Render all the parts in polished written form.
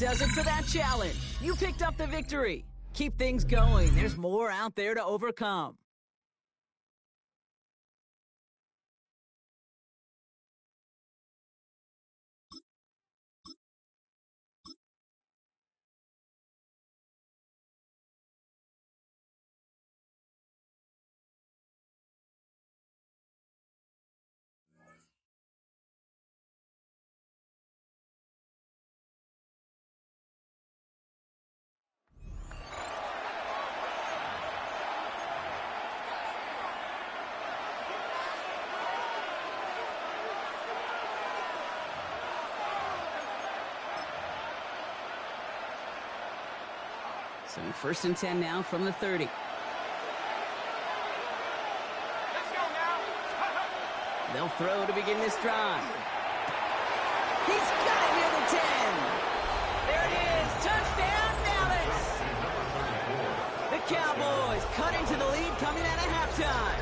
does it for that challenge. You picked up the victory. Keep things going. There's more out there to overcome. So 1st and 10 now from the 30. They'll throw to begin this drive. He's got it near the 10. There it is. Touchdown, Dallas. The Cowboys cutting to the lead coming out of halftime.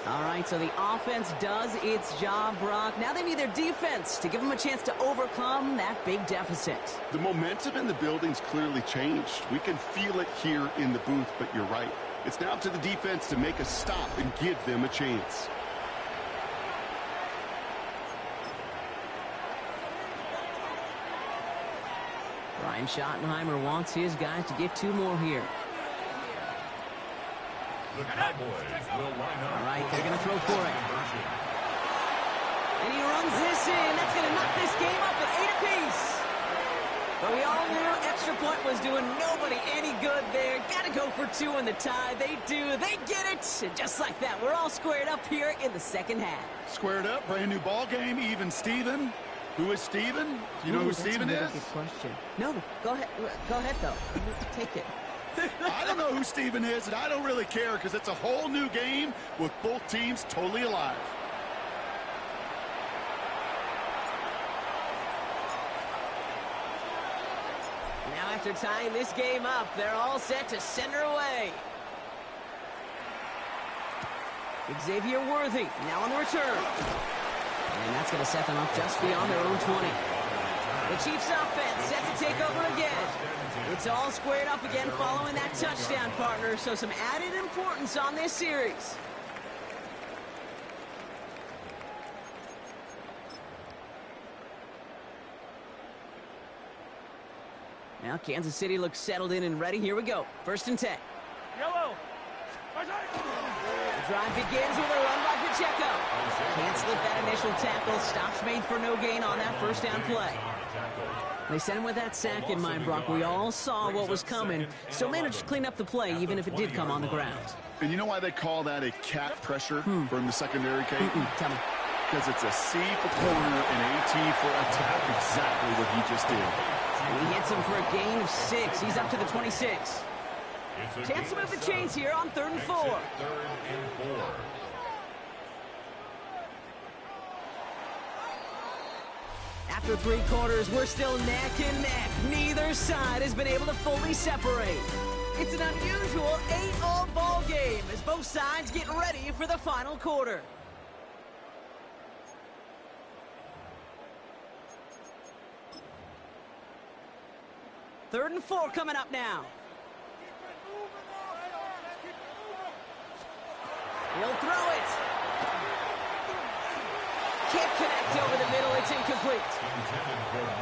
All right, so the offense does its job, Brock. Now they need their defense to give them a chance to overcome that big deficit. The momentum in the building's clearly changed. We can feel it here in the booth, but you're right. It's now up to the defense to make a stop and give them a chance. Brian Schottenheimer wants his guys to get 2 more here. The Cowboys will line up. All right, they're going to throw for it. And he runs this in. That's going to knock this game up at 8 apiece. But we all knew extra point was doing nobody any good there. Got to go for 2 in the tie. They do. They get it. And just like that, we're all squared up here in the second half. Squared up, brand new ball game, even Steven. Who is Steven? Do you know who Steven is? Good question. No, go ahead. Go ahead, though. Take it. I don't know who Steven is, and I don't really care because it's a whole new game with both teams totally alive. Now after tying this game up, they're all set to send her away. Xavier Worthy now on the return. And that's going to set them up just beyond their own 20. The Chiefs offense set to take over again. It's all squared up again following that touchdown, partner. So some added importance on this series. Now Kansas City looks settled in and ready. Here we go. 1st and 10. Yellow. The drive begins with a run by Pacheco. Can't slip that initial tackle. Stops made for no gain on that 1st down play. They sent him with that sack in mind, Brock. We all saw what was coming. Still managed to clean up the play, even if it did come on the ground. And you know why they call that a cat pressure from the secondary, Kate? Tell me. Because it's a C for corner and AT for attack. Exactly what he just did. And he hits him for a gain of 6. He's up to the 26. Chance to move the chains here on 3rd and 4. 3rd and 4. After 3 quarters, we're still neck and neck. Neither side has been able to fully separate. It's an unusual 8-all ball game as both sides get ready for the final quarter. Third and 4 coming up now. He'll throw it. Can't connect over the middle. It's incomplete.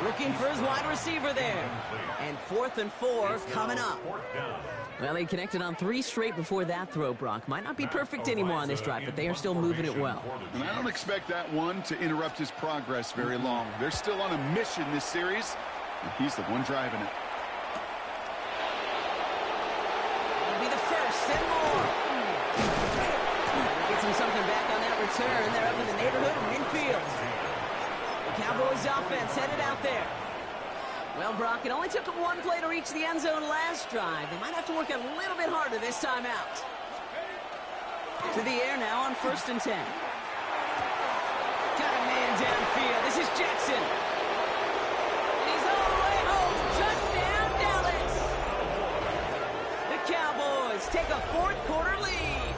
Looking for his wide receiver there. And 4th and 4 coming up. Well, they connected on 3 straight before that throw, Brock. Might not be perfect anymore on this drive, but they are still moving it well. And I don't expect that one to interrupt his progress very long. They're still on a mission this series, and he's the one driving it. It'll be the first and more. Gets him something back on that return. They're up in the neighborhood of midfield. The Cowboys offense headed out there. Well, Brock, it only took them 1 play to reach the end zone last drive. They might have to work a little bit harder this time out. To the air now on 1st and 10. Got a man downfield. This is Jackson. And he's all the way home. Touchdown, Dallas. The Cowboys take a 4th quarter lead.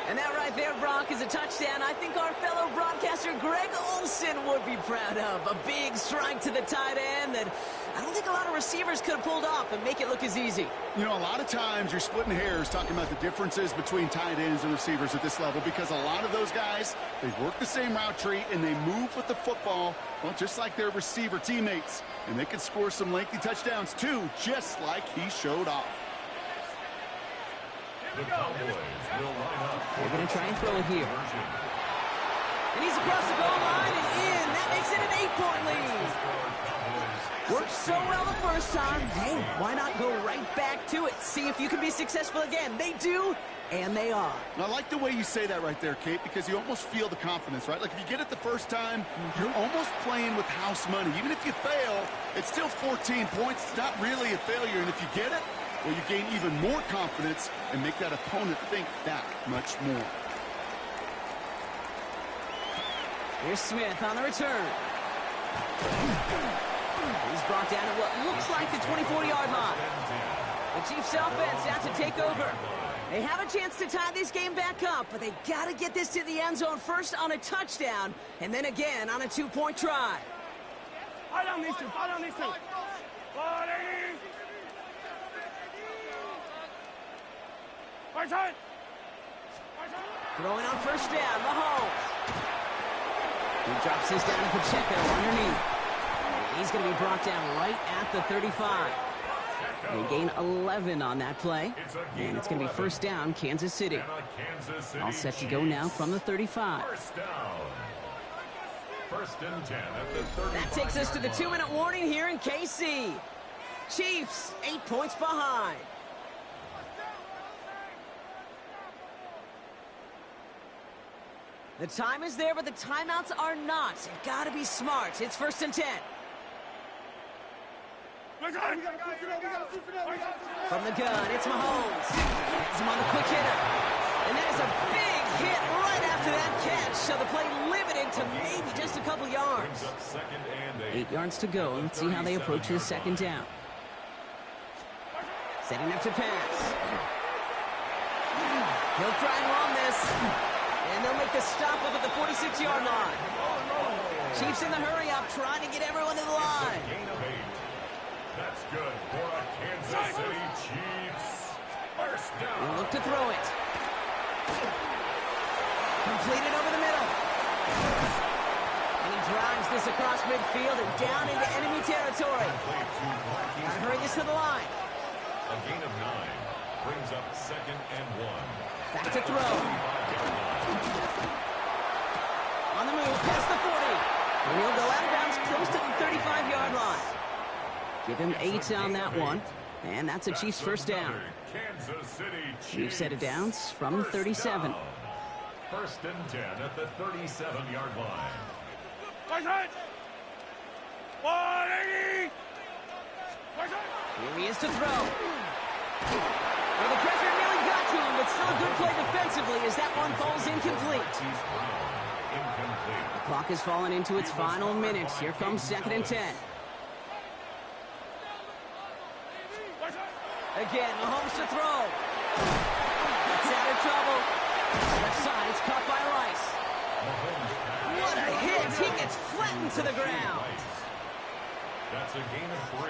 And that right there, Brock, is a touchdown I think our fellow broadcaster Greg Olson would be proud of. A big strike to the tight end that I don't think a lot of receivers could have pulled off and make it look as easy. You know, a lot of times you're splitting hairs talking about the differences between tight ends and receivers at this level because a lot of those guys, they work the same route tree and they move with the football, well, just like their receiver teammates. And they can score some lengthy touchdowns, too, just like he showed off. The Cowboys will line up. They're going to try and throw it here. And he's across the goal line and in. That makes it an 8-point lead. Worked so well the first time. Hey, why not go right back to it? See if you can be successful again. They do, and they are. And I like the way you say that right there, Kate, because you almost feel the confidence, right? Like if you get it the first time, you're almost playing with house money. Even if you fail, it's still 14 points. It's not really a failure. And if you get it, well, you gain even more confidence and make that opponent think that much more. Here's Smith on the return. He's brought down at what looks like the 24-yard line. The Chiefs offense out to take over. They have a chance to tie this game back up, but they got to get this to the end zone first on a touchdown, and then again on a 2-point try. Ball on these two. Throwing on first down, Mahomes. He drops this down to Pacheco underneath. He's going to be brought down right at the 35. They gain 11 on that play, and it's going to be first down, Kansas City. All set to go now from the 35. First down. First and 10 at the 35. That takes us to the 2-minute warning here in KC. Chiefs, 8 points behind. The time is there, but the timeouts are not. You've got to be smart. It's first and 10. From the gun, it's Mahomes. Has him on the quick hitter. And that is a big hit right after that catch. So the play limited to maybe just a couple yards. 8 yards to go. Let's see how they approach this second down. Setting up to pass. He'll try and run this. And they'll make the stop up at the 46-yard line. Chiefs in the hurry up, trying to get everyone to the line. That's good for a Kansas City Chiefs. First down. He'll look to throw it. Completed over the middle. And he drives this across midfield and down into enemy territory. Gotta hurry this to the line. A gain of 9 brings up second and 1. Back to throw. On the move, past the 40. And he'll go out of bounds close to the 35-yard line. Give him 8 on that one. And that's a Chiefs first down. Kansas City Chiefs set it down from 37. First and 10 at the 37-yard line. Here he is to throw. Well, the pressure nearly got to him, but still a good play defensively as that one falls incomplete. The clock has fallen into its final minutes. Here comes second and 10. Again, Mahomes to throw. That's out of trouble. Left side, it's caught by Rice. What a hit! He gets flattened to the ground. That's a gain of 3.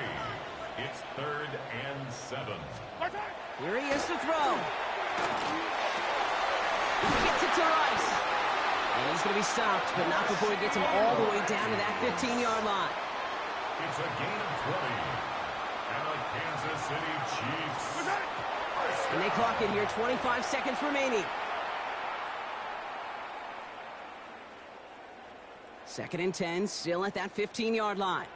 It's third and 7. Here he is to throw. He gets it to Rice. And he's going to be stopped, but not before he gets him all the way down to that 15-yard line. It's a gain of 20. And the Kansas City Chiefs. And they clock it here, 25 seconds remaining. Second and 10, still at that 15-yard line.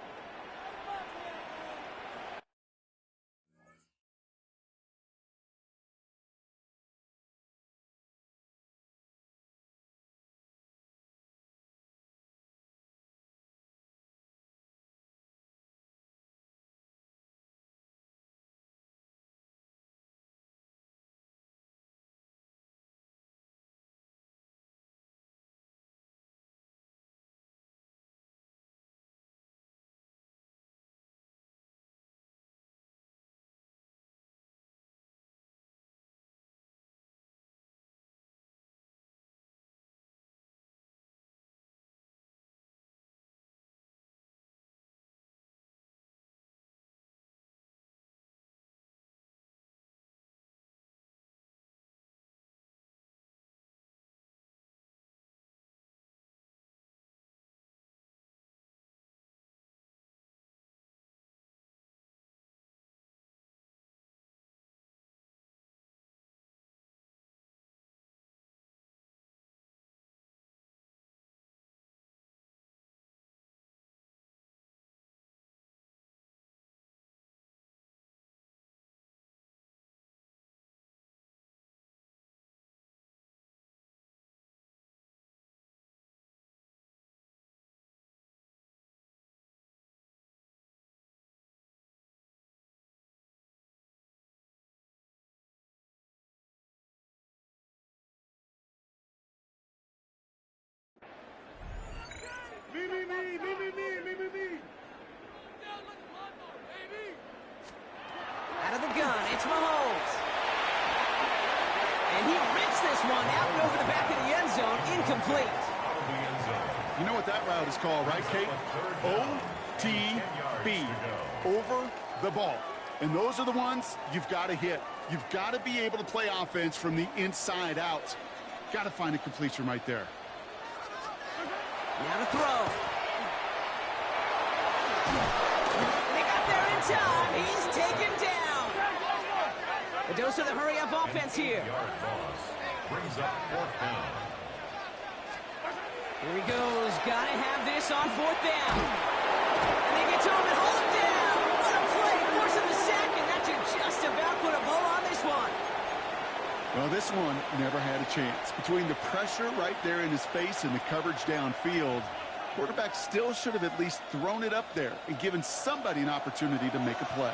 It's Mahomes. And he rips this one out and over the back of the end zone. Incomplete. You know what that route is called, right, Kate? OTB. Over the ball. And those are the ones you've got to hit. You've got to be able to play offense from the inside out. Got to find a completion right there. Now to throw. They got there in time. He's taken down. A dose of the hurry-up offense here. Brings up 4th down. Here he goes. Got to have this on 4th down. And they get to him and hold him down. What a play. Forcing the sack, and that should just about put a bow on this one. Well, this one never had a chance. Between the pressure right there in his face and the coverage downfield, quarterback still should have at least thrown it up there and given somebody an opportunity to make a play.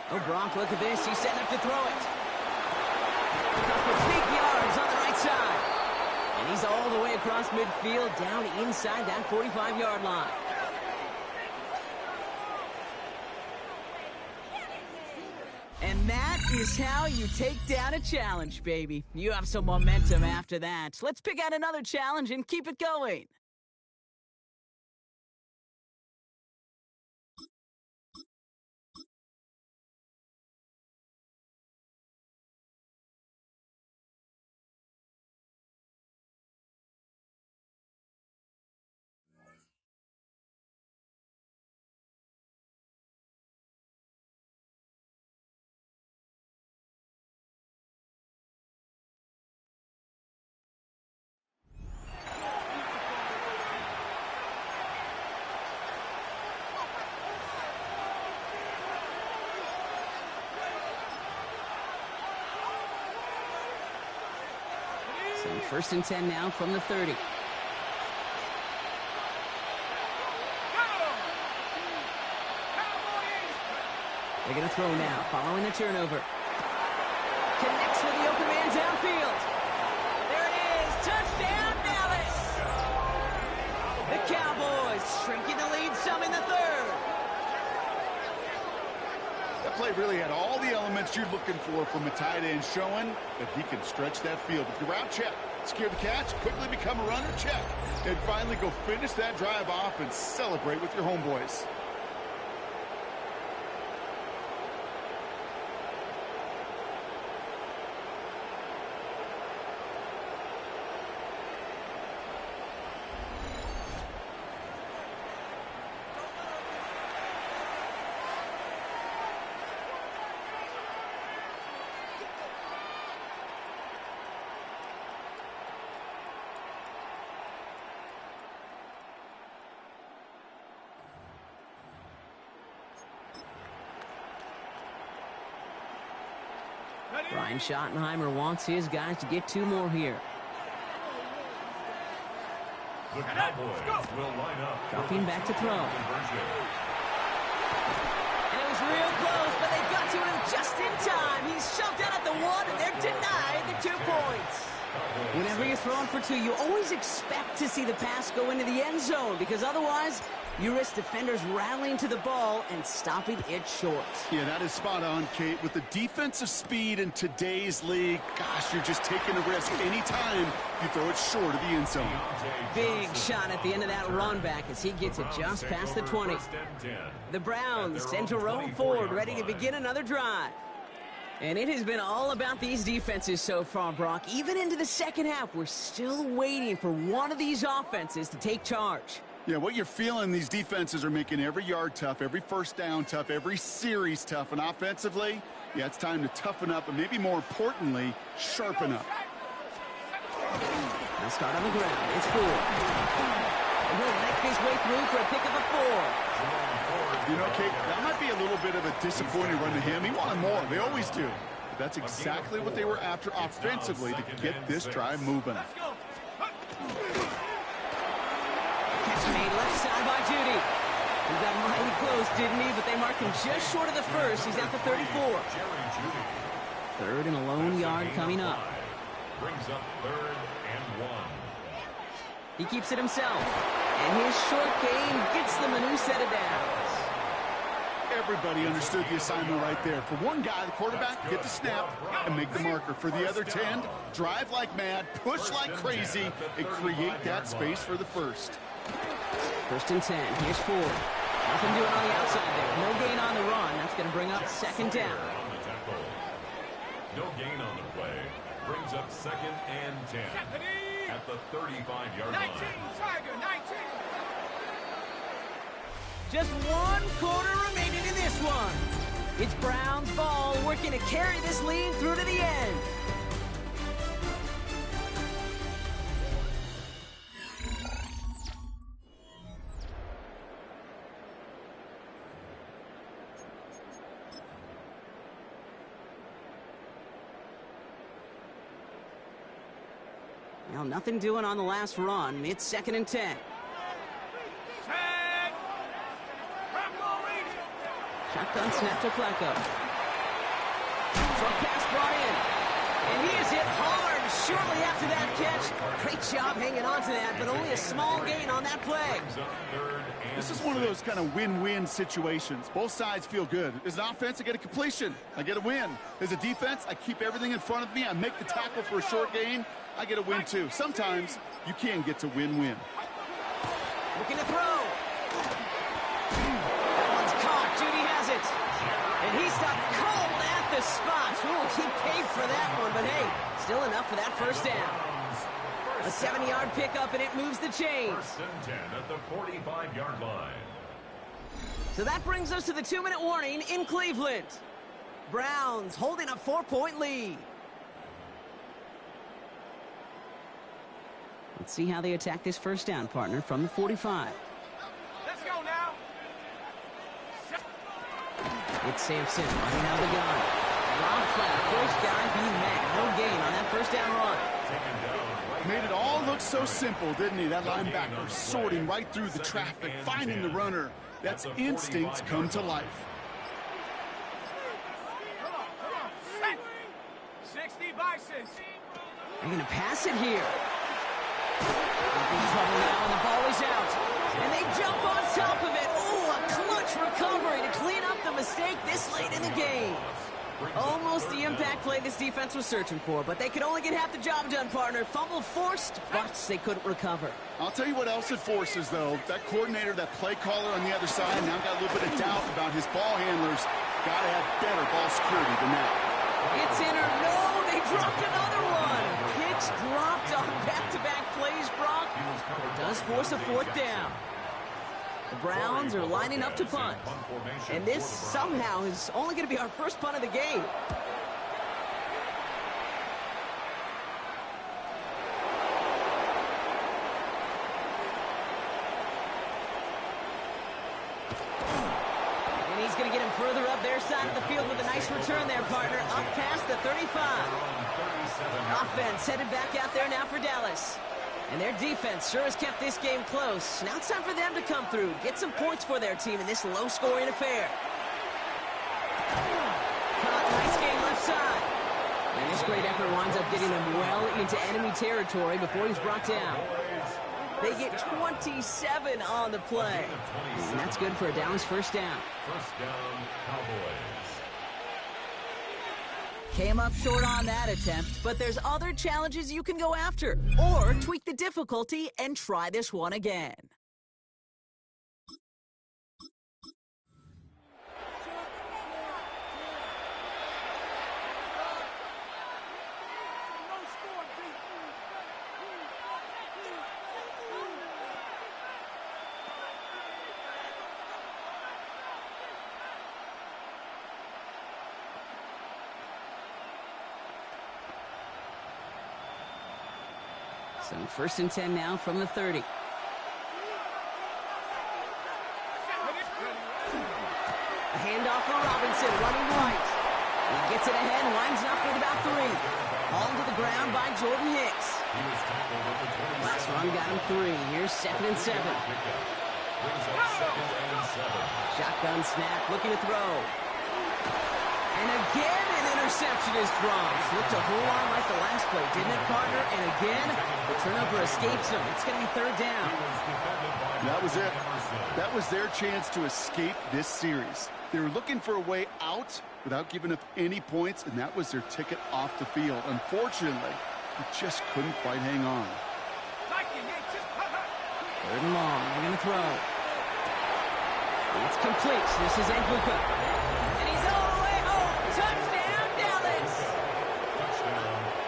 Oh, Gronk, look at this. He's setting up to throw it. For big yards on the right side. And he's all the way across midfield, down inside that 45-yard line. And that is how you take down a challenge, baby. You have some momentum after that. Let's pick out another challenge and keep it going. So 1st and 10 now from the 30. They're going to throw now, following the turnover. Connects with the open man downfield. There it is. Touchdown, Dallas. The Cowboys shrinking the lead some in the 3rd. That play really had all the elements you're looking for from a tight end, showing that he can stretch that field. With the route, check. Secure the catch, quickly become a runner, check. And finally go finish that drive off and celebrate with your homeboys. Brian Schottenheimer wants his guys to get 2 more here. The Cowboys will line up. Dropping back to throw. And it was real close, but they got to him just in time. He's shoved out at the 1, and they're denied the 2 points. Whenever you're throwing for 2, you always expect to see the pass go into the end zone, because otherwise you risk defenders rallying to the ball and stopping it short. Yeah, that is spot on, Kate. With the defensive speed in today's league, gosh, you're just taking a risk anytime you throw it short of the end zone. Big shot at the end of that run back as he gets it just past the 20. The Browns send to roll forward, ready to begin another drive. And it has been all about these defenses so far, Brock. Even into the second half, we're still waiting for one of these offenses to take charge. Yeah, what you're feeling, these defenses are making every yard tough, every first down tough, every series tough. And offensively, yeah, it's time to toughen up, and maybe more importantly, sharpen up. Now start on the ground. It's 4. And he'll make his way through for a pick of a 4. You know, Kate, that might be a little bit of a disappointing run to him. He wanted more. They always do. But that's exactly what they were after offensively to get this drive moving. Catch made left side by Judy. He got mighty close, didn't he? But they marked him just short of the first. He's at the 34. 3rd and a lone yard coming up. Brings up 3rd and 1. He keeps it himself. And his short game gets them a new set of downs. Everybody understood the assignment right there. For one guy, the quarterback, get the snap and make the marker. For the other 10, drive like mad, push like crazy, and create that space for the first. 1st and 10. Here's Ford. Nothing doing on the outside there. No gain on the run. That's going to bring up 2nd down. No gain on the play. Brings up 2nd and 10 at the 35-yard line. 19, Tiger, 19. Just 1 quarter remaining in this one. It's Brown's ball working to carry this lead through to the end. Well, nothing doing on the last run. It's 2nd and 10. Shotgun snap to Flacco. Short pass brought in. And he is hit hard shortly after that catch. Great job hanging on to that, but only a small gain on that play. This is one of those kind of win-win situations. Both sides feel good. As an offense, I get a completion. I get a win. As a defense, I keep everything in front of me. I make the tackle for a short gain. I get a win, too. Sometimes you can get to win-win. Looking to throw. That one's caught. Judy has it. And he stopped cold at the spot. Ooh, he paid for that one, but hey, still enough for that 1st down. A 70-yard pickup, and it moves the chains. 1st and 10 at the 45-yard line. So that brings us to the 2-minute warning in Cleveland. Browns holding a 4-point lead. Let's see how they attack this 1st down, partner, from the 45. Let's go now. It's Sampson running out of the gun. Rob flat, 1st guy being met. No gain on that 1st down run. Made it all look so simple, didn't he? That linebacker sorting right through the traffic, finding the runner. That's instincts come to life. 60 Bisons. They're going to pass it here. In trouble now, and the ball is out. And they jump on top of it. Oh, a clutch recovery to clean up the mistake this late in the game. Almost the impact play this defense was searching for, but they could only get half the job done, partner. Fumble forced, but they couldn't recover. I'll tell you what else it forces, though. That coordinator, that play caller on the other side, now got a little bit of doubt about his ball handlers. Got to have better ball security than that. It's in or no, they dropped another one. Pitch dropped on back-to-back plays, Brock. It does force a 4th down. The Browns are lining up to punt. And this somehow is only going to be our first punt of the game. And he's going to get him further up their side of the field with a nice return there, partner. Up past the 35. Offense headed back out there now for Dallas. And their defense sure has kept this game close. Now it's time for them to come through, get some points for their team in this low-scoring affair. Nice game left side. And this great effort winds up getting them well into enemy territory before he's brought down. They get 27 on the play. And that's good for a Dallas 1st down. 1st down, Cowboys. Came up short on that attempt, but there's other challenges you can go after. Or tweak the difficulty and try this one again. So 1st and 10 now from the 30. A handoff for Robinson, running right. He gets it ahead, lines up with about 3. Hauled to the ground by Jordan Hicks. Last run got him 3. Here's 2nd and 7. Shotgun snap, looking to throw. And again, an interception is dropped. Looked a whole lot like the last play, didn't it, partner? And again. The turnover escapes him. It's going to be third down. That was it. That was their chance to escape this series. They were looking for a way out without giving up any points, and that was their ticket off the field. Unfortunately, they just couldn't quite hang on. Third and long. They're going to throw. It's complete. This is Anguka. And he's all the way home. Touchdown, Dallas.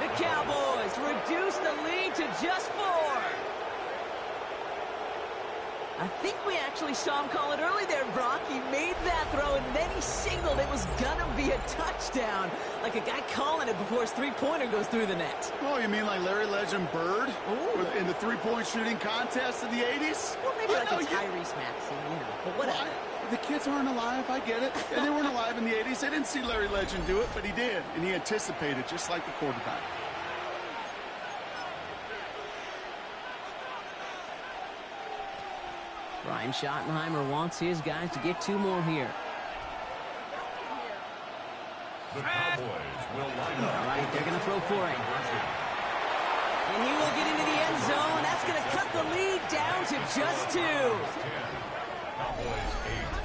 The Cowboys reduce the lead to just 4. I think we actually saw him call it early there, Brock. He made that throw, and then he signaled it was going to be a touchdown. Like a guy calling it before his three-pointer goes through the net. Oh, you mean like Larry Legend Bird? In the three-point shooting contest in the 80s? Well, maybe like a Tyrese Maxey, but whatever. Well, the kids aren't alive, I get it. And they weren't alive in the 80s. They didn't see Larry Legend do it, but he did. And he anticipated, just like the quarterback. Brian Schottenheimer wants his guys to get 2 more here. The Cowboys will line up. All right, they're going to throw for him. And he will get into the end zone. That's going to cut the lead down to just 2. 10. Cowboys 8.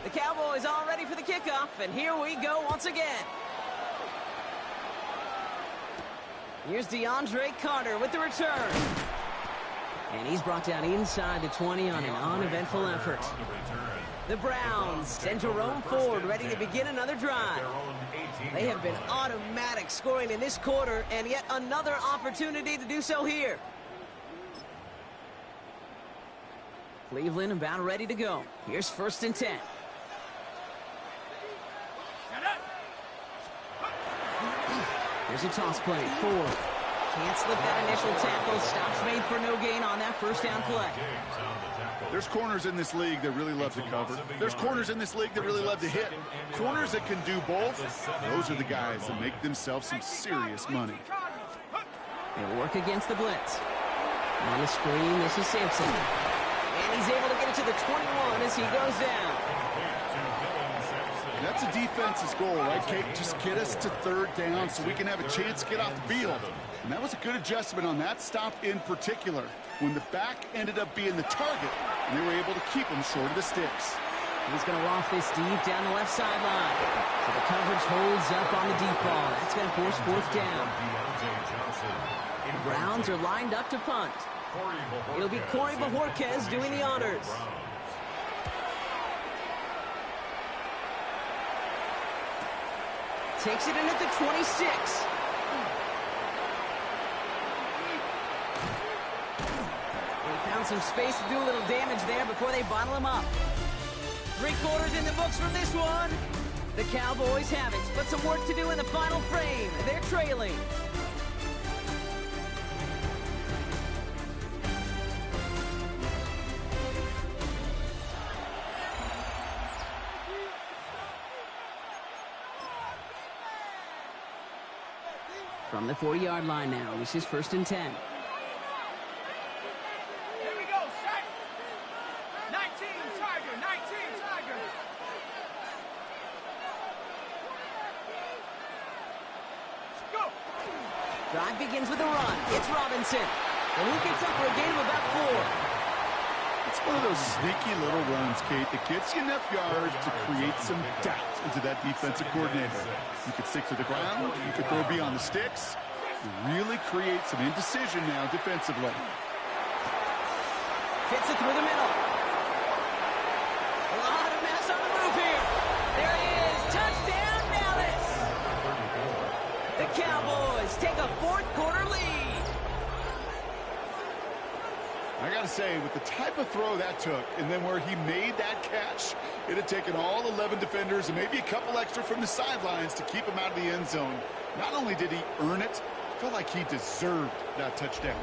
The Cowboys all ready for the kickoff, and here we go once again. Here's DeAndre Carter with the return. And he's brought down inside the 20 on an uneventful effort. The Browns send Jerome Ford ready to begin another drive. They have been automatic scoring in this quarter, and yet another opportunity to do so here. Cleveland about ready to go. Here's 1st and 10. There's a toss play. Ford can't slip that initial tackle. Stops made for no gain on that first down play. There's corners in this league that really love to cover. There's corners in this league that really love to hit. Corners that can do both, those are the guys that make themselves some serious money. They work against the blitz. On the screen, this is Sampson. And he's able to get it to the 21 as he goes down. That's a defense's goal, right, Kate? Just get us to 3rd down so we can have a chance to get off the field. And that was a good adjustment on that stop in particular, when the back ended up being the target, and they were able to keep him short of the sticks. He's going to loft this deep down the left sideline. So the coverage coverage holds up on the deep ball. That's going to force fourth down. The Browns are lined up to punt. It'll be Corey Bajorquez doing the honors. Takes it in at the 26. They found some space to do a little damage there before they bottle him up. 3 quarters in the books from this one. The Cowboys have it, but some work to do in the final frame. They're trailing. From the 40-yard line now, this is 1st and 10. Here we go, set. 19, Tiger, 19, Tiger. Go. Drive begins with a run. It's Robinson. And he gets up for a gain of about 4. It's one of those sneaky little runs, Kate, that gets you enough yards to create some doubt into that defensive coordinator. You could stick to the ground. You could throw beyond the sticks. You really create some indecision now defensively. Fits it through the middle. A lot of mess on the move here. There it is. Touchdown, Dallas. The Cowboys take a 4th quarter lead. I got to say, with the type of throw that took, and then where he made that catch, it had taken all 11 defenders and maybe a couple extra from the sidelines to keep him out of the end zone. Not only did he earn it, I felt like he deserved that touchdown.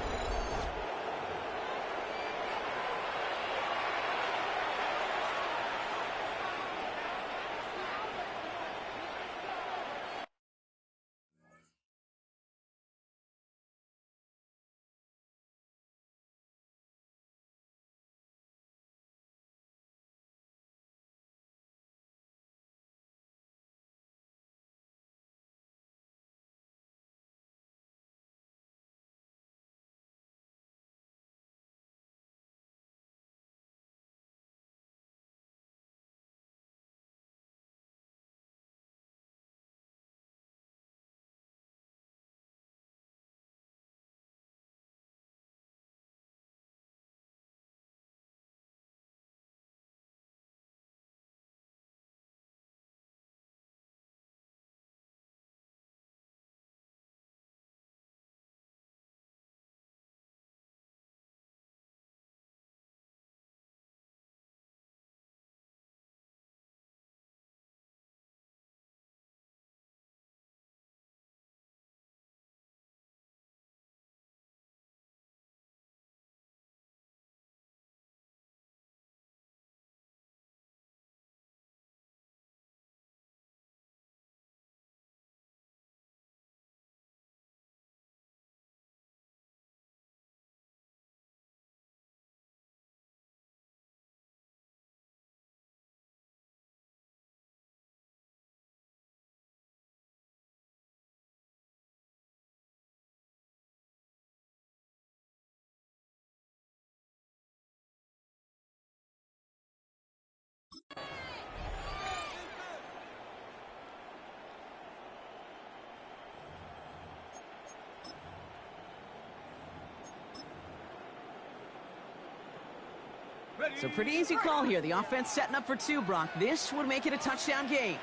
So pretty easy call here. The offense setting up for 2, Brock. This would make it a touchdown game.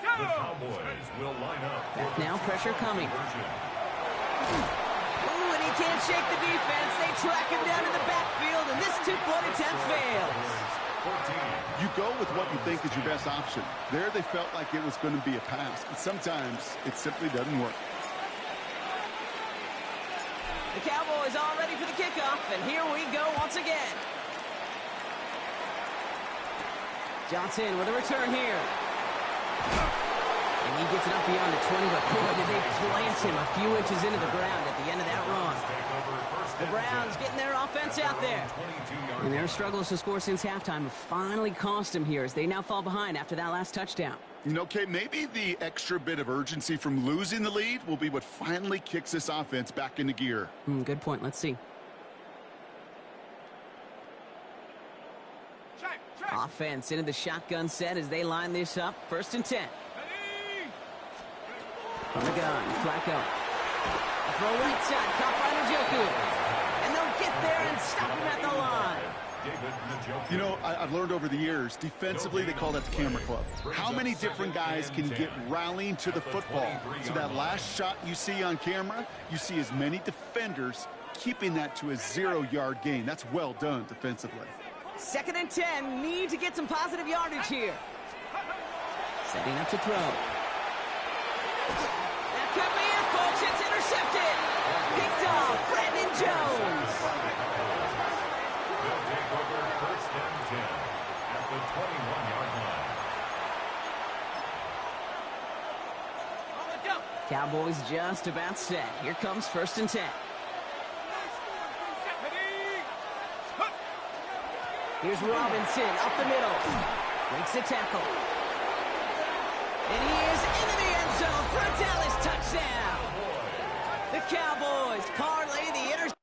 The Cowboys will line up. Now pressure coming. Ooh, and he can't shake the defense. They track him down in the backfield, and this 2-point attempt fails. You go with what you think is your best option. There they felt like it was going to be a pass, but sometimes it simply doesn't work. The Cowboys all ready for the kickoff, and here we go once again. Johnson with a return here. And he gets it up beyond the 20, but boy, did they plant him a few inches into the ground at the end of that run. The Browns getting their offense out there. And their struggles to score since halftime have finally cost them here as they now fall behind after that last touchdown. You know, Kate, maybe the extra bit of urgency from losing the lead will be what finally kicks this offense back into gear. Good point. Let's see. Offense into the shotgun set as they line this up. 1st and 10. From the gun, Flacco. Throw right side, caught by Njoku. And they'll get there and stop him at the line. You know, I've learned over the years, defensively, they call that the camera club. How many different guys can get rallying to the football? So that last shot you see on camera, you see as many defenders keeping that to a 0-yard gain. That's well done defensively. 2nd and 10, need to get some positive yardage here. Setting up to throw. That could be it, folks. It's intercepted. Picked off, Brandon Jones. They'll take over 1st and 10 at the 21-yard line. Cowboys just about set. Here comes 1st and 10. Here's Robinson up the middle. Breaks the tackle. And he is into the end zone for a Dallas touchdown. The Cowboys parlay the interception.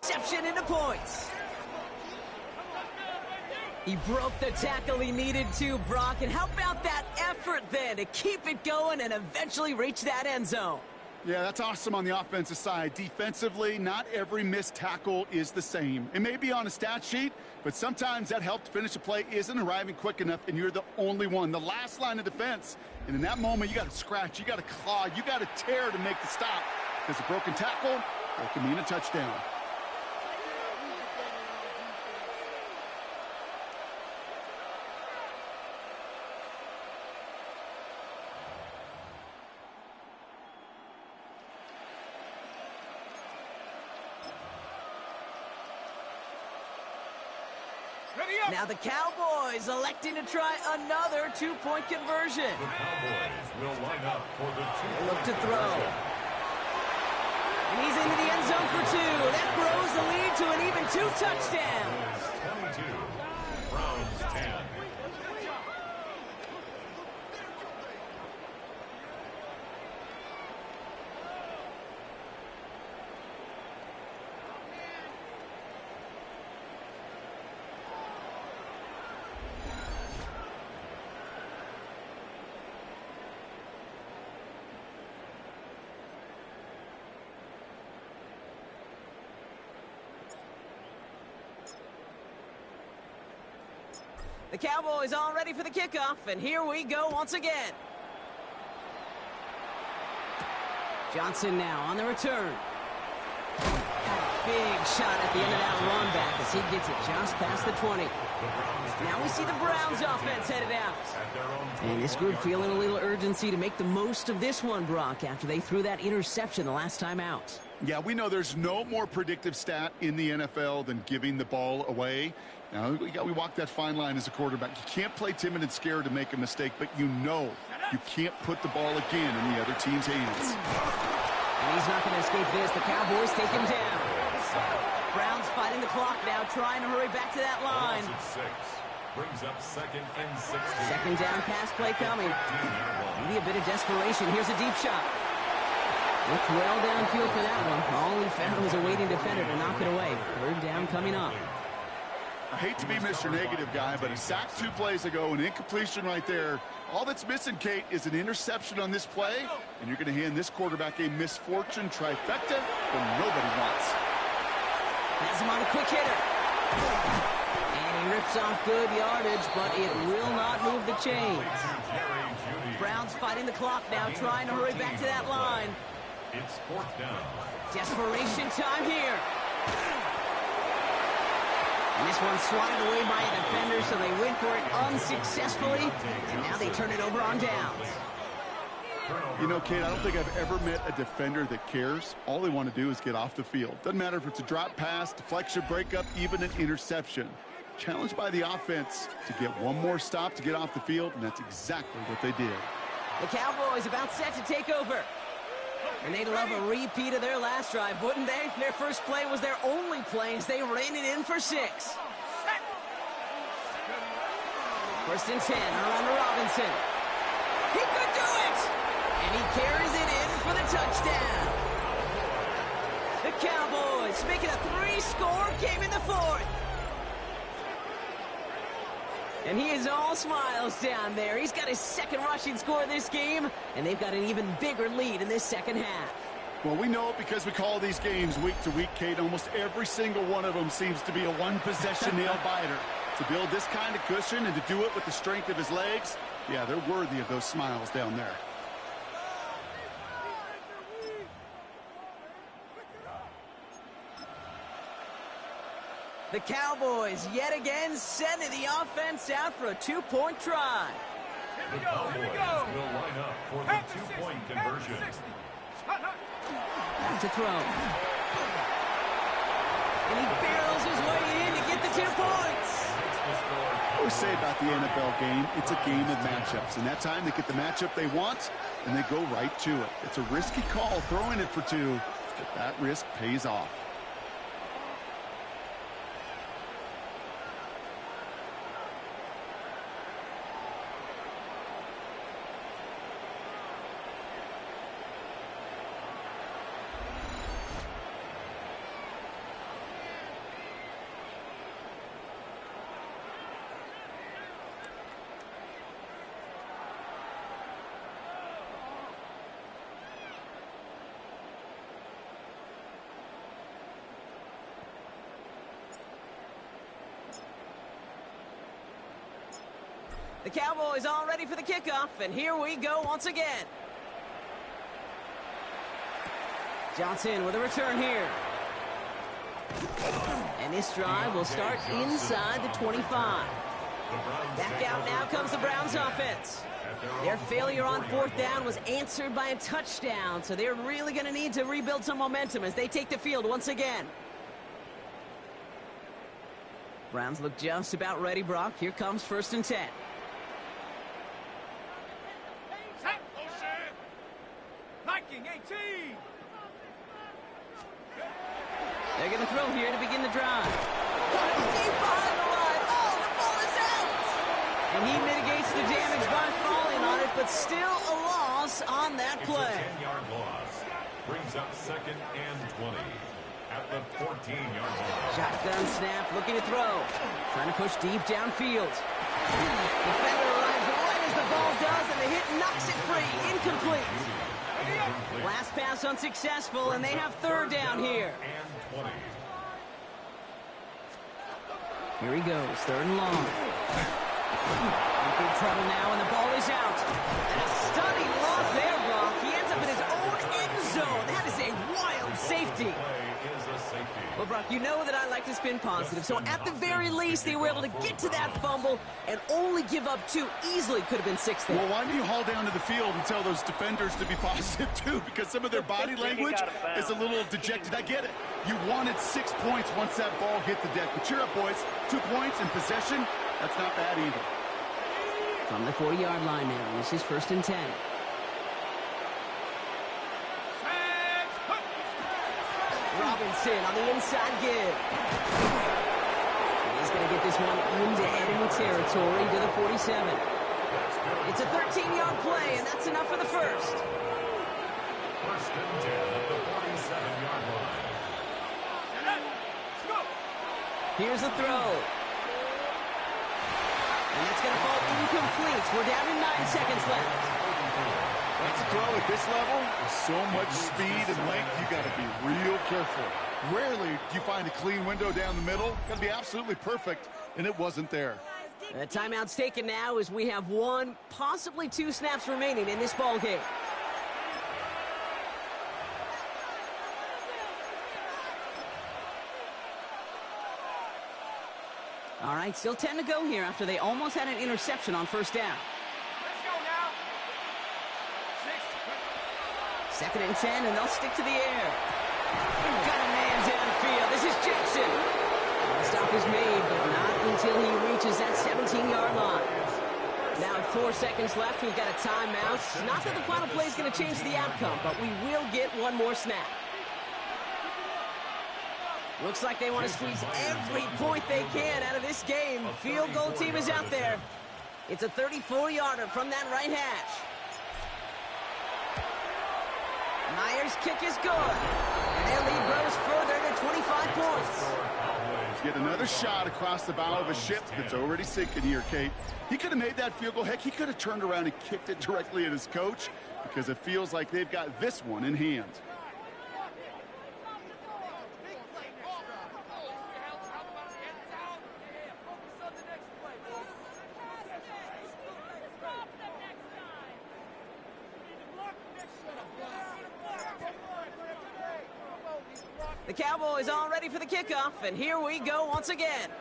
Interception into points. He broke the tackle he needed to, Brock. And how about that effort then to keep it going and eventually reach that end zone? Yeah, that's awesome on the offensive side. Defensively, not every missed tackle is the same. It may be on a stat sheet, but sometimes that help to finish a play isn't arriving quick enough, and you're the only one. The last line of defense, and in that moment, you got to scratch, you got to claw, you got to tear to make the stop. Because a broken tackle, that can mean a touchdown. Now the Cowboys electing to try another two-point conversion. The Cowboys will line up for the two-point Look to throw. And he's into the end zone for two. That grows the lead to an even 2 touchdowns. 22, Browns 10. The Cowboys all ready for the kickoff, and here we go once again. Johnson now on the return. Big shot at the end of that run back as he gets it just past the 20. Now we see the Browns offense headed out. And this group feeling a little urgency to make the most of this one, Brock, after they threw that interception the last time out. Yeah, we know there's no more predictive stat in the NFL than giving the ball away. Now, we walk that fine line as a quarterback. You can't play timid and scared to make a mistake, but you know you can't put the ball again in the other team's hands. And he's not going to escape this. The Cowboys take him down. Browns fighting the clock now, trying to hurry back to that line. Brings up 2nd and 16. Second down pass play coming. Maybe a bit of desperation. Here's a deep shot. Looked well downfield for that one. All he found was a waiting defender to knock it away. Third down coming up. I hate to be Mr. Negative guy, but a sack 2 plays ago, an incompletion right there. All that's missing, Kate, is an interception on this play, and you're going to hand this quarterback a misfortune trifecta that nobody wants. Has him on a quick hitter. And he rips off good yardage, but it will not move the chains. Browns fighting the clock now, trying to hurry back to that line. It's 4th down. Desperation time here. And this one's swatted away by a defender, so they went for it unsuccessfully. And now they turn it over on downs. You know, Kate, I don't think I've ever met a defender that cares. All they want to do is get off the field. Doesn't matter if it's a drop pass, deflection, breakup, even an interception. Challenged by the offense to get one more stop to get off the field, and that's exactly what they did. The Cowboys about set to take over. And they'd love a repeat of their last drive, wouldn't they? Their first play was their only play as they ran it in for 6. First and 10, around to Robinson. He could do it! And he carries it in for the touchdown. The Cowboys making a 3-score game in the 4th. And he is all smiles down there. He's got his 2nd rushing score this game, and they've got an even bigger lead in this second half. Well, we know it because we call these games week to week, Kate. Almost every single one of them seems to be a one-possession nail-biter. To build this kind of cushion and to do it with the strength of his legs, yeah, they're worthy of those smiles down there. The Cowboys yet again sending the offense out for a 2-point try. The Cowboys will line up for the 2-point conversion. Back to throw. And he barrels his way in to get the 2 points. I always say about the NFL game, it's a game of matchups. And that time they get the matchup they want, and they go right to it. It's a risky call throwing it for 2, but that risk pays off. The Cowboys all ready for the kickoff, and here we go once again. Johnson with a return here. And this drive will start inside the 25. Back out now comes the Browns offense. Their failure on 4th down was answered by a touchdown, so they're really going to need to rebuild some momentum as they take the field once again. Browns look just about ready, Brock. Here comes 1st and 10. They're going to throw here to begin the drive. Deep behind the line. Oh, the ball is out! And he mitigates the damage by falling on it, but still a loss on that play. It's a 10-yard loss. Brings up 2nd and 20 at the 14-yard line. Shotgun snap, looking to throw. Trying to push deep downfield. Defender arrives right as the ball does, and the hit knocks it free. Incomplete. Last pass unsuccessful, and they have 3rd down here. Here he goes, 3rd and long. In big trouble now, and the ball is out. And a stunning loss there, Brock. He ends up in his own end zone Brock, you know that I like to spin positive. So at the very least, they were able to get to that fumble and only give up 2. Easily could have been 6 there. Well, why don't you haul down to the field and tell those defenders to be positive, too? Because some of their body language is a little dejected. I get it. You wanted 6 points once that ball hit the deck. But cheer up, boys. 2 points in possession, that's not bad either. From the 40-yard line now, this is 1st and 10. Robinson on the inside give. He's going to get this one into enemy territory to the 47. It's a 13-yard play, and that's enough for the first. 1st and 10 at the 47-yard line. Here's a throw. And that's going to fall incomplete. We're down to 9 seconds left. That's a throw at this level. With so much speed and length, you got to be real careful. Rarely do you find a clean window down the middle. Got to be absolutely perfect, and it wasn't there. The timeout's taken now as we have 1, possibly 2 snaps remaining in this ball game. All right, still 10 to go here after they almost had an interception on 1st down. Let's go now. 6. 2nd and 10, and they'll stick to the air. Got a man downfield. This is Jackson. The stop is made, but not until he reaches that 17-yard line. Now, 4 seconds left. We've got a timeout. Not that the final play is going to change the outcome, but we will get 1 more snap. Looks like they want to squeeze every point they can out of this game. Field goal team is out there. It's a 34-yarder from that right hash. Myers' kick is good. And their lead grows further to 25 points. Get another shot across the bow of a ship that's already sinking here, Kate. He could have made that field goal. Heck, he could have turned around and kicked it directly at his coach because it feels like they've got this one in hand. The Cowboys all ready for the kickoff, and here we go once again.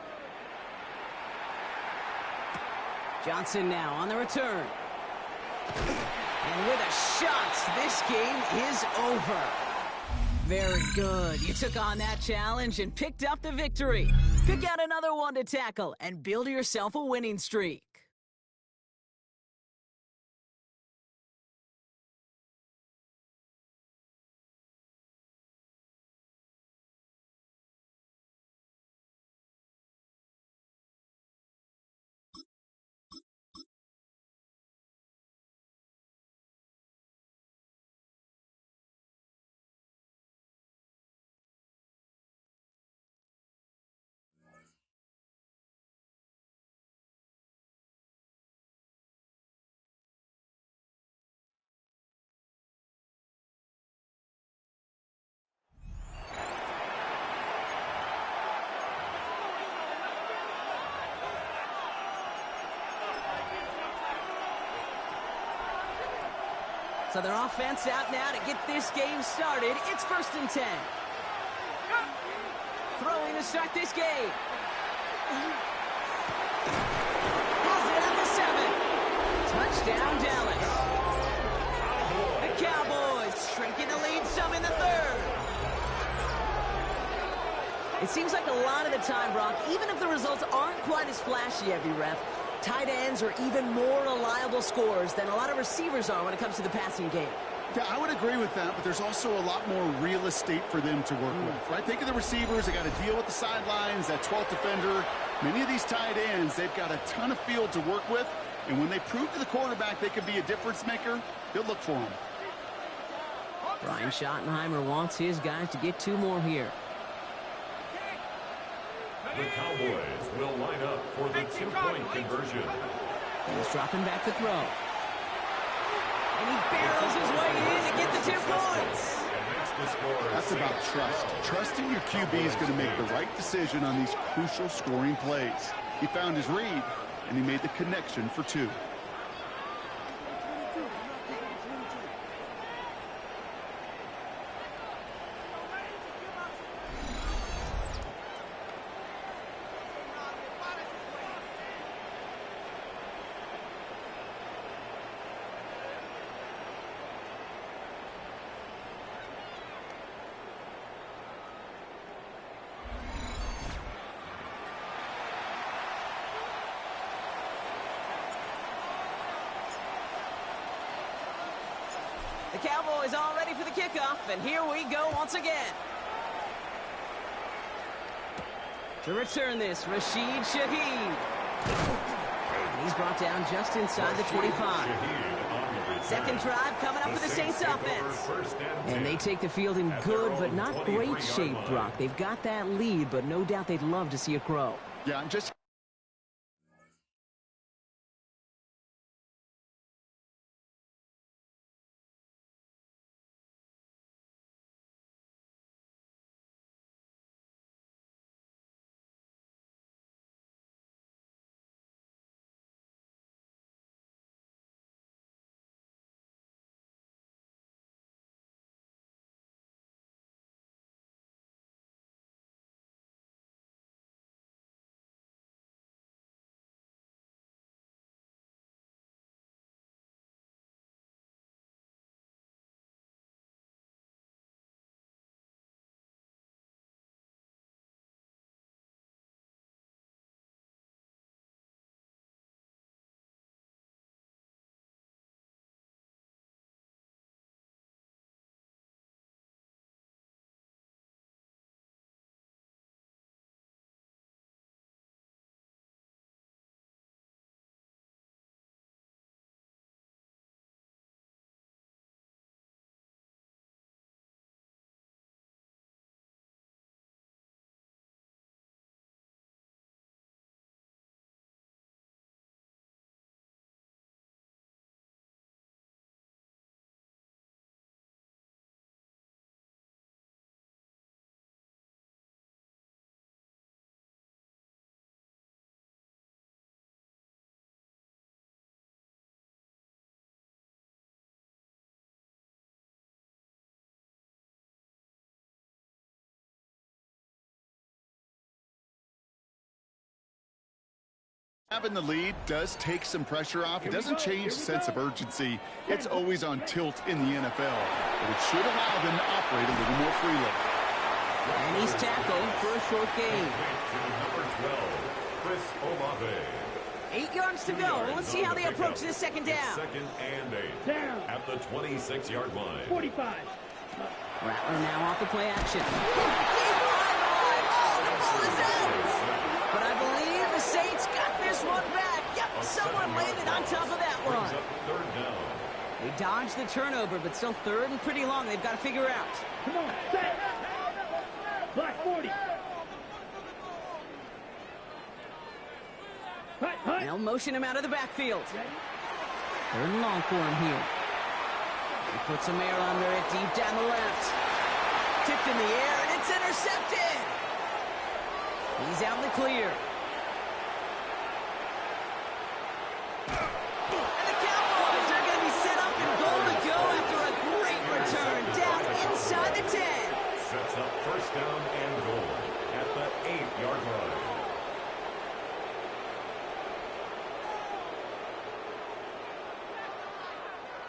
Johnson now on the return. And with a shot, this game is over. Very good. You took on that challenge and picked up the victory. Pick out another one to tackle and build yourself a winning streak. So their offense out now to get this game started. It's 1st and 10. Throwing to start this game. Pulls it out to 7. Touchdown, Dallas. The Cowboys shrinking the lead some in the 3rd. It seems like a lot of the time, Brock, even if the results aren't quite as flashy every rep, tight ends are even more reliable scorers than a lot of receivers are when it comes to the passing game. Yeah, I would agree with that, but there's also a lot more real estate for them to work with, right? Think of the receivers. They got to deal with the sidelines, that 12th defender. Many of these tight ends, they've got a ton of field to work with, and when they prove to the quarterback they can be a difference maker, they'll look for them. Brian Schottenheimer wants his guys to get 2 more here. The Cowboys will line up for the 2-point conversion. He's dropping back to throw. And he barrels his way in to get the 2 points. That's about trust. Trusting your QB is going to make the right decision on these crucial scoring plays. He found his read, and he made the connection for 2. The Cowboys all ready for the kickoff, and here we go once again. To return this, Rashid Shaheed. And he's brought down just inside the 25. Second drive coming up for the Saints offense. And they take the field in good but not great shape, Brock. They've got that lead, but no doubt they'd love to see it grow. Yeah, I'm just... Having the lead does take some pressure off. It doesn't change the sense of urgency. It's always on tilt in the NFL, but it should allow them to operate a little more freely. And he's tackled for a short gain. Number 12, Chris Olave. 8 yards to go. Let's see how they approach this second down. Second and 8. At the 26-yard line. 45. Rattler now off the play action. Oh, the ball is out. But I believe the Saints got this one back. Yep, someone landed on top of that one. Third down. They dodged the turnover, but still third and pretty long. They've got to figure out. Come on, set. Black 40. They'll motion him out of the backfield. Third and long for him here. He puts some air under it deep down the left. Tipped in the air, and it's intercepted. He's out in the clear. And the Cowboys are going to be set up and goal to go after a great return down inside the 10. Sets up first down and goal at the 8-yard line.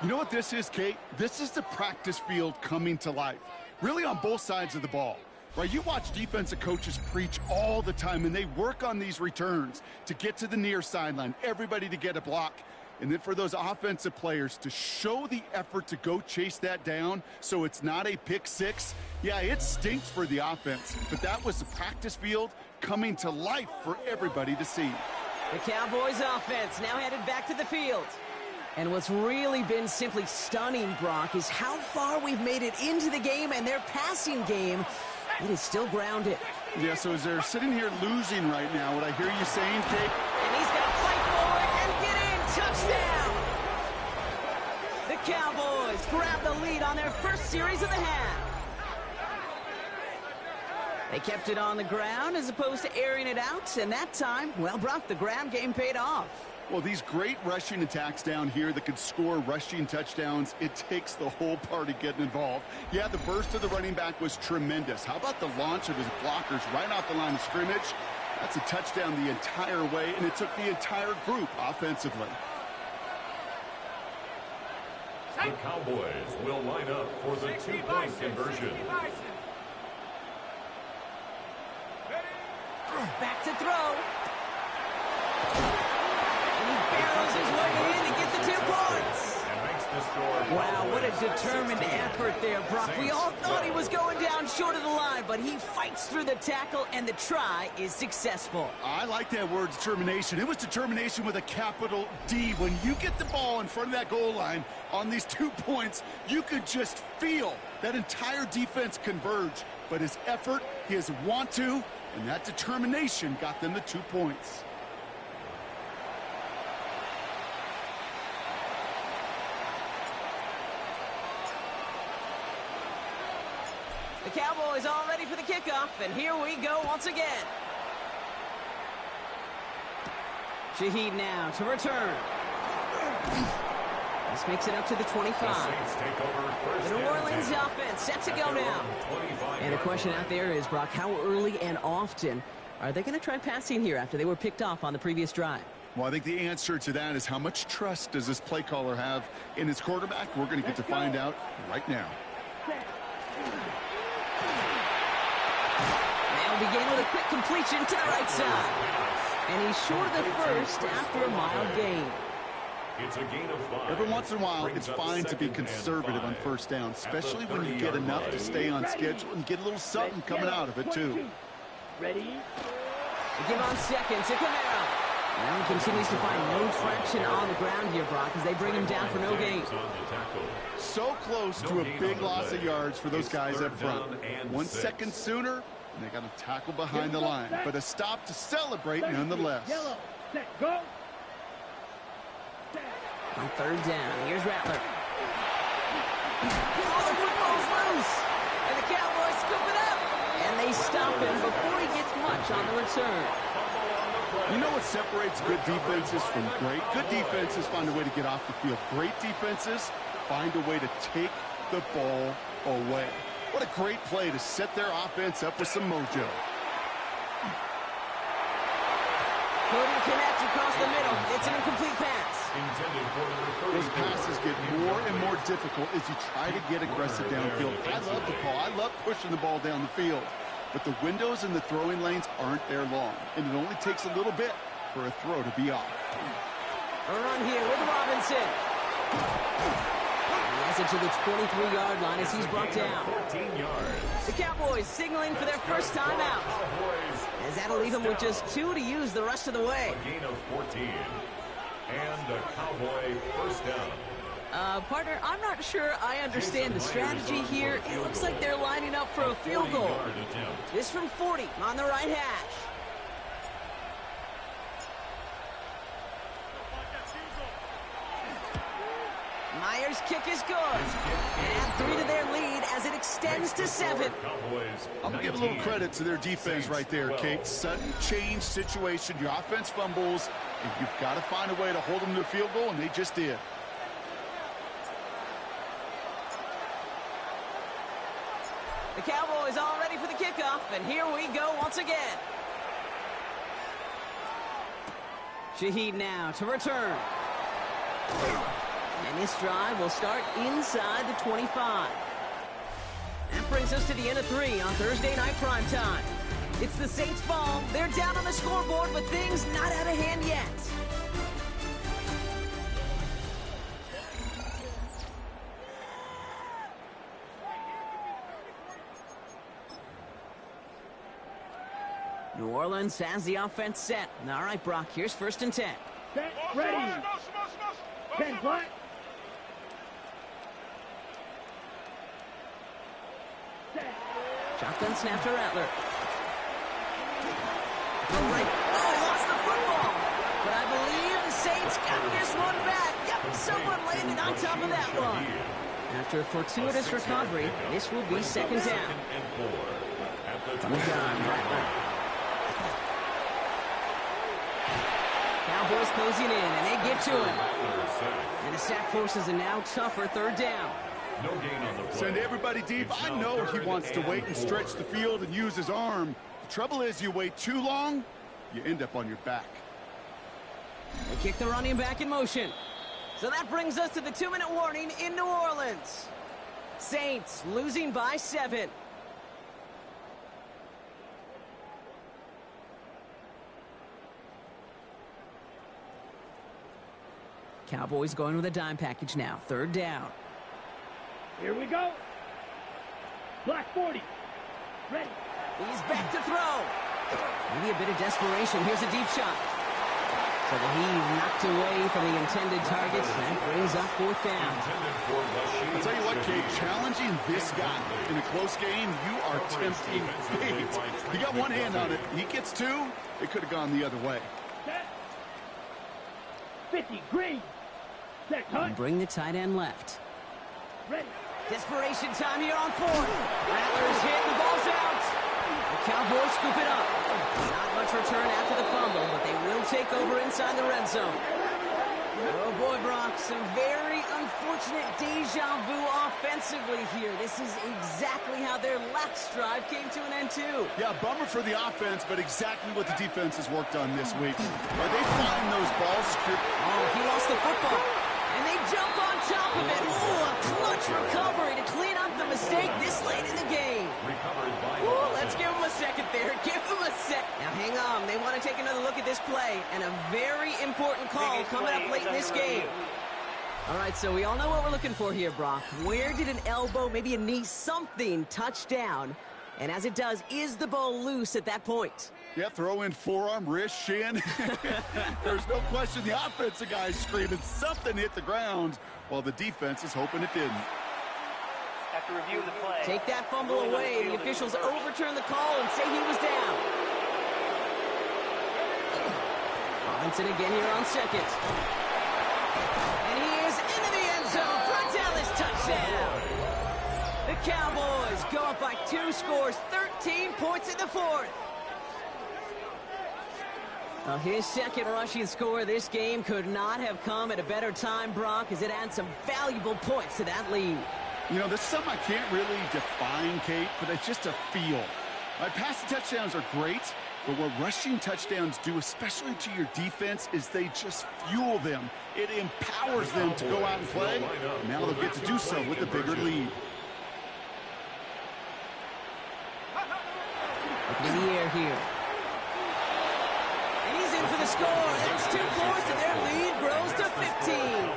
You know what this is, Kate? This is the practice field coming to life, really on both sides of the ball. Right, you watch defensive coaches preach all the time, and they work on these returns to get to the near sideline, everybody to get a block. And then for those offensive players to show the effort to go chase that down so it's not a pick six, yeah, it stinks for the offense. But that was the practice field coming to life for everybody to see. The Cowboys offense now headed back to the field. And what's really been simply stunning, Brock, is how far we've made it into the game, and their passing game, it is still grounded. Yeah, so as they're sitting here losing right now, what I hear you saying, Kate? And he's got to fight for it and get in. Touchdown! The Cowboys grab the lead on their first series of the half. They kept it on the ground as opposed to airing it out, and that time, well, Brock, the ground game paid off. Well, these great rushing attacks down here that could score rushing touchdowns, it takes the whole party getting involved. Yeah, the burst of the running back was tremendous. How about the launch of his blockers right off the line of scrimmage? That's a touchdown the entire way, and it took the entire group offensively. The Cowboys will line up for the two-point conversion. Back to throw. And he barrels his way in to get the 2 points. And makes the Wow, what a determined effort there, Brock. We all thought he was going down short of the line, but he fights through the tackle, and the try is successful. I like that word, determination. It was determination with a capital D. When you get the ball in front of that goal line on these 2 points, you could just feel that entire defense converge. But his effort, his want to, and that determination got them the 2 points. The Cowboys all ready for the kickoff, and here we go once again. Shaheed now to return. This makes it up to the 25. The New Orleans offense set to go now. And the question out there is, Brock, how early and often are they going to try passing here after they were picked off on the previous drive? Well, I think the answer to that is how much trust does this play caller have in his quarterback? We're going to get to find out right now. They'll begin with a quick completion to the right side. And he's short of the first after a mild gain. It's a gain of 5. Every once in a while, it's fine to be conservative on first down, especially when you get enough to stay on schedule and get a little something coming out of it, too. Ready? They give on second to Camaro. Now he continues to find no traction on the ground here, Brock, as they bring him down for no gain. So close to a big loss of yards for those guys up front. 1 second sooner, and they got a tackle behind the line. But a stop to celebrate nonetheless. Yellow, set, go. On third down, here's Rattler. Oh, the football's loose. And the Cowboys scoop it up. And they stop him before he gets much on the return. You know what separates good defenses from great? Good defenses find a way to get off the field. Great defenses find a way to take the ball away. What a great play to set their offense up with some mojo. Couldn't connect across the middle. It's an incomplete pass. Those passes get more and more difficult as you try to get aggressive downfield. I love the call. I love pushing the ball down the field. But the windows in the throwing lanes aren't there long. And it only takes a little bit for a throw to be off. A run here with Robinson. He has it to the 23-yard line as he's brought down. 14 yards. The Cowboys signaling for their first time out. As that'll leave them with just 2 to use the rest of the way. A gain of 14. And a Cowboy first down. Partner, I'm not sure I understand the strategy here. It looks like they're lining up for a field goal. This from 40 on the right hash. Myers' kick is good. And 3 to their lead as it extends to 7. I'm going to give a little credit to their defense right there, Kate. Sudden change situation. Your offense fumbles, and you've got to find a way to hold them to a field goal, and they just did. The Cowboys all ready for the kickoff, and here we go once again. Shaheed now to return. And this drive will start inside the 25. That brings us to the end of 3 on Thursday night primetime. It's the Saints' ball. They're down on the scoreboard, but things not out of hand yet. New Orleans has the offense set. All right, Brock, here's 1st and 10. Set, ready. 10 black. Shotgun snap to Rattler. Right. Oh, he lost the football. But I believe the Saints got this one back. Yep, someone landed on top of that one. After a fortuitous recovery, this will be 2nd down. From the gun, Rattler. Cowboys closing in, and they get to him. And the sack forces a now tougher 3rd down. No gain on the play. Send everybody deep. I know he wants to wait and stretch the field and use his arm. The trouble is you wait too long, you end up on your back. They kick the running back in motion. So that brings us to the 2-minute warning in New Orleans. Saints losing by 7. Cowboys going with a dime package now. 3rd down. Here we go. Black 40. Ready. He's back to throw. Maybe a bit of desperation. Here's a deep shot. So the heave knocked away from the intended target. That brings up 4th down. I'll tell you what, Kate, challenging this guy in a close game, you are tempting fate. He got one hand on it. He gets 2. It could have gone the other way. 50, green. Set, cut. And bring the tight end left. Ready. Desperation time here on 4th. Rattlers hit, the ball's out. The Cowboys scoop it up. Not much return after the fumble, but they will take over inside the red zone. Oh boy, Brock, some very unfortunate deja vu offensively here. This is exactly how their last drive came to an end too. Yeah, bummer for the offense, but exactly what the defense has worked on this week. They find those balls. Oh, he lost the football. And they jump on top of it. Oh, a clutch recovery to clean up the mistake this late in the game. Ooh, let's give him a second there. Give him a sec. Now, hang on. They want to take another look at this play. And a very important call coming up late in this game. All right, so we all know what we're looking for here, Brock. Where did an elbow, maybe a knee, something touch down? And as it does, is the ball loose at that point? Yeah, throw in forearm, wrist, shin. There's no question the offensive guy's screaming something hit the ground while the defense is hoping it didn't. After review of the play, take that fumble away. The officials overturn the call and say he was down. Robinson again here on 2nd. And he is into the end zone for a Dallas touchdown. The Cowboys go up by 2 scores, 13 points in the 4th. Well, his 2nd rushing score of this game could not have come at a better time, Brock, as it adds some valuable points to that lead. You know, this is something I can't really define, Kate, but it's just a feel. Passing touchdowns are great, but what rushing touchdowns do, especially to your defense, is they just fuel them. It empowers them to go out and play, and now they'll get to do so with a bigger lead. Up in the air here. And he's in for the score. That's 2 points, and their lead grows to 15.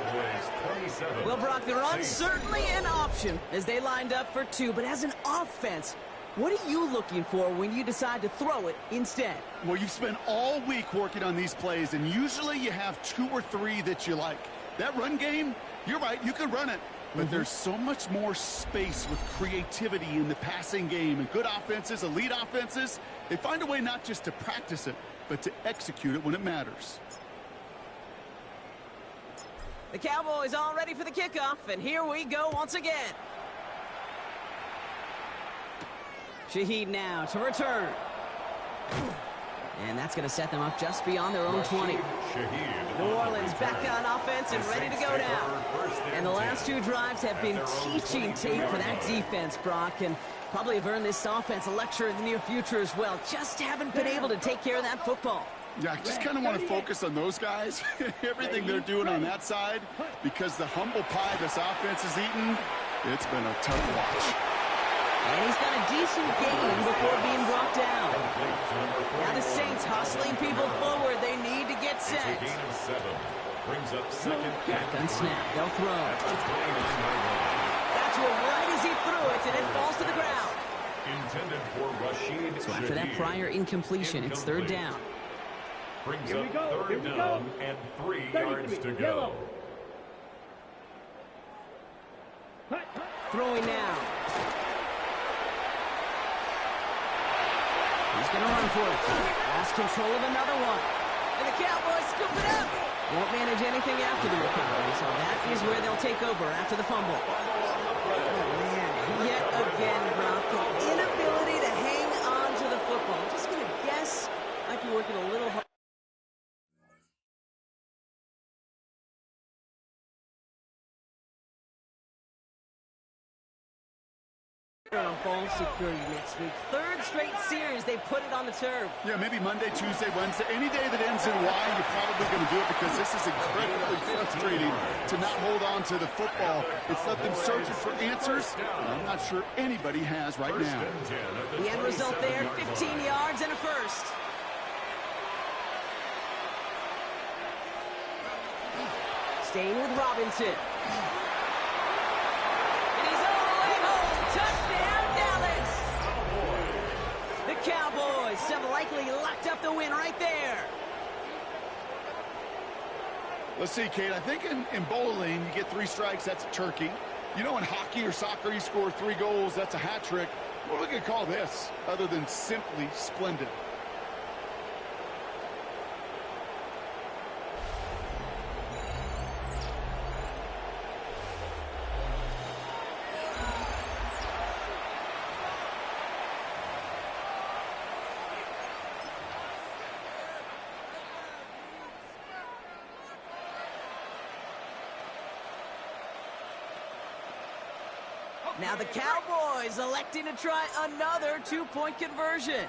Well, Brock, the run certainly an option as they lined up for 2, but as an offense, what are you looking for when you decide to throw it instead? Well, you've spent all week working on these plays, and usually you have 2 or 3 that you like. That run game, you're right, you could run it. But there's so much more space with creativity in the passing game. And good offenses, elite offenses, they find a way not just to practice it, but to execute it when it matters. The Cowboys all ready for the kickoff, and here we go once again. Shaheed now to return. And that's going to set them up just beyond their own 20. New Orleans back on offense and ready to go now. And the last 2 drives have been teaching tape for that defense, Brock, and probably have earned this offense a lecture in the near future as well. Just haven't been able to take care of that football. Yeah, I just kind of want to focus on those guys, everything they're doing on that side, because the humble pie this offense is eating, it's been a tough watch. And he's got a decent game before being brought down. Now the Saints hustling people forward. They need to get set. Brings up 2nd Gun snap. They'll throw. That's right as he threw it, and it falls to the ground. Intended for Rashid. So after that prior incompletion, it's 3rd down. Brings up 3rd down and 3 yards to go. Throwing now. He's going to run for it. Lost control of another one. And the Cowboys scoop it up. Won't manage anything after the recovery, so that is where they'll take over after the fumble. Oh, man. Yet again, Brock, the inability to hang on to the football. I'm just going to guess might be working a little hard. On ball security next week. 3rd straight series they put it on the turf. Yeah, maybe Monday, Tuesday, Wednesday. Any day that ends in Y, you're probably going to do it because this is incredibly frustrating to not hold on to the football. It's left them searching for answers, and I'm not sure anybody has right now. The end result there, 15 yards and a first. Staying with Robinson. And he's all the way home. Touchdown, Dallas. The Cowboys have likely locked up the win right there. Let's see, Kate. I think in bowling, you get 3 strikes, that's a turkey. You know, in hockey or soccer, you score 3 goals, that's a hat trick. What are we going to call this other than simply splendid? Now the Cowboys electing to try another 2-point conversion.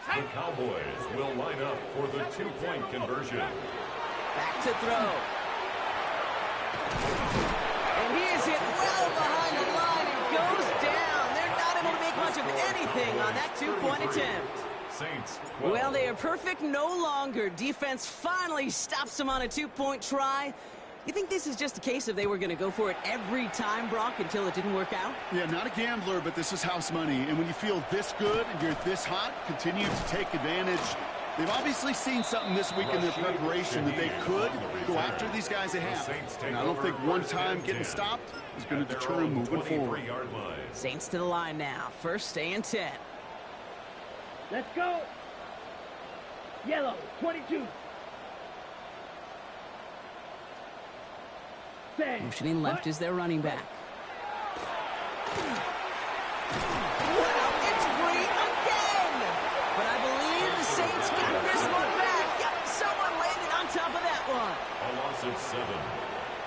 The Cowboys will line up for the 2-point conversion. Back to throw. And he is hit well behind the line and goes down. They're not able to make much of anything on that 2-point attempt. Saints 12. Well, they are perfect no longer. Defense finally stops them on a 2-point try. You think this is just a case of they were going to go for it every time, Brock, until it didn't work out? Yeah, not a gambler, but this is house money. And when you feel this good and you're this hot, continue to take advantage. They've obviously seen something this week in their preparation that they could go after these guys they have. And I don't think one time getting stopped is going to deter them moving forward. Saints to the line now. First and 10. Let's go. Yellow, 22. Motioning left is their running back. Wow, it's free again! But I believe the Saints got this one back. Yep, someone landed on top of that one. A loss of 7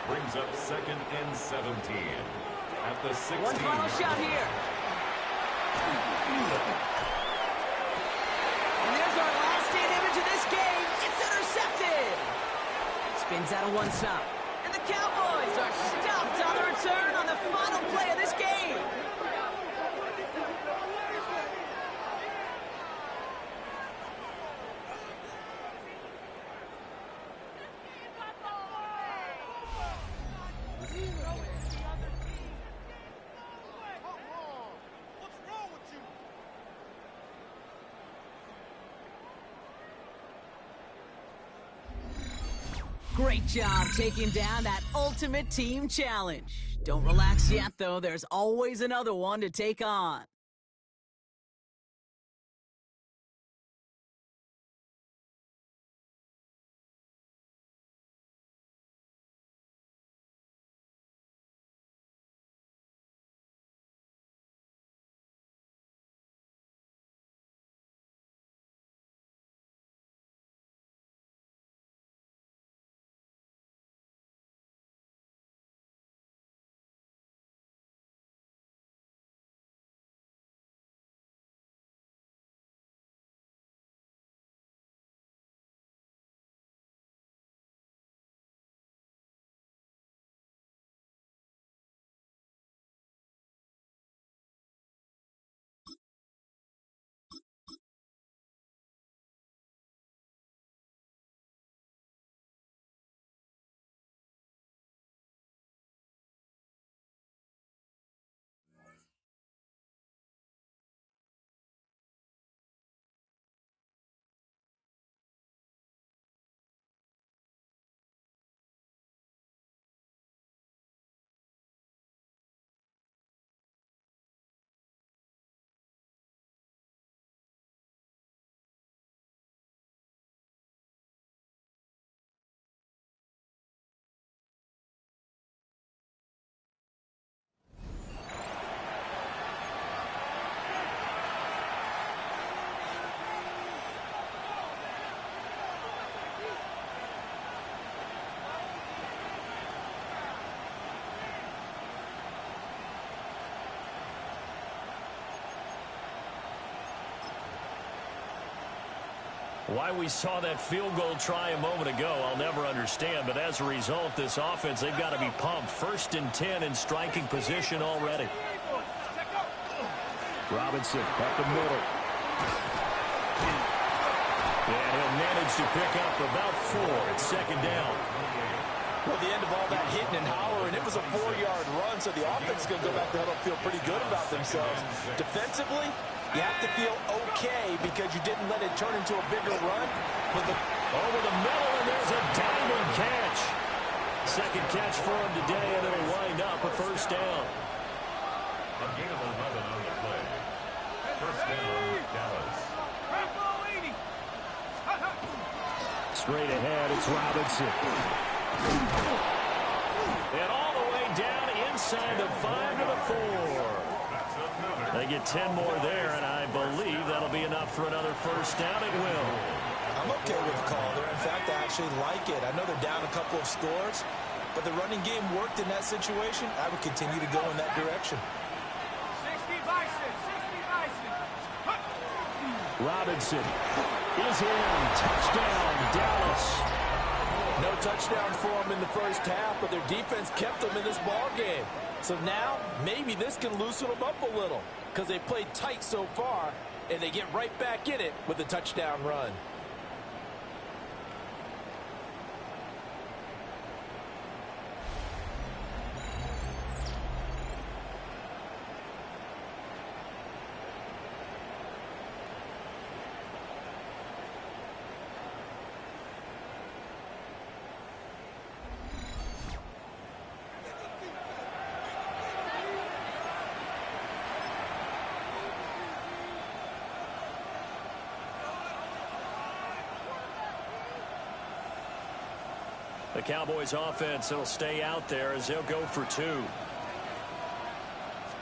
brings up 2nd and 17 at the 16. One final shot here. And there's our last stand image of this game. It's intercepted. Spins out of one stop. And the Cowboys are stopped on the return on the final play of this game. Great job taking down that ultimate team challenge. Don't relax yet, though. There's always another one to take on. Why we saw that field goal try a moment ago, I'll never understand. But as a result, this offense, they've got to be pumped. 1st and 10 in striking position already. Robinson up the middle. And he'll manage to pick up about 4 at second down. Well, the end of all that hitting and hollering, it was a 4-yard run, so the offense is going to go back to huddle and feel pretty good about themselves. Defensively, you have to feel okay because you didn't let it turn into a bigger run. But over the middle, and there's a diving catch. Second catch for him today, and it'll wind up a first down. A gain of 11 on the play. First down, Dallas. Straight ahead, it's Robinson. And all the way down inside the 5 to the 4. They get 10 more there, and I believe that'll be enough for another first down. It will. I'm okay with the call there. In fact, I actually like it. I know they're down a couple of scores, but the running game worked in that situation. I would continue to go in that direction. 60 Bison, 60 Bison. Robinson is in. Touchdown, Dallas. No touchdown for them in the first half, but their defense kept them in this ball game. So now, maybe this can loosen them up a little because they played tight so far, and they get right back in it with a touchdown run. The Cowboys offense will stay out there as they'll go for 2.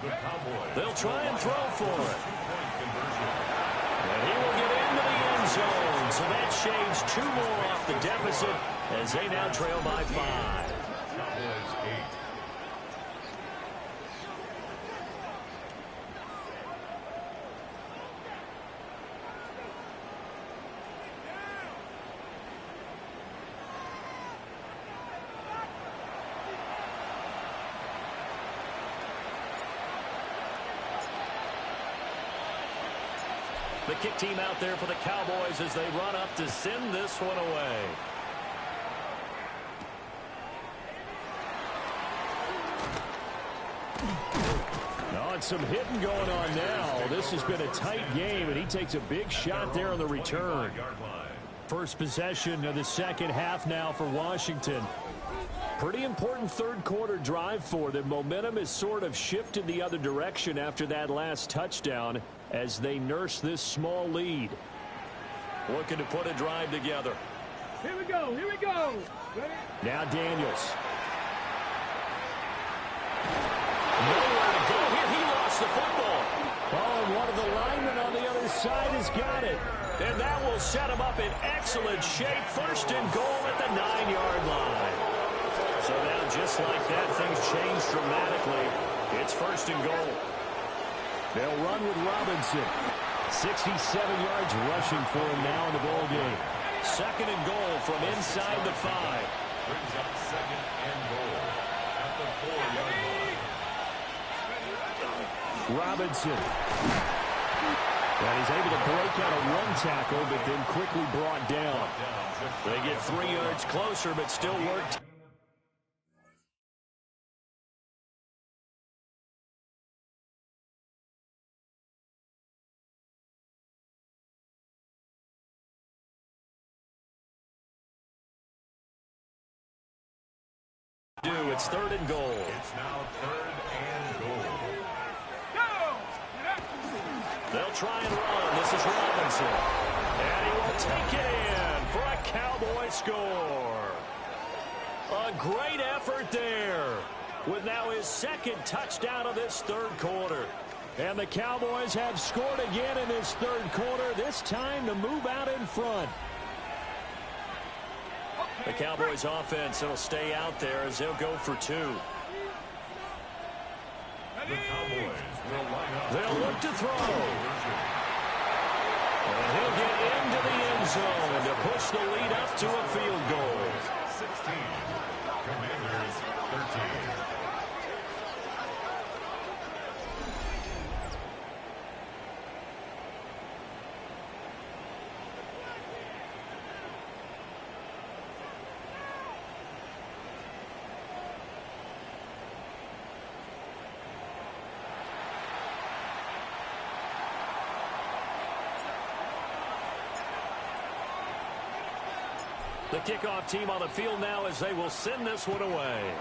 The Cowboys. They'll try and throw for it. And he will get into the end zone. So that shaves 2 more off the deficit as they now trail by 5. Cowboys 8. The kick team out there for the Cowboys as they run up to send this one away. Oh, and some hitting going on now. This has been a tight game, and he takes a big shot there on the return. First possession of the second half now for Washington. Pretty important third quarter drive for them. Momentum has sort of shifted the other direction after that last touchdown as they nurse this small lead. Looking to put a drive together. Here we go, here we go. Ready? Now Daniels. Nowhere to go here. He lost the football. Oh, and one of the linemen on the other side has got it. And that will set him up in excellent shape. First and goal at the 9-yard line. So now, just like that, things change dramatically. It's first and goal. They'll run with Robinson. 67 yards rushing for him now in the ball game. Second and goal from inside the 5. Brings up second and goal at the 4-yard line. Robinson. And he's able to break out a run tackle, but then quickly brought down. They get 3 yards closer, but still worked. It's third and goal. It's now third and goal. They'll try and run. This is Robinson. And he will take it in for a Cowboy score. A great effort there with now his second touchdown of this third quarter. And the Cowboys have scored again in this third quarter, this time to move out in front. The Cowboys offense will stay out there as they'll go for 2. The Cowboys will line up. They'll look to throw. And he'll get into the end zone to push the lead up to a field goal. 16. Commanders 13. The kickoff team on the field now as they will send this one away.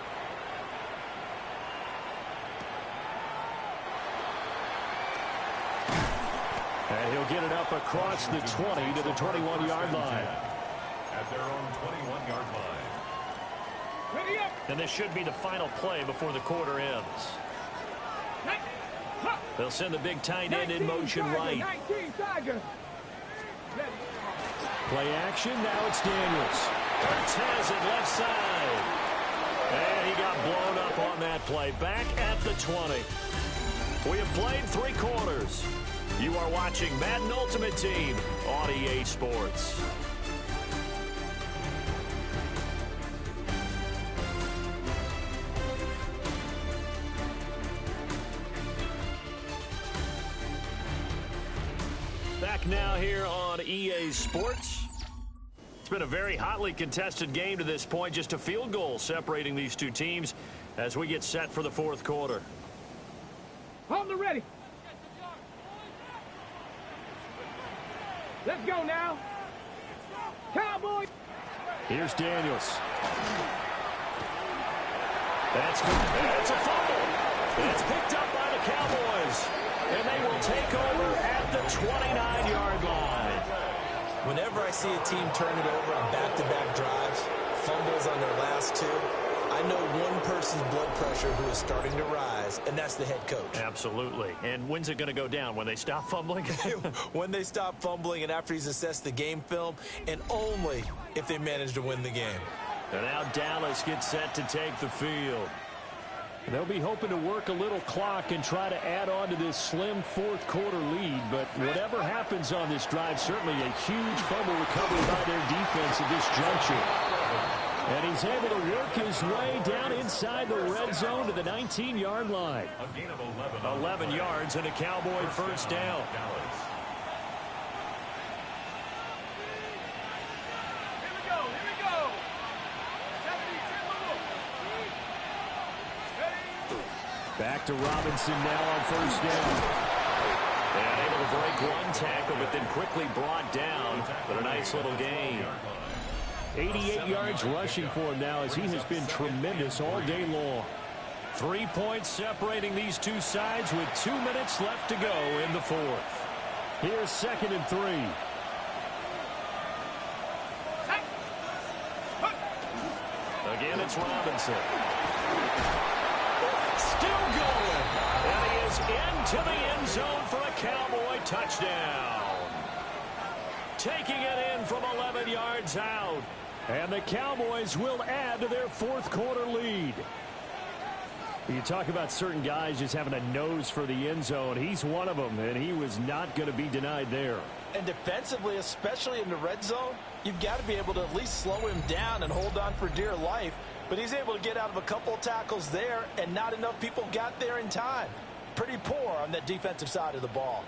And he'll get it up across the 20 to the 21-yard line. At their own 21-yard line. Ready up. And this should be the final play before the quarter ends. They'll send the big tight end in motion right. 19 Tiger. Play action, now it's Daniels. Hurts has it left side. And he got blown up on that play. Back at the 20. We have played 3 quarters. You are watching Madden Ultimate Team on EA Sports. Back now here on EA Sports. It's been a very hotly contested game to this point. Just a field goal separating these two teams as we get set for the 4th quarter. Hold the ready. Let's go now. Cowboy. Here's Daniels. That's good. It's a fumble. It's picked up by the Cowboys. And they will take over at the 29-yard line. Whenever I see a team turn it over on back-to-back drives, fumbles on their last 2, I know one person's blood pressure who is starting to rise, and that's the head coach. Absolutely. And when's it going to go down? When they stop fumbling? When they stop fumbling and after he's assessed the game film, and only if they manage to win the game. And now Dallas gets set to take the field. They'll be hoping to work a little clock and try to add on to this slim 4th quarter lead. But whatever happens on this drive, certainly a huge fumble recovery by their defense at this juncture. And he's able to work his way down inside the red zone to the 19-yard line. A gain of 11 yards and a Cowboy first down. Here we go. Here we go. 70-10 Back to Robinson now on first down. And able to break one tackle, but then quickly brought down. But a nice little gain. 88 yards rushing for him now as he has been tremendous all day long. 3 points separating these two sides with 2 minutes left to go in the 4th. Here's 2nd and 3. Again, it's Robinson. Still going. And he is into the end zone for a Cowboy touchdown. Taking it in from 11 yards out. And the Cowboys will add to their 4th quarter lead. You talk about certain guys just having a nose for the end zone. He's one of them, and he was not going to be denied there. And defensively, especially in the red zone, you've got to be able to at least slow him down and hold on for dear life. But he's able to get out of a couple of tackles there, and not enough people got there in time. Pretty poor on that defensive side of the ball.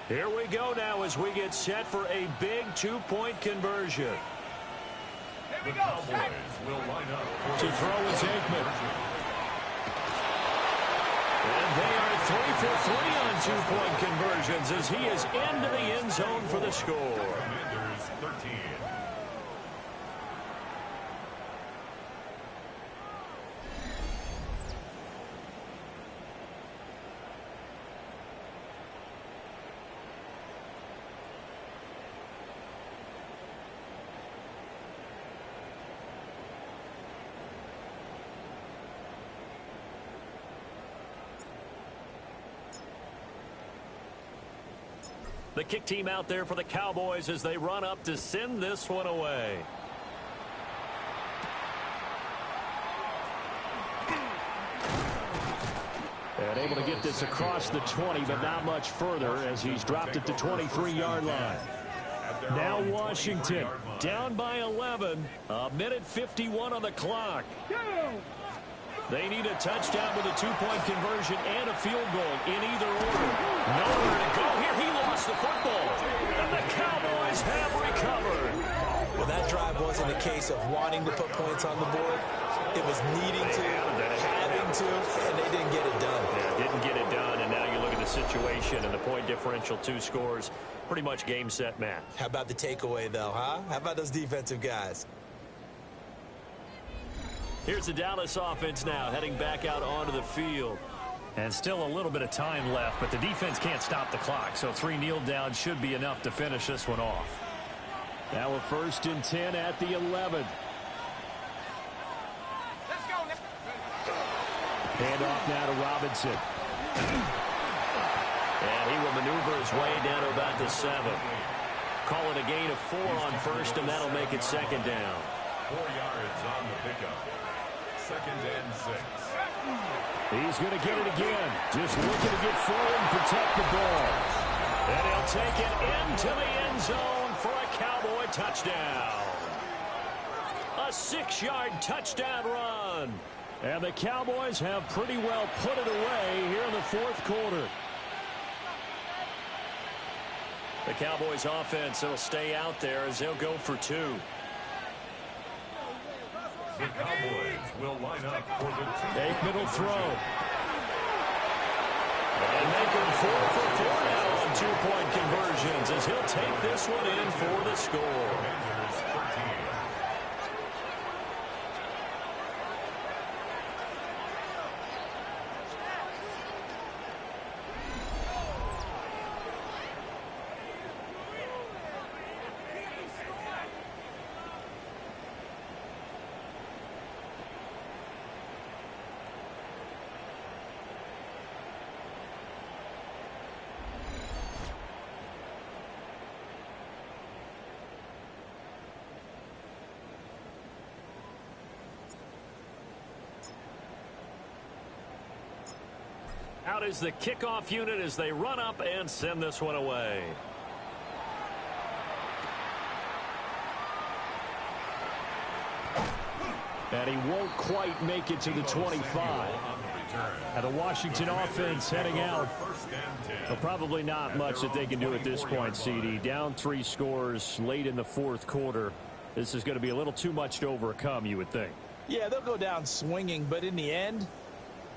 Here we go now as we get set for a big 2-point conversion. Here we The go. Cowboys will line up To throw is Aikman. And they are 3 for 3 on 2-point conversions as he is into the end zone for the score. Commanders 13. The kick team out there for the Cowboys as they run up to send this one away. And able to get this across the 20, but not much further as he's dropped it to 23-yard line. Now Washington down by 11. A minute 51 on the clock. Go. They need a touchdown with a two-point conversion and a field goal in either order. Nowhere to go here. He lost the football. And the Cowboys have recovered. Well, that drive wasn't a case of wanting to put points on the board. It was needing to, having to, and they didn't get it done. Yeah, didn't get it done, and now you look at the situation and the point differential, 2 scores, pretty much game, set, match. How about the takeaway, though, huh? How about those defensive guys? Here's the Dallas offense now, heading back out onto the field. And still a little bit of time left, but the defense can't stop the clock, so 3 kneel downs should be enough to finish this one off. Now a 1st and 10 at the 11. Let's go. Hand off now to Robinson. And he will maneuver his way down to about the 7. Call it a gain of 4 on 1st, and that'll make it 2nd down. 4 yards on the pickup. 2nd and 6. He's going to get it again. Just looking to get forward and protect the ball. And he'll take it into the end zone for a Cowboy touchdown. A 6-yard touchdown run. And the Cowboys have pretty well put it away here in the 4th quarter. The Cowboys offense will stay out there as they'll go for 2. The Cowboys will line up for the Fake middle throw. And making 4 for 4 now on 2-point conversions as he'll take this one in for the score. Commanders 13. Out is the kickoff unit as they run up and send this one away. And he won't quite make it to the 25. And the Washington offense heading out. Well, probably not much that they can do at this point, CD. Down 3 scores late in the 4th quarter. This is going to be a little too much to overcome, you would think. Yeah, they'll go down swinging, but in the end,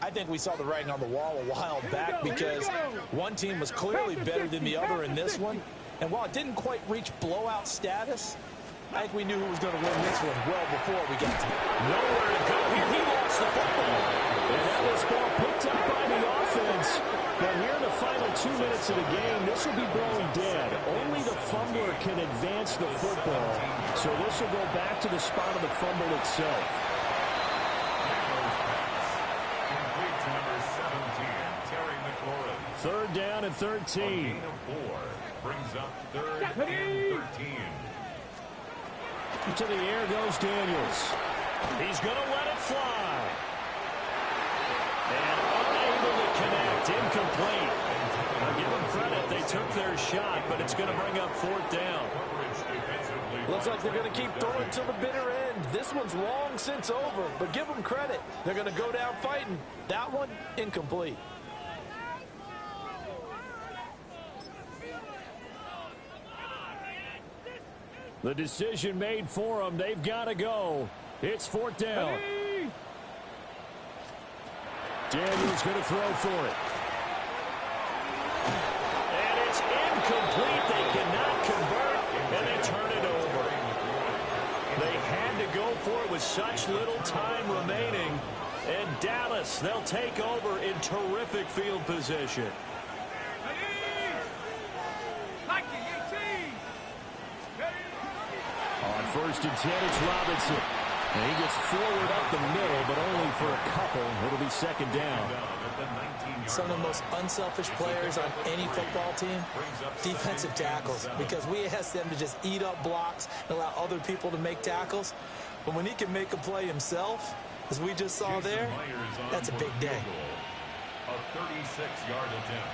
I think we saw the writing on the wall a while back because one team was clearly better than the other in this one. And while it didn't quite reach blowout status, I think we knew who was going to win this one well before we got to it. Nowhere to go here. He lost the football. And that was ball picked up by the offense. But here in the final 2 minutes of the game, this will be blown dead. Only the fumbler can advance the football. So this will go back to the spot of the fumble itself. 3rd down and 13. A gain of 4 brings up 3rd and 13. To the air goes Daniels. He's going to let it fly. And unable to connect. Incomplete. I'll give them credit. They took their shot, but it's going to bring up 4th down. Looks like they're going to keep throwing till the bitter end. This one's long since over, but give them credit. They're going to go down fighting. That one, incomplete. The decision made for them. They've got to go. It's 4th down. Daniels going to throw for it. And it's incomplete. They cannot convert, and they turn it over. They had to go for it with such little time remaining. And Dallas, they'll take over in terrific field position. On 1st and 10, it's Robinson. And he gets forward up the middle, but only for a couple. It'll be 2nd down. Some of the most unselfish players on any football team, defensive tackles, because we ask them to just eat up blocks and allow other people to make tackles. But when he can make a play himself, as we just saw there, that's a big day. A 36-yard attempt.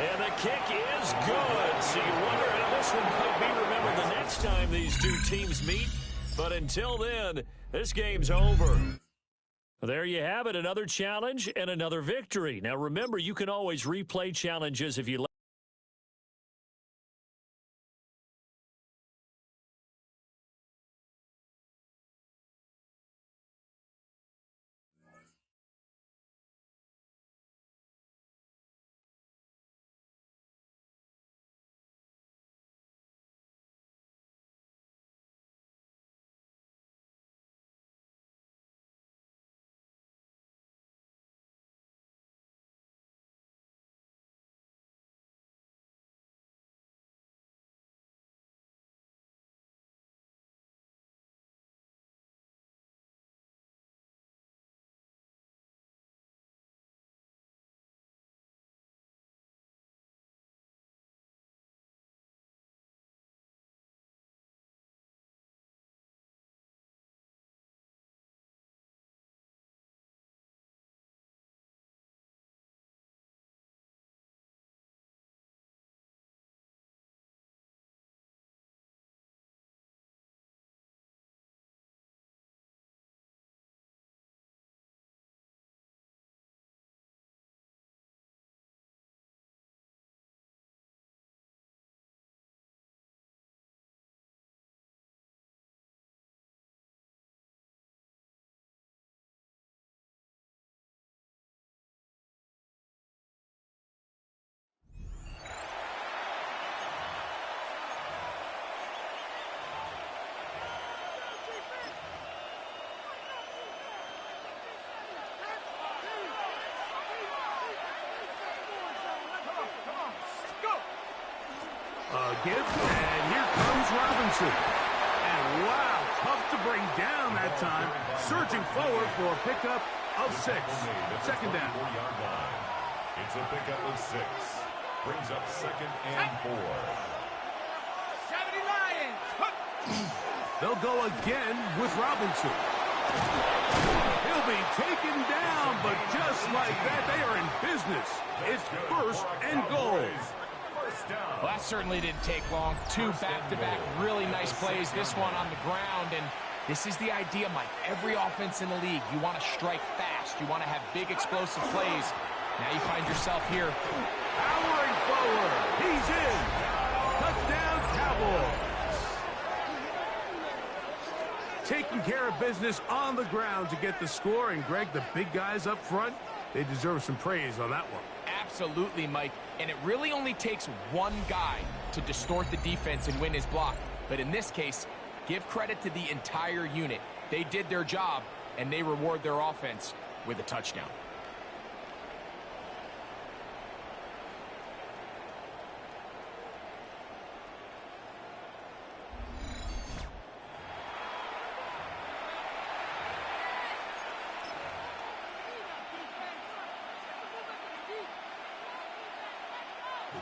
And the kick is good. So you wonder how this one might be remembered the next time these two teams meet. But until then, this game's over. There you have it, another challenge and another victory. Now remember, you can always replay challenges if you like. Give, and here comes Robinson. And wow, tough to bring down that time. Surging forward for a pickup of 6. Second down. It's a pickup of 6. Brings up 2nd and 4. 70 Lions. They'll go again with Robinson. He'll be taken down, but just like that, they are in business. It's 1st and goal. Well, that certainly didn't take long. 2 back-to-back really nice plays. This one on the ground, and this is the idea, Mike. Every offense in the league, you want to strike fast. You want to have big, explosive plays. Now you find yourself here. Powering forward. He's in. Touchdown, Cowboys. Taking care of business on the ground to get the score. And, Greg, the big guys up front, they deserve some praise on that one. Absolutely, Mike. And it really only takes one guy to distort the defense and win his block. But in this case, give credit to the entire unit. They did their job, and they reward their offense with a touchdown.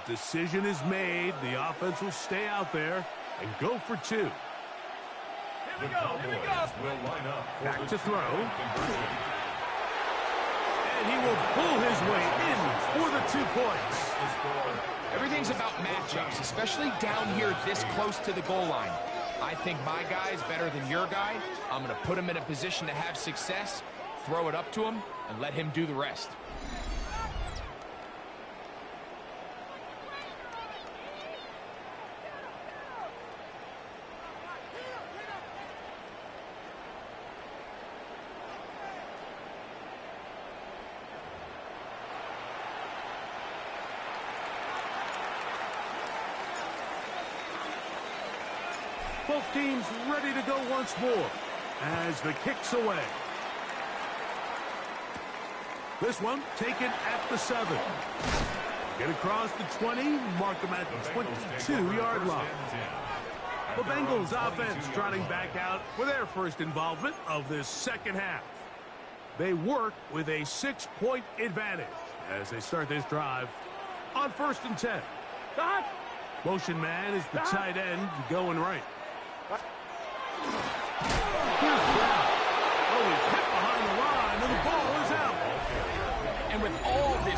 The decision is made. The offense will stay out there and go for 2. The Cowboys will line up Back to throw. And he will pull his way in for the 2 points. Everything's about matchups, especially down here this close to the goal line. I think my guy is better than your guy. I'm going to put him in a position to have success, throw it up to him, and let him do the rest. Both teams ready to go once more as the kick's away. This one taken at the 7. Get across the 20, mark them at the 22-yard line. The Bengals offense trotting back out for their first involvement of this second half. They work with a 6-point advantage as they start this drive on 1st and 10. Motion man is the tight end going right. Here's Brown. Oh, he's hit behind the line, and the ball is out. And with all this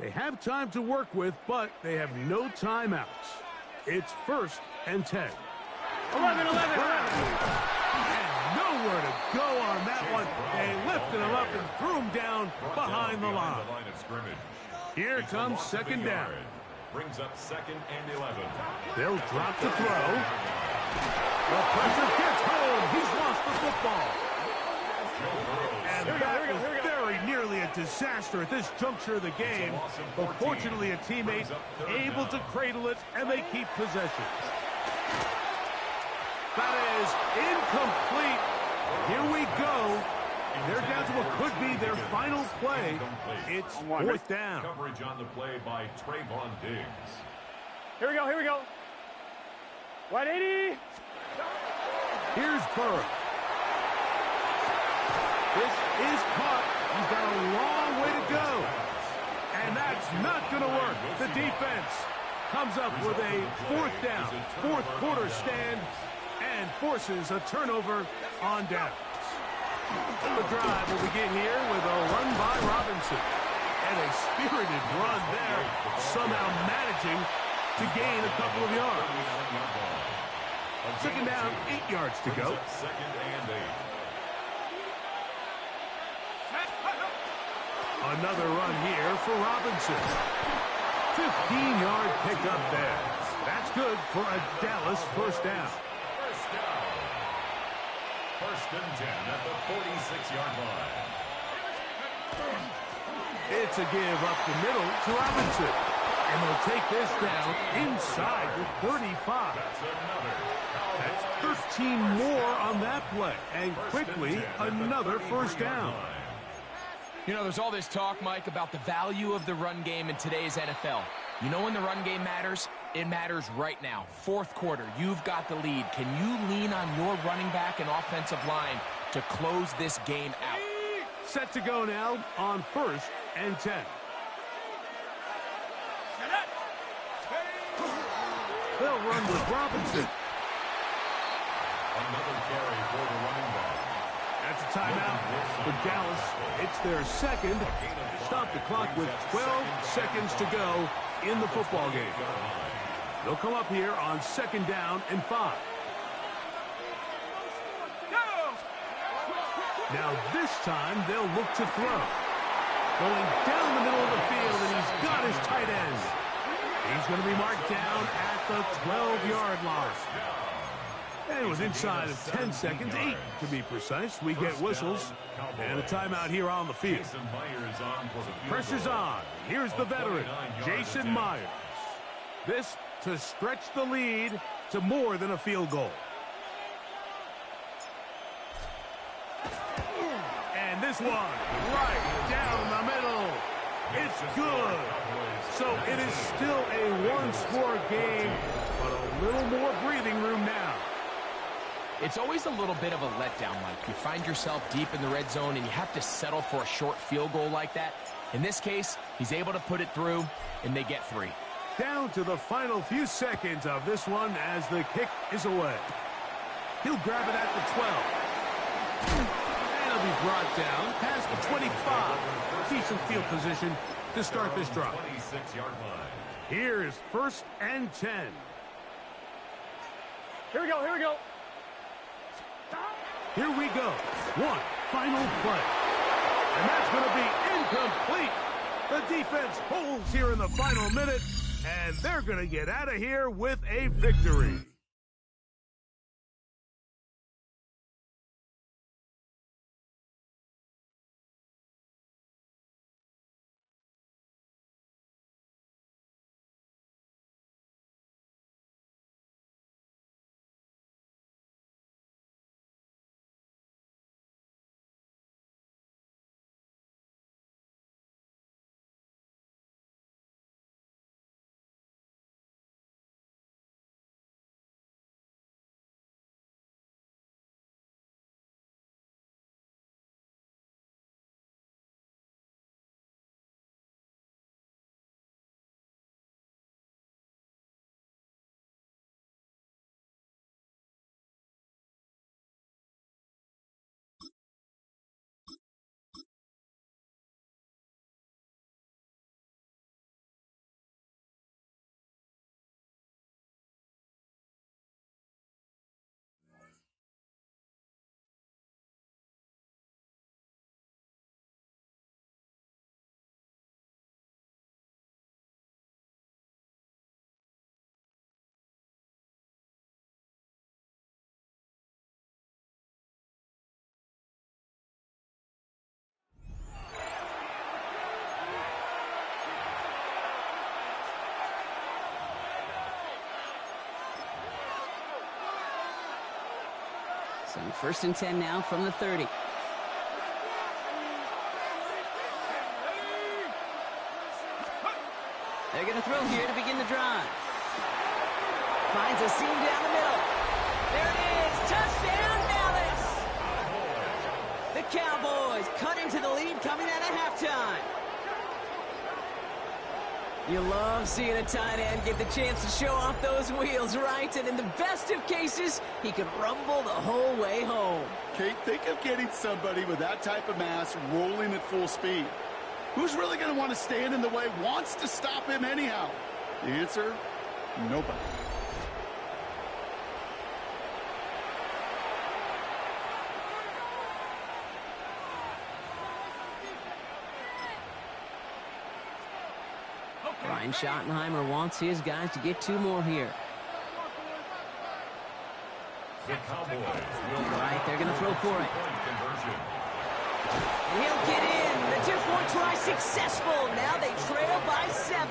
They have time to work with, but they have no timeouts. It's 1st and 10. 11. And nowhere to go on that one. They lifted him up and threw him down behind the line. Here comes 2nd down. Brings up 2nd and 11. They'll drop to throw. The pressure gets home. He's lost the football. And that was very nearly a disaster at this juncture of the game. But fortunately, a teammate able to cradle it, and they keep possession. That is incomplete. Here we go. They're down to what could be their final play. It's 4th down. Coverage on the play by Trayvon Diggs. Here we go. 180. Here's Burrow. This is caught. He's got a long way to go. And that's not going to work. The defense comes up with a 4th down, 4th quarter stand, and forces a turnover on downs. The drive will begin here with a run by Robinson. And a spirited run there, somehow managing to gain a couple of yards. 2nd down, 8 yards to go. 2nd and 8. Another run here for Robinson. 15-yard pickup there. That's good for a Dallas 1st down. 1st and 10 at the 46-yard line. It's a give up the middle to Robinson. And they'll take this down inside the 35. That's 13 more on that play. And quickly, another 1st down. You know, there's all this talk, Mike, about the value of the run game in today's NFL. You know when the run game matters? It matters right now. 4th quarter, you've got the lead. Can you lean on your running back and offensive line to close this game out? Set to go now on 1st and 10. They'll run with Robinson. Another carry for the running back. That's a timeout for Dallas. It's their 2nd. Stop the clock with 12 seconds to go in the football game. They'll come up here on 2nd down and 5. Now this time they'll look to throw. Going down the middle of the field, and he's got his tight end. He's going to be marked down at the 12-yard line. And it was inside of 10 seconds, 8 to be precise. We get whistles and a timeout here on the field. Pressure's on. Here's the veteran, Jason Myers. This to stretch the lead to more than a field goal. And this one right down the middle. It's good. So it is still a one-score game, but a little more breathing room now. It's always a little bit of a letdown, Mike. You find yourself deep in the red zone, and you have to settle for a short field goal like that. In this case, he's able to put it through, and they get 3. Down to the final few seconds of this one as the kick is away. He'll grab it at the 12. And he'll be brought down past the 25. Decent field position to start this drive. 26-yard line. Here is 1st and 10. Here we go. Here we go. One final play. And that's going to be incomplete. The defense holds here in the final minute, and they're going to get out of here with a victory. So 1st and 10 now from the 30. They're going to throw here to begin the drive. Finds a seam down the middle. There it is. Touchdown, Dallas. The Cowboys cut into the lead coming out of halftime. You love seeing a tight end get the chance to show off those wheels, right? And in the best of cases, he could rumble the whole way home. Kate, think of getting somebody with that type of mass rolling at full speed. Who's really going to want to stand in the way, wants to stop him anyhow? The answer, nobody. Brian Schottenheimer wants his guys to get 2 more here. The Cowboys will Right, they're going to throw for it. And he'll get in. The 2-point try successful. Now they trail by 7.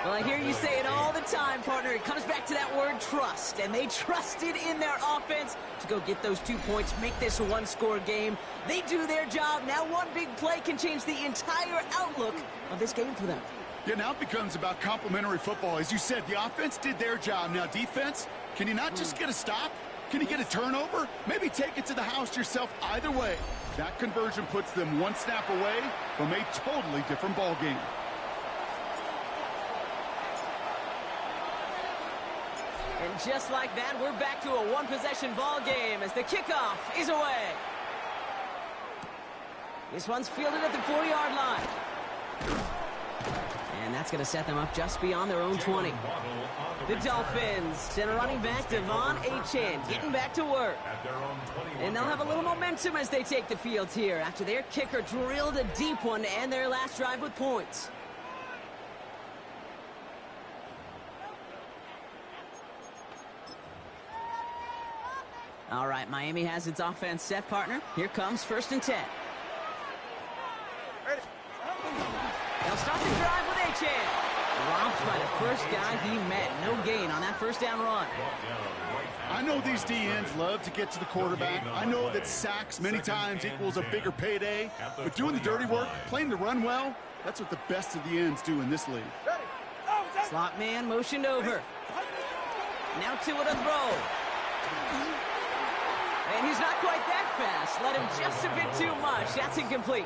Well, I hear you say it all the time, partner. It comes back to that word trust. And they trusted in their offense to go get those 2 points, make this a 1-score game. They do their job. Now one big play can change the entire outlook of this game for them. Yeah, now it becomes about complementary football. As you said, the offense did their job. Now defense, can you not just get a stop? Can you get a turnover? Maybe take it to the house yourself. Either way, that conversion puts them 1 snap away from a totally different ball game. And just like that, we're back to a 1-possession ball game as the kickoff is away. This one's fielded at the 4-yard line. And that's going to set them up just beyond their own 20. The Dolphins send a running back, Devon Achane, getting back to work. And they'll have a little momentum as they take the field here after their kicker drilled a deep one to end their last drive with points. All right, Miami has its offense set, partner. Here comes 1st and 10. They'll start the drive with Achane. Dropped by the first guy he met. No gain on that 1st down run. I know these DNs love to get to the quarterback. I know that sacks many times equals a bigger payday. But doing the dirty work, playing the run well, that's what the best of the ends do in this league. Slot man motioned over. Now Tua to throw. And he's not quite that fast. Let him just a bit too much. That's incomplete.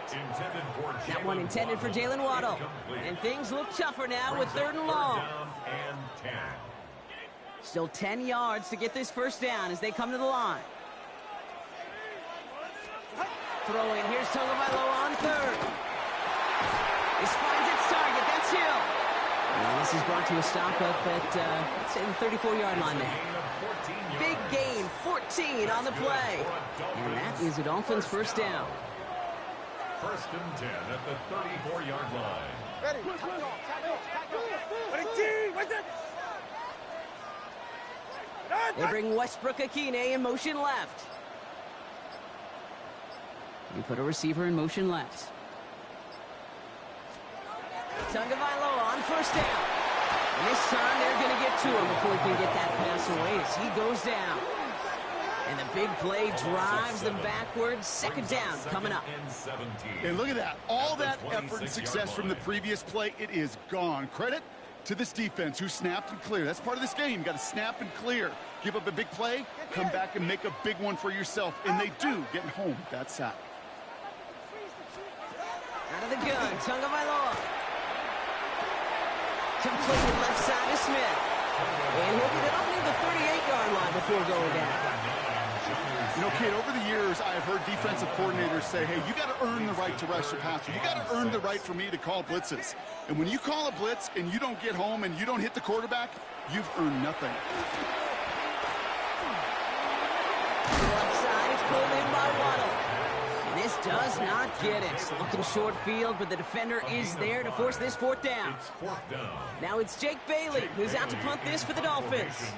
That one intended for Jalen Waddle. And things look tougher now with 3rd and long. Still 10 yards to get this 1st down as they come to the line. Throwing. Here's Tagovailoa on 3rd. This finds its target. That's Hill. And this is brought to a stop up at, let's say, the 34-yard line there. Big gain, 14 on the play. And that is the Dolphins' 1st down. 1st and 10 at the 34-yard line. Ready. They bring Westbrook Akine in motion left. You put a receiver in motion left. Tagovailoa on 1st down. And this time they're going to get to him before he can get that pass away as he goes down. And the big play drives them backwards. 2nd down coming up. And look at that. All that effort and success from the previous play, it is gone. Credit to this defense who snapped and cleared. That's part of this game. You got to snap and clear. Give up a big play, come back and make a big one for yourself. And they do get home with that sack. Out of the gun, Tagovailoa. Completed left side to Smith. And he'll get it up near the 38-yard line before going down. You know, kid, over the years, I have heard defensive coordinators say, hey, you got to earn the right to rush the passer. You got to earn the right for me to call blitzes. And when you call a blitz and you don't get home and you don't hit the quarterback, you've earned nothing. Left side, it's pulled in by Waddle. And this does not get it. Looking short field, but the defender is there to force this 4th down. Now it's Jake Bailey who's out to punt this for the Dolphins.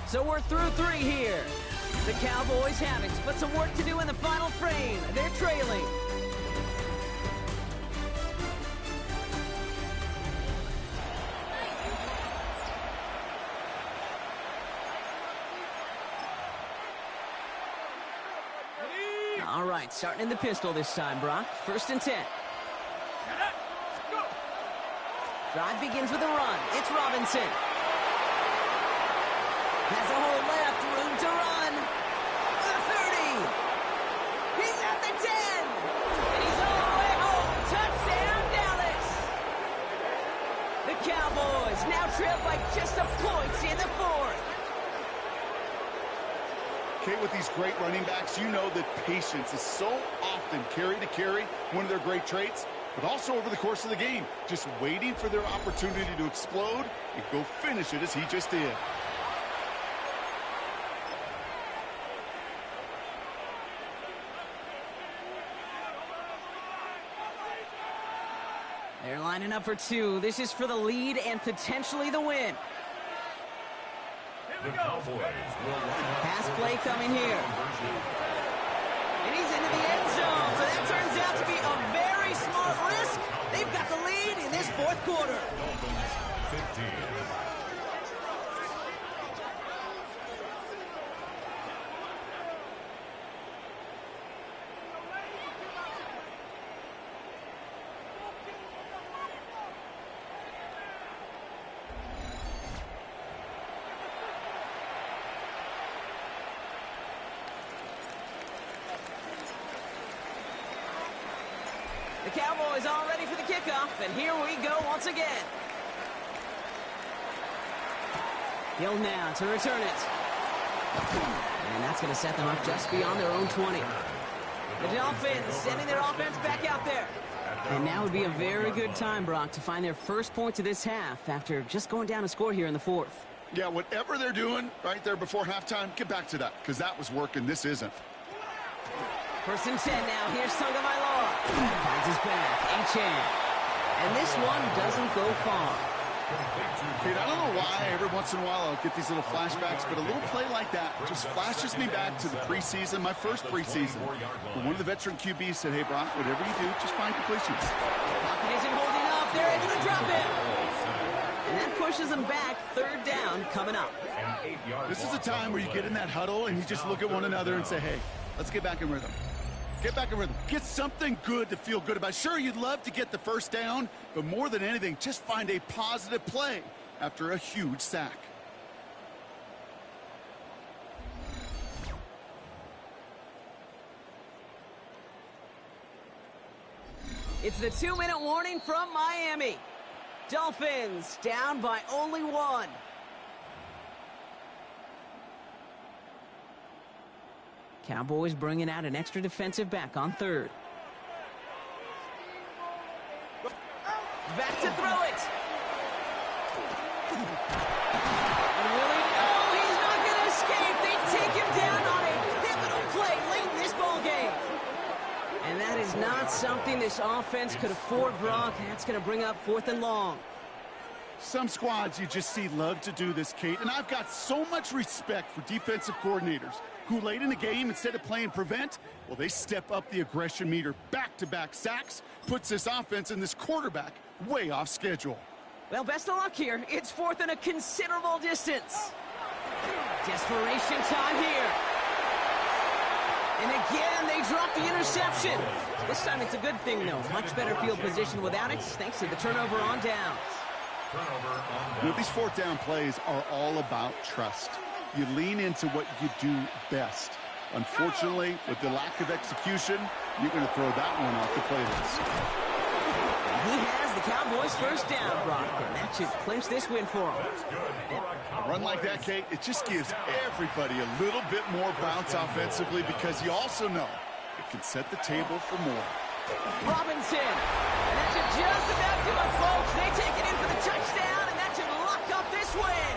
So we're through 3 here. The Cowboys have it, but some work to do in the final frame. They're trailing. right, starting in the pistol this time, Brock. 1st and 10. Drive begins with a run. It's Robinson. Has a hole left, room to run. The 30. He's at the 10. And he's all the way home. Touchdown, Dallas. The Cowboys now trail by just a point in the 4th. Okay, with these great running backs, you know that patience is so often carry to carry, one of their great traits, but also over the course of the game, just waiting for their opportunity to explode and go finish it as he just did. They're lining up for 2. This is for the lead and potentially the win. The Cowboys will line up. Pass play coming here. And he's into the end zone. So that turns out to be a very smart risk. They've got the lead in this 4th quarter. Dolphins 15. The Cowboys all ready for the kickoff, and here we go once again. Hill now to return it. And that's going to set them up just beyond their own 20. The Dolphins sending their offense back out there. And now would be a very good time, Brock, to find their first points of this half after just going down a score here in the 4th. Yeah, whatever they're doing right there before halftime, get back to that, because that was working. This isn't. 1st and 10 now. Here's Tagovailoa. Finds his back. Achane. And this one doesn't go far. Kate, I don't know why every once in a while I'll get these little flashbacks, but a little play like that just flashes me back to the preseason, my first preseason. When one of the veteran QBs said, hey, Brock, whatever you do, just find completions. Pocket isn't holding up. They're able to drop it. And that pushes them back. 3rd down coming up. This is a time where you get in that huddle and you just look at one another and say, hey, let's get back in rhythm. Get back in rhythm. Get something good to feel good about. Sure, you'd love to get the 1st down, but more than anything, just find a positive play after a huge sack. It's the 2-minute warning from Miami. Dolphins down by only 1. Cowboys bringing out an extra defensive back on 3rd. Back to throw it. And Willie, no, he's not going to escape. They take him down on a pivotal play late in this ball game. And that is not something this offense could afford, Brock. That's going to bring up 4th and long. Some squads you just see love to do this, Kate, and I've got so much respect for defensive coordinators who late in the game, instead of playing prevent, well, they step up the aggression meter. Back-to-back sacks puts this offense and this quarterback way off schedule. Well, best of luck here. It's 4th and a considerable distance. Desperation time here. And again, they drop the interception. This time it's a good thing, though. Much better field position without it, thanks to the turnover on downs. You know, these 4th down plays are all about trust. You lean into what you do best. Unfortunately, with the lack of execution, you're going to throw that one off the playlist. He has the Cowboys' 1st down, Brock, and that should clinch this win for him. A run like that, Kate, it just gives everybody a little bit more bounce offensively because you also know it can set the table for more. Robinson, and that should just about do it, folks. They take it in for the touchdown, and that should lock up this win.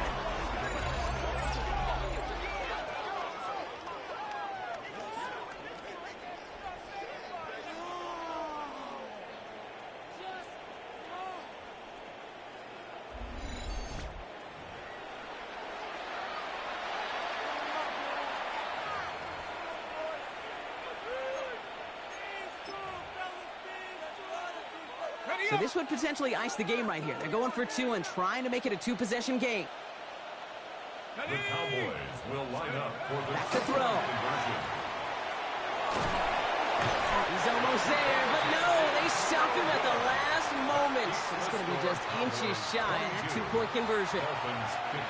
So this would potentially ice the game right here. They're going for 2 and trying to make it a 2-possession game. The Cowboys will line up for the back to throw. conversion. He's almost there, but no, they stop him at the last moment. He's going to be just inches shy of that two-point conversion.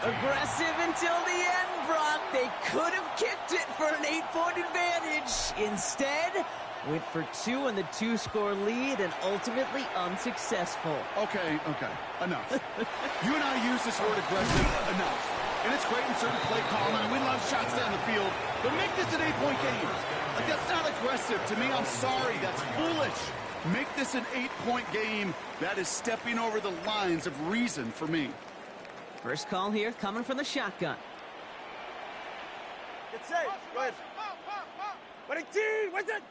Aggressive until the end, Brock. They could have kicked it for an 8-point advantage. Instead, went for two in the two-score lead and ultimately unsuccessful. Okay. Enough. You and I use this word aggressive enough. And it's great in certain play calling, and we love shots down the field. But make this an 8-point game. Like, that's not aggressive. To me, I'm sorry. That's foolish. Make this an 8-point game. That is stepping over the lines of reason for me. First call here coming from the shotgun. Get safe. Go ahead. Valentin, what's it?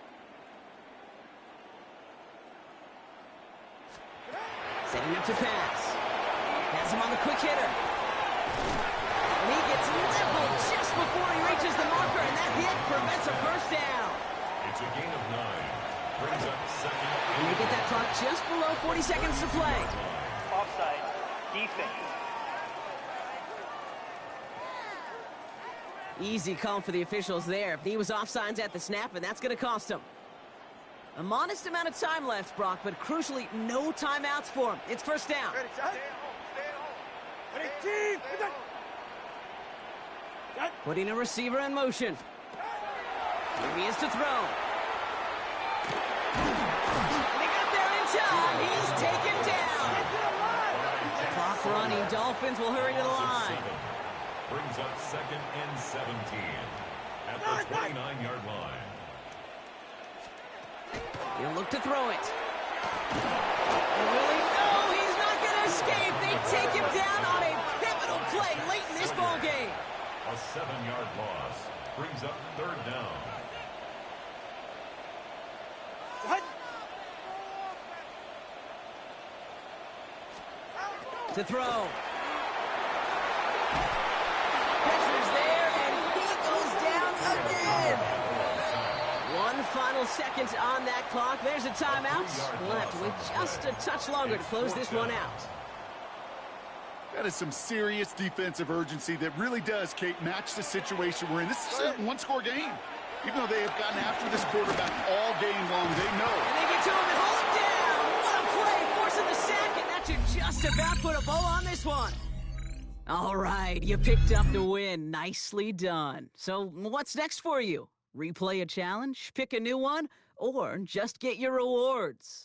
Setting up to pass. Has him on the quick hitter. And he gets leveled just before he reaches the marker, and that hit prevents a first down. It's a gain of 9. Brings up second. And they get that clock just below 40 seconds to play. Offside. Defense. Easy call for the officials there. He was offsides at the snap, and that's going to cost him. A modest amount of time left, Brock, but crucially, no timeouts for him. It's first down. Ready, stay home. Valentin, Putting a receiver in motion. Here he is to throw. And he got there in time. He's taken down. Clock running. Dolphins will hurry to the line. Brings up second and 17 at the 29-yard line. He'll look to throw it. And really, no, he's not going to escape. They take him down on a pivotal play late in this ball game. A 7-yard loss brings up third down. To throw. Pressure's there, and he goes down again. One final second on that clock. There's a timeout. We'll have to wait just a touch longer to close this one out. That is some serious defensive urgency that really does, Kate, match the situation we're in. This is a one-score game. Even though they have gotten after this quarterback all game long, they know. And they get to him and hold him down. What a play, forcing the sack, and that should just about put a bow on this one. All right, you picked up the win. Nicely done. So what's next for you? Replay a challenge, pick a new one, or just get your rewards?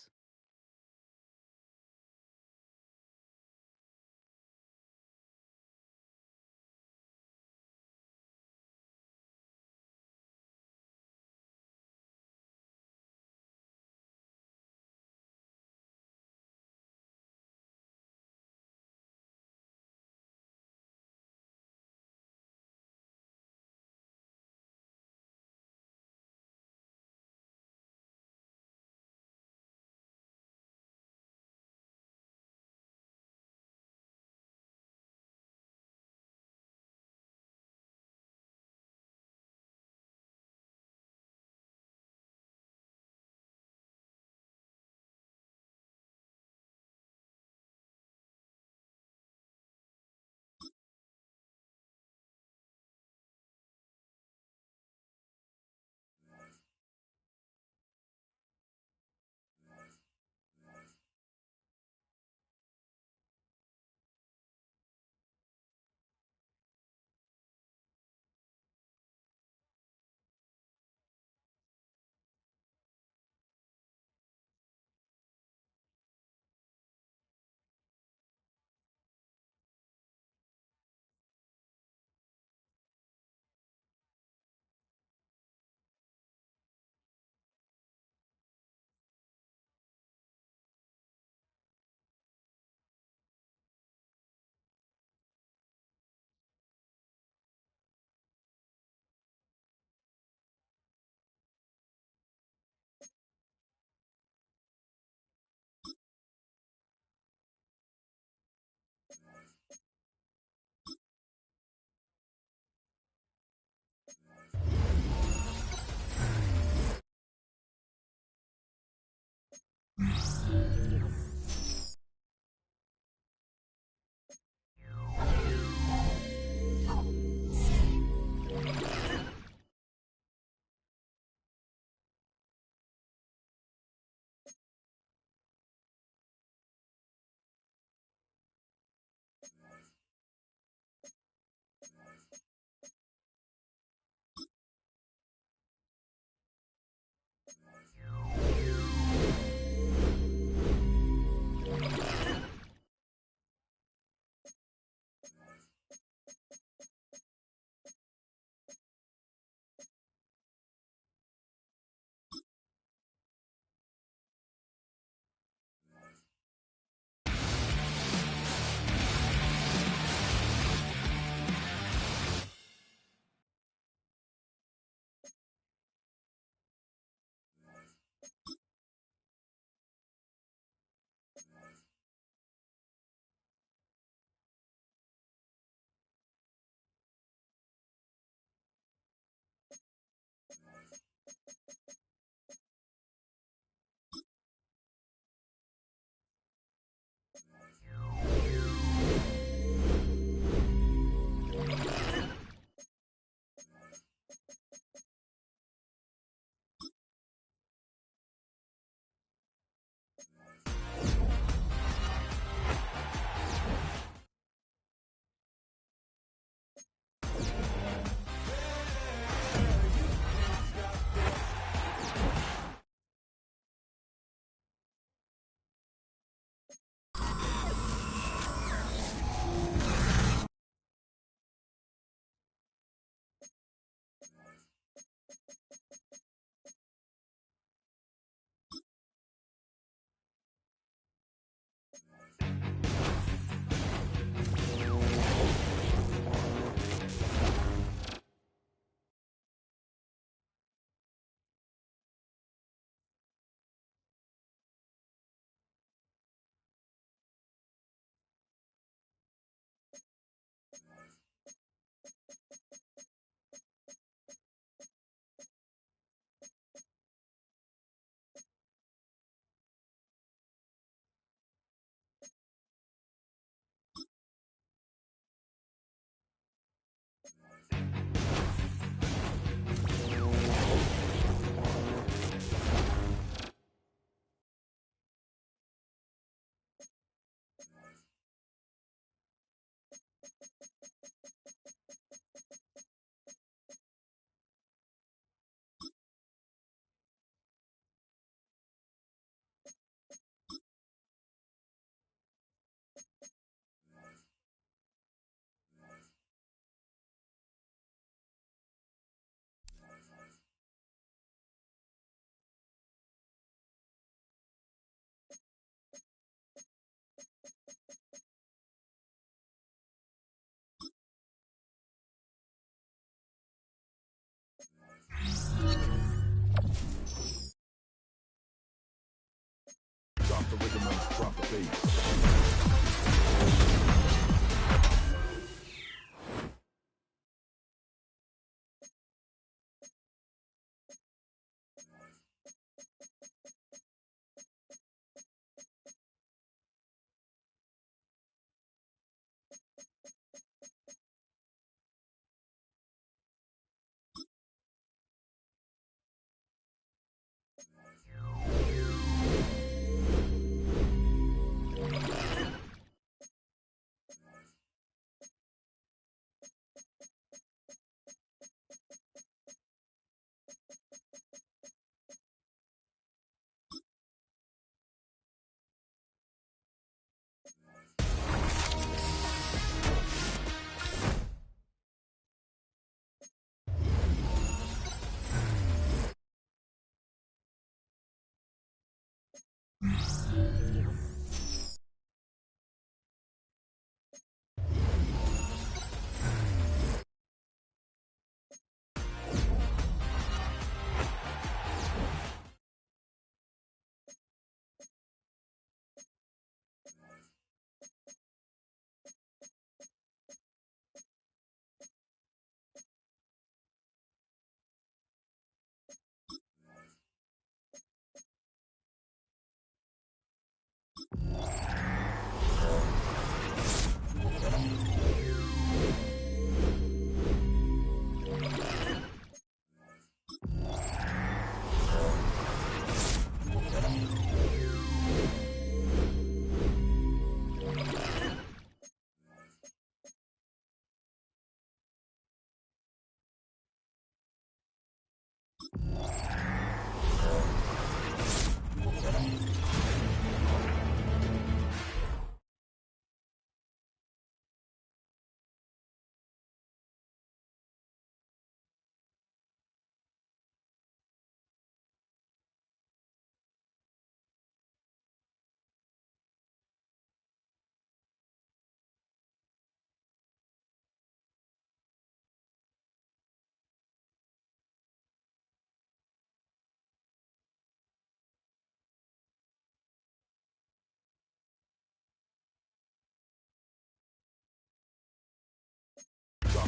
Drop the rhythm and drop the bass.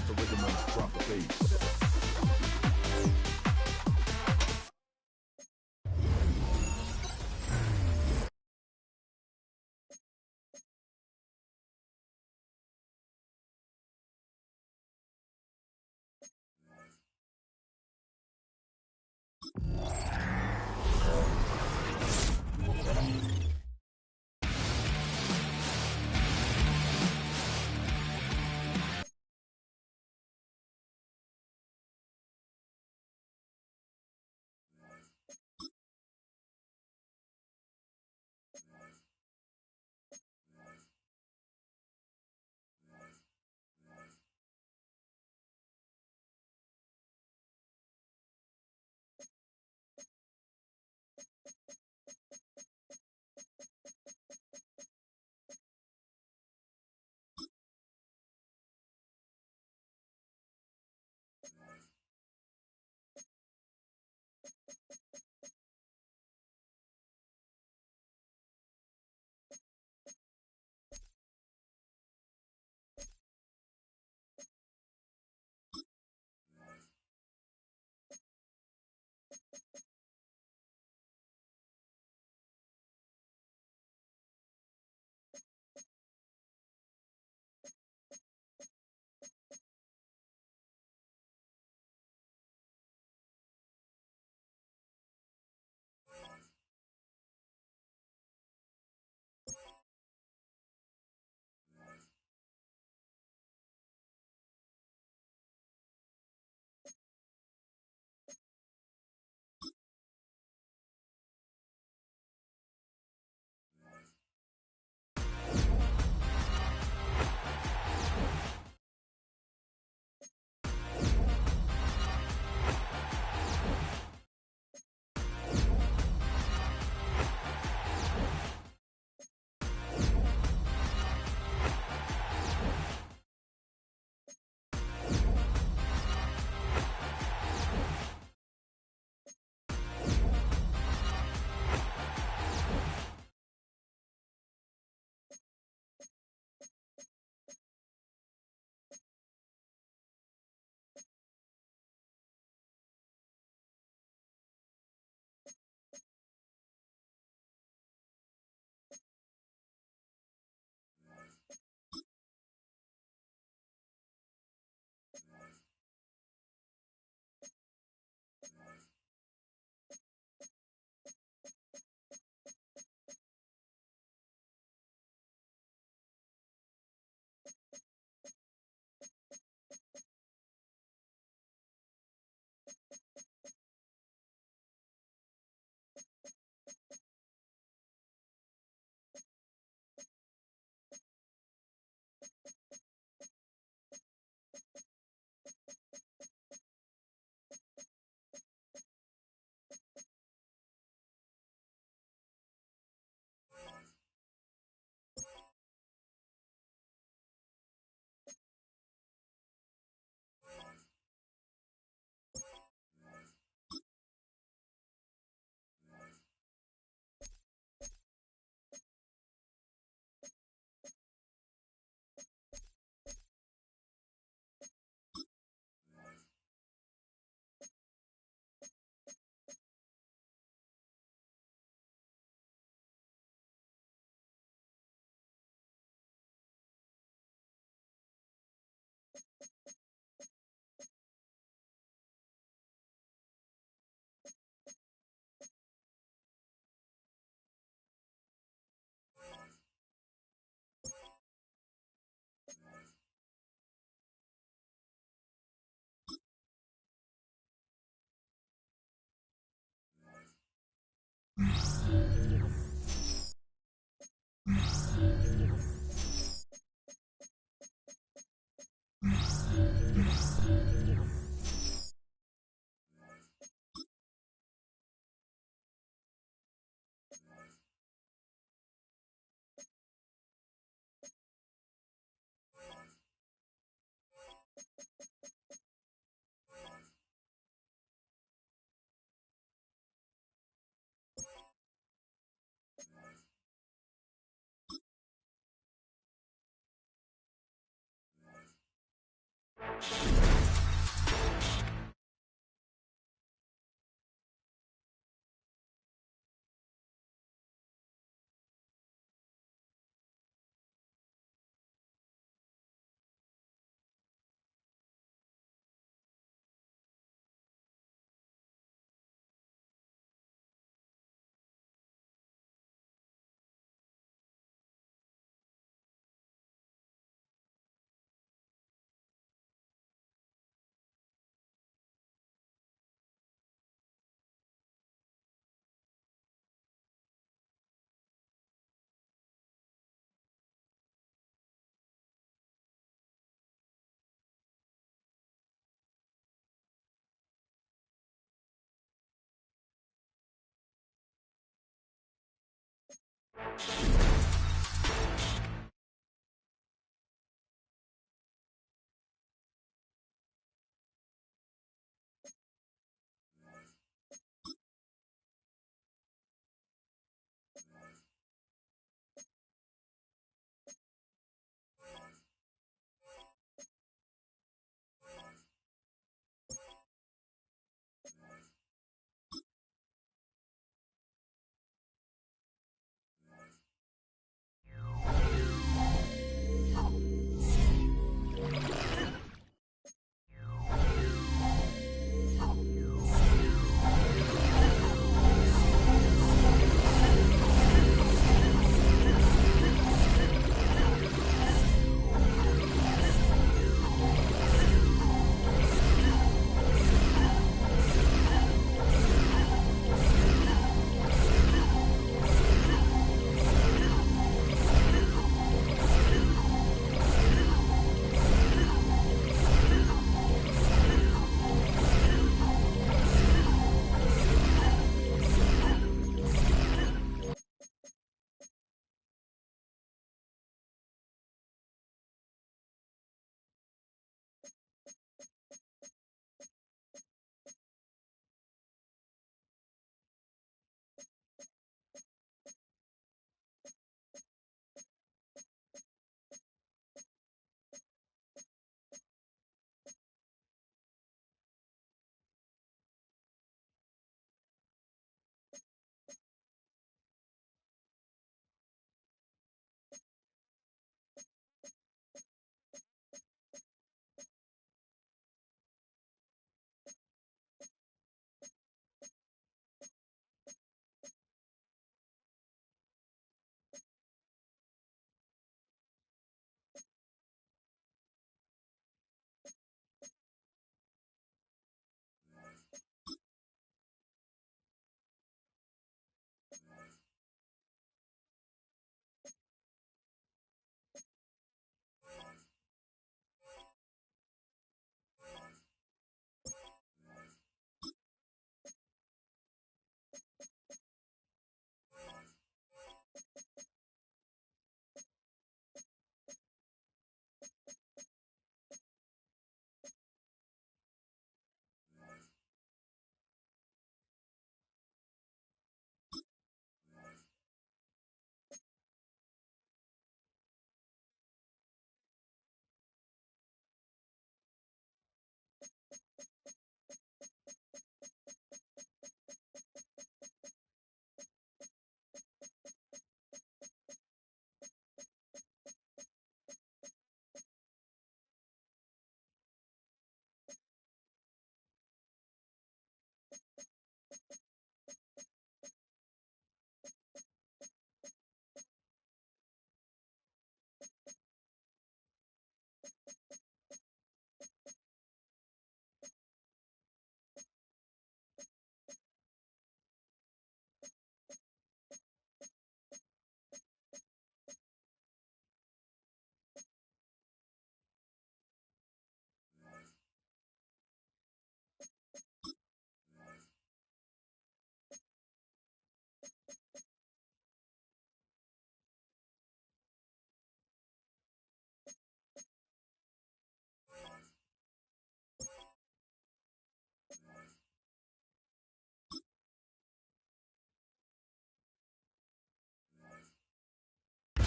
the rhythm and drop the bass.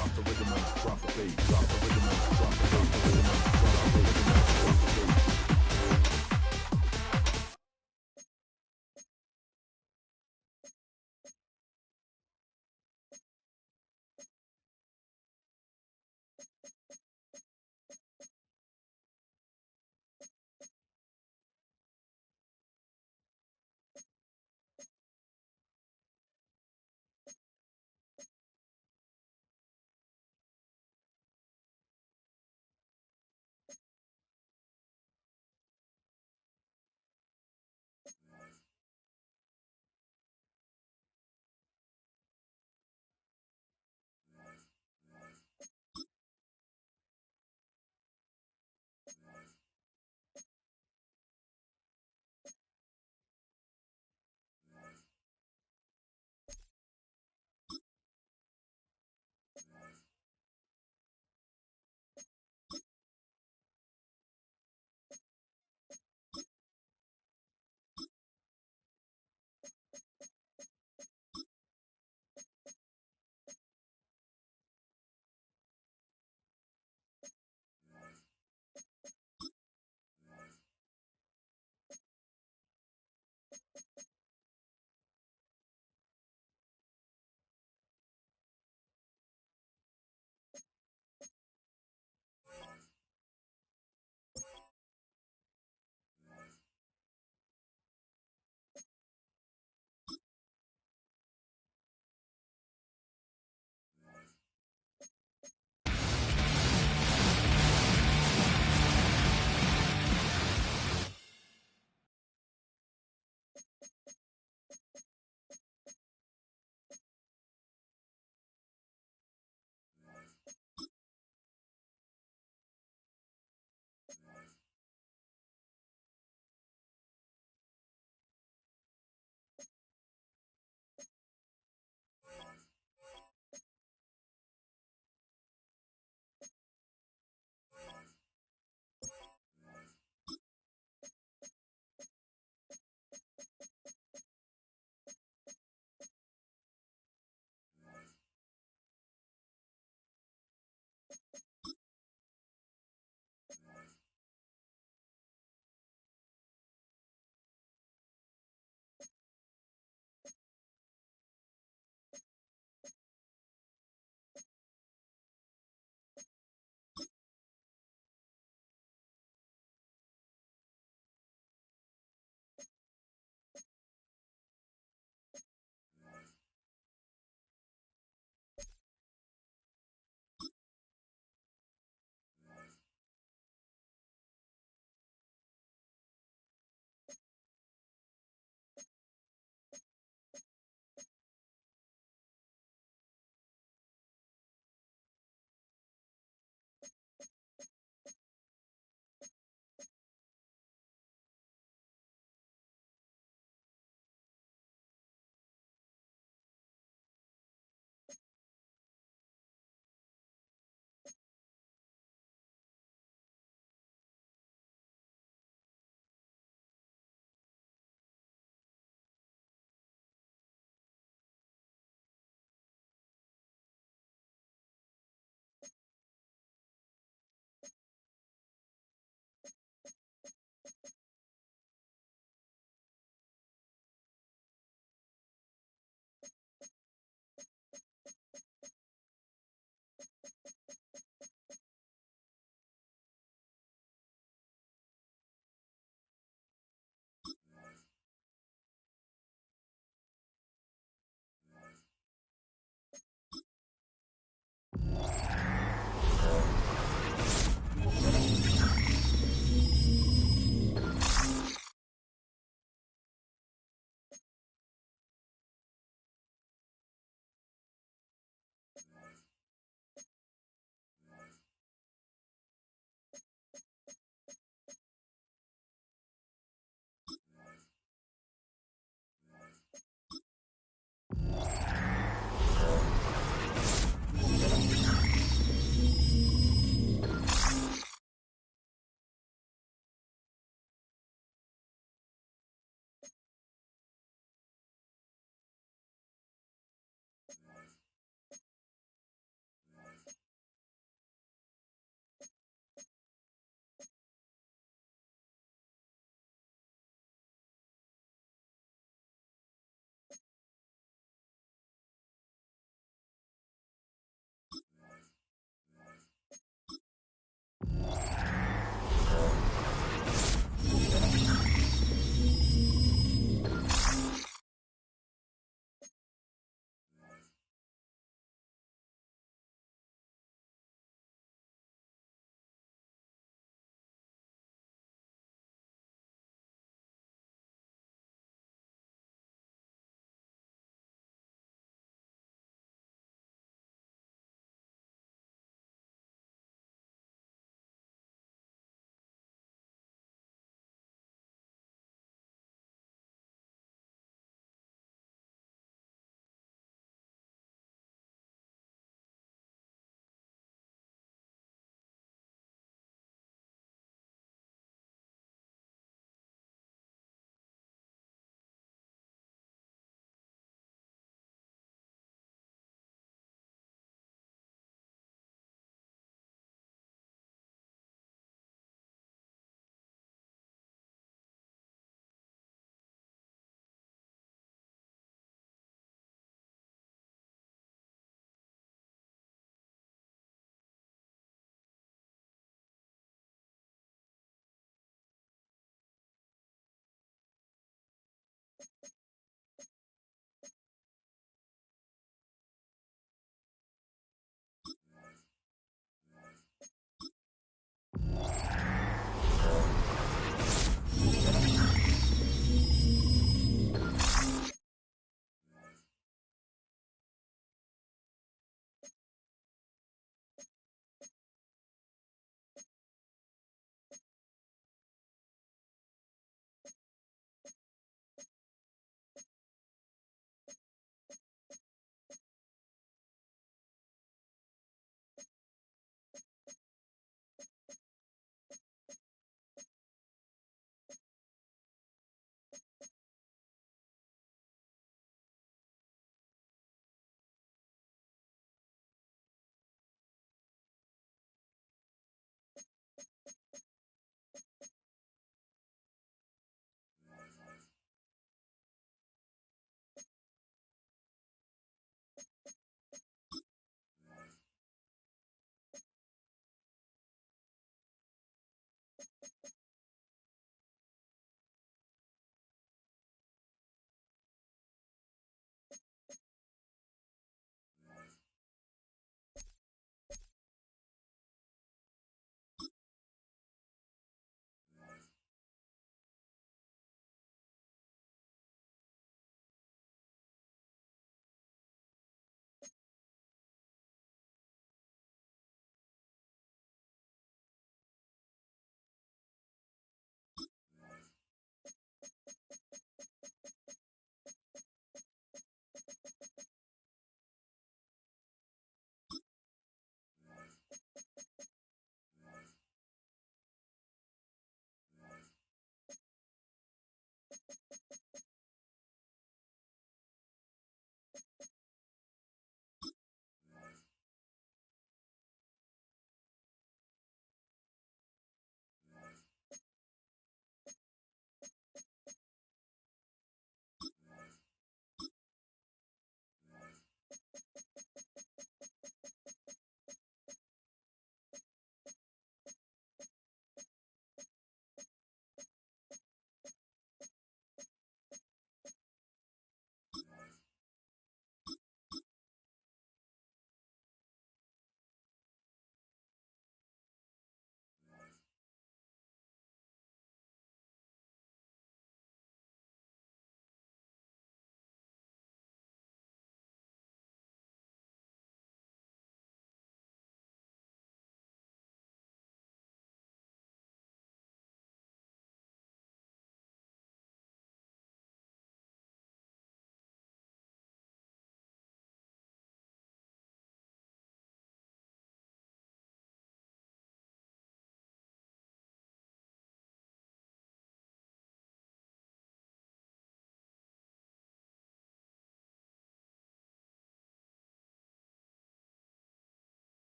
Drop the rhythm and drop the bass. Drop the rhythm and drop the rhythm and drop the bass.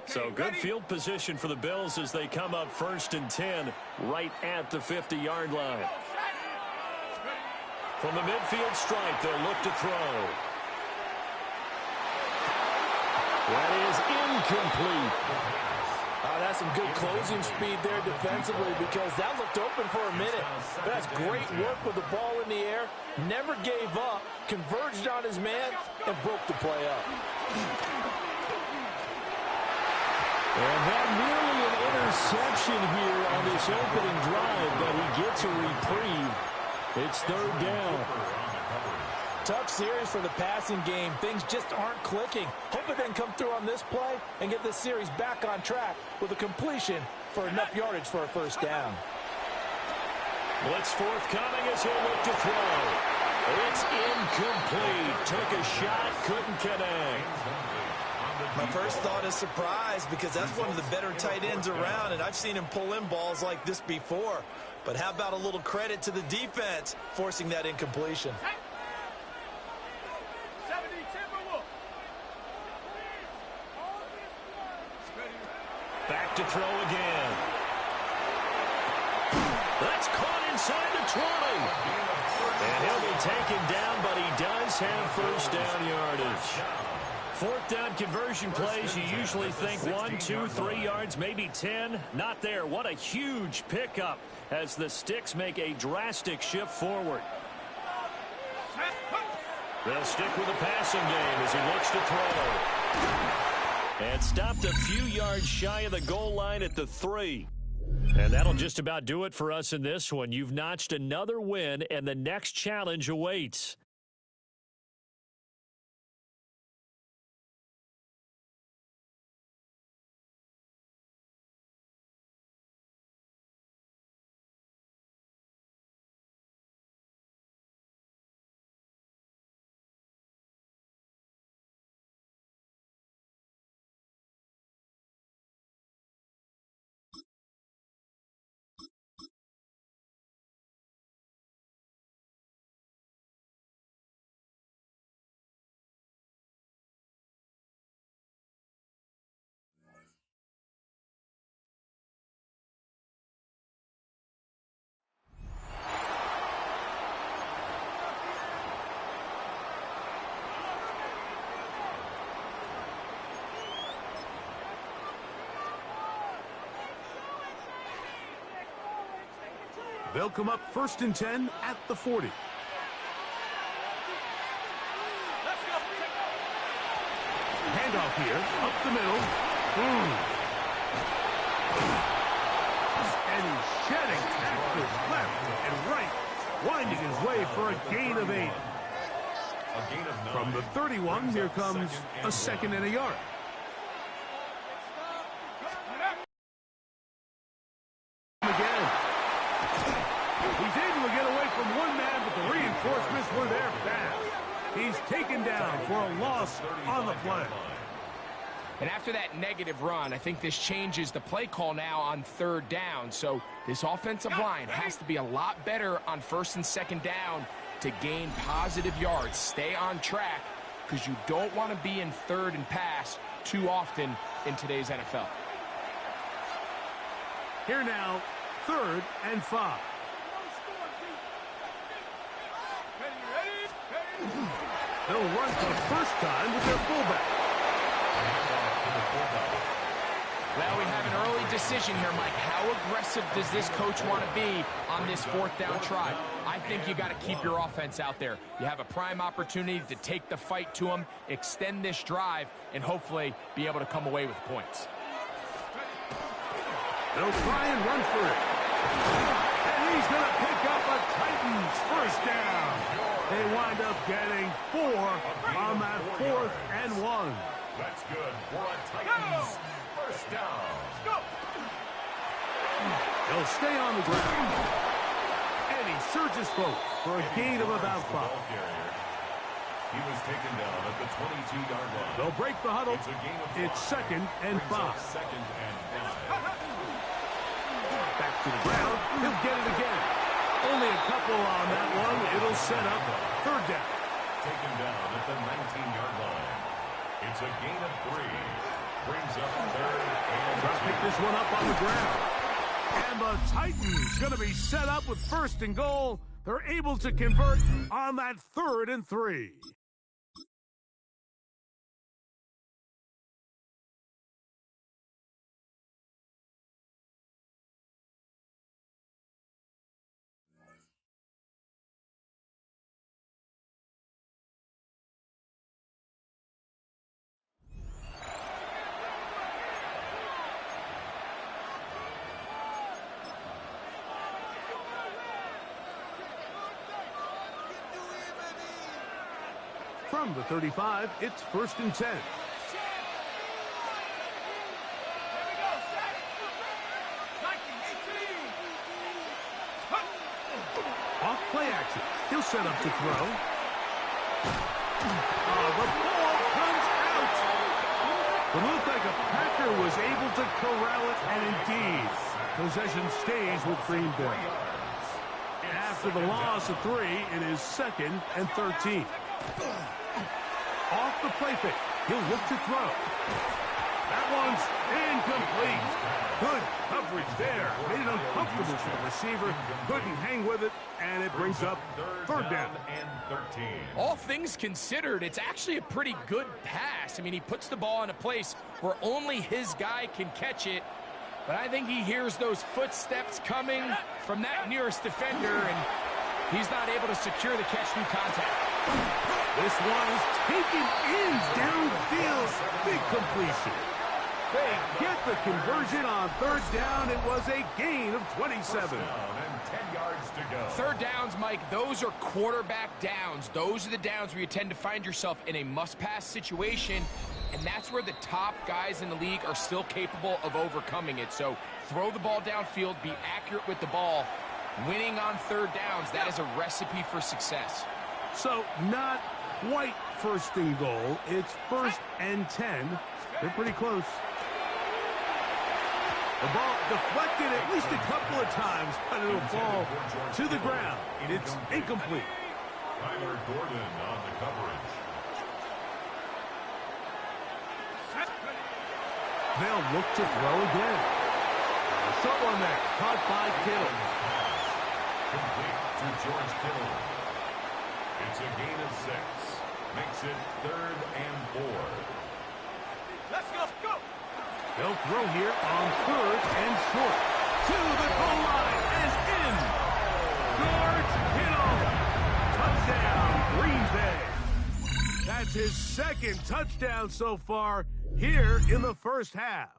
So good field position for the Bills as they come up 1st and 10 right at the 50-yard line. From the midfield stripe, they'll look to throw. That is incomplete. That's some good closing speed there defensively because that looked open for a minute. That's great work with the ball in the air. Never gave up, converged on his man, and broke the play up. And that nearly an interception here on this opening drive, but he gets a reprieve. It's 3rd down. Tough series for the passing game. Things just aren't clicking. Hope it then come through on this play and get this series back on track with a completion for enough yardage for a 1st down. Blitz forthcoming as he'll look to throw. It's incomplete. Took a shot, couldn't connect. My first thought is surprise because that's one of the better tight ends around, and I've seen him pull in balls like this before. But how about a little credit to the defense forcing that incompletion? Back to throw again. That's caught inside the 20. And he'll be taken down, but he does have 1st down yardage. 4th down conversion plays, you usually think 1, 2, 3 yards, maybe 10. Not there. What a huge pickup as the Sticks make a drastic shift forward. They'll stick with the passing game as he looks to throw. And stopped a few yards shy of the goal line at the 3. And that'll just about do it for us in this one. You've notched another win, and the next challenge awaits. They'll come up 1st and 10 at the 40. Handoff here, up the middle. And he's shedding tackles left and right, winding his way for a gain of 8. From the 31, here comes a 2nd and a yard. Reinforcements were there fast. He's taken down for a loss on the play. And after that negative run, I think this changes the play call now on 3rd down. So this offensive line has to be a lot better on 1st and 2nd down to gain positive yards. Stay on track because you don't want to be in 3rd and pass too often in today's NFL. Here now, 3rd and 5. They'll run for the first time with their fullback. Well, we have an early decision here, Mike. How aggressive does this coach want to be on this 4th down try? I think you got to keep your offense out there. You have a prime opportunity to take the fight to them, extend this drive, and hopefully be able to come away with points. They'll try and run for it. And he's going to pick up a Titans 1st down. They wind up getting 4 on that 4th and 1. That's good for a Titans 1st down. They'll stay on the ground. And he surges forward for a gain of about 5. He was taken down at the 22-yard line. They'll break the huddle. It's 2nd and 5. Back to the ground. He'll get it again. Only a couple on that one. It'll set up 3rd down. Taken down at the 19-yard line. It's a gain of 3. Brings up third and Trying to pick this one up on the ground. And the Titans going to be set up with first and goal. They're able to convert on that 3rd and 3. From the 35, it's 1st and 10. Off play action. He'll set up to throw. The ball comes out. It looked like a Packer was able to corral it, and indeed, possession stays with Green Bay. After the loss of 3, it is 2nd and 13. Off the play fake. He'll look to throw. That one's incomplete. Good coverage there. Made it uncomfortable for the receiver. Couldn't hang with it, and it brings up 3rd down. and 13. All things considered, it's actually a pretty good pass. I mean, he puts the ball in a place where only his guy can catch it. But I think he hears those footsteps coming from that nearest defender, and he's not able to secure the catch through contact. This one is taken in downfield. Big completion. They get the conversion on 3rd down. It was a gain of 27. And 10 yards to go. 3rd downs, Mike, those are quarterback downs. Those are the downs where you tend to find yourself in a must-pass situation, and that's where the top guys in the league are still capable of overcoming it. So throw the ball downfield, be accurate with the ball. Winning on 3rd downs, that is a recipe for success. So not quite 1st and goal. It's 1st and 10. They're pretty close. The ball deflected at least a couple of times, but it'll fall to the ground. It's incomplete. Tyler Gordon on the coverage. They'll look to throw again. A short one there, caught by Kittle. Complete to George Kittle. It's a gain of 6. Makes it 3rd and 4. Let's go. They'll throw here on 3rd and short. To the goal line and in. George Kittle. Touchdown, Green Bay. That's his 2nd touchdown so far here in the 1st half.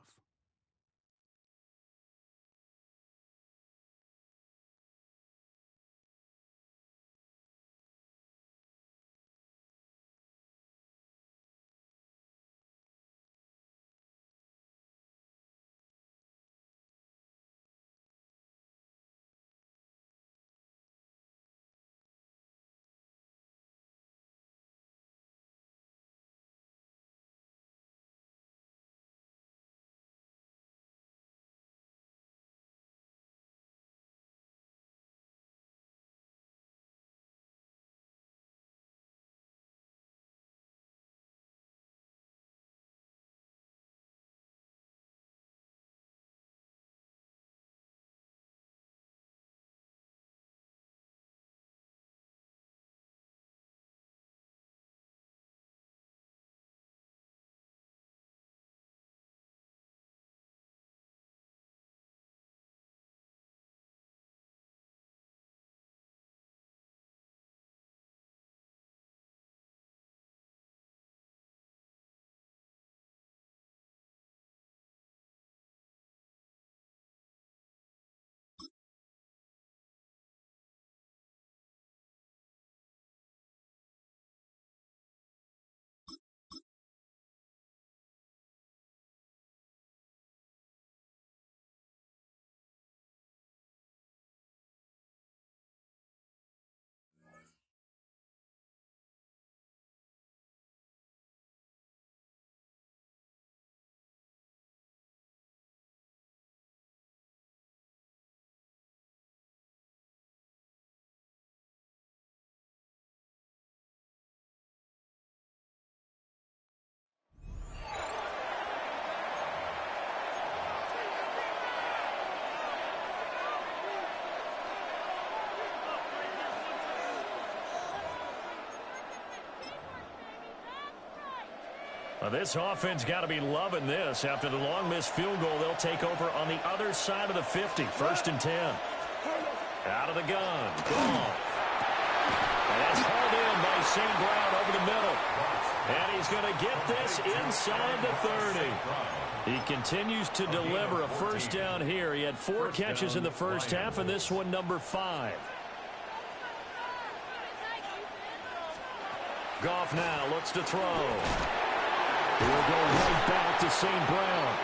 Well, this offense got to be loving this. After the long missed field goal, they'll take over on the other side of the 50. 1st and 10. Out of the gun. Gone. And that's hauled in by St. Brown over the middle. And he's going to get this inside the 30. He continues to deliver a first down here. He had 4 catches in the first half, and this one number 5. Goff now looks to throw. He'll go right back to St. Brown.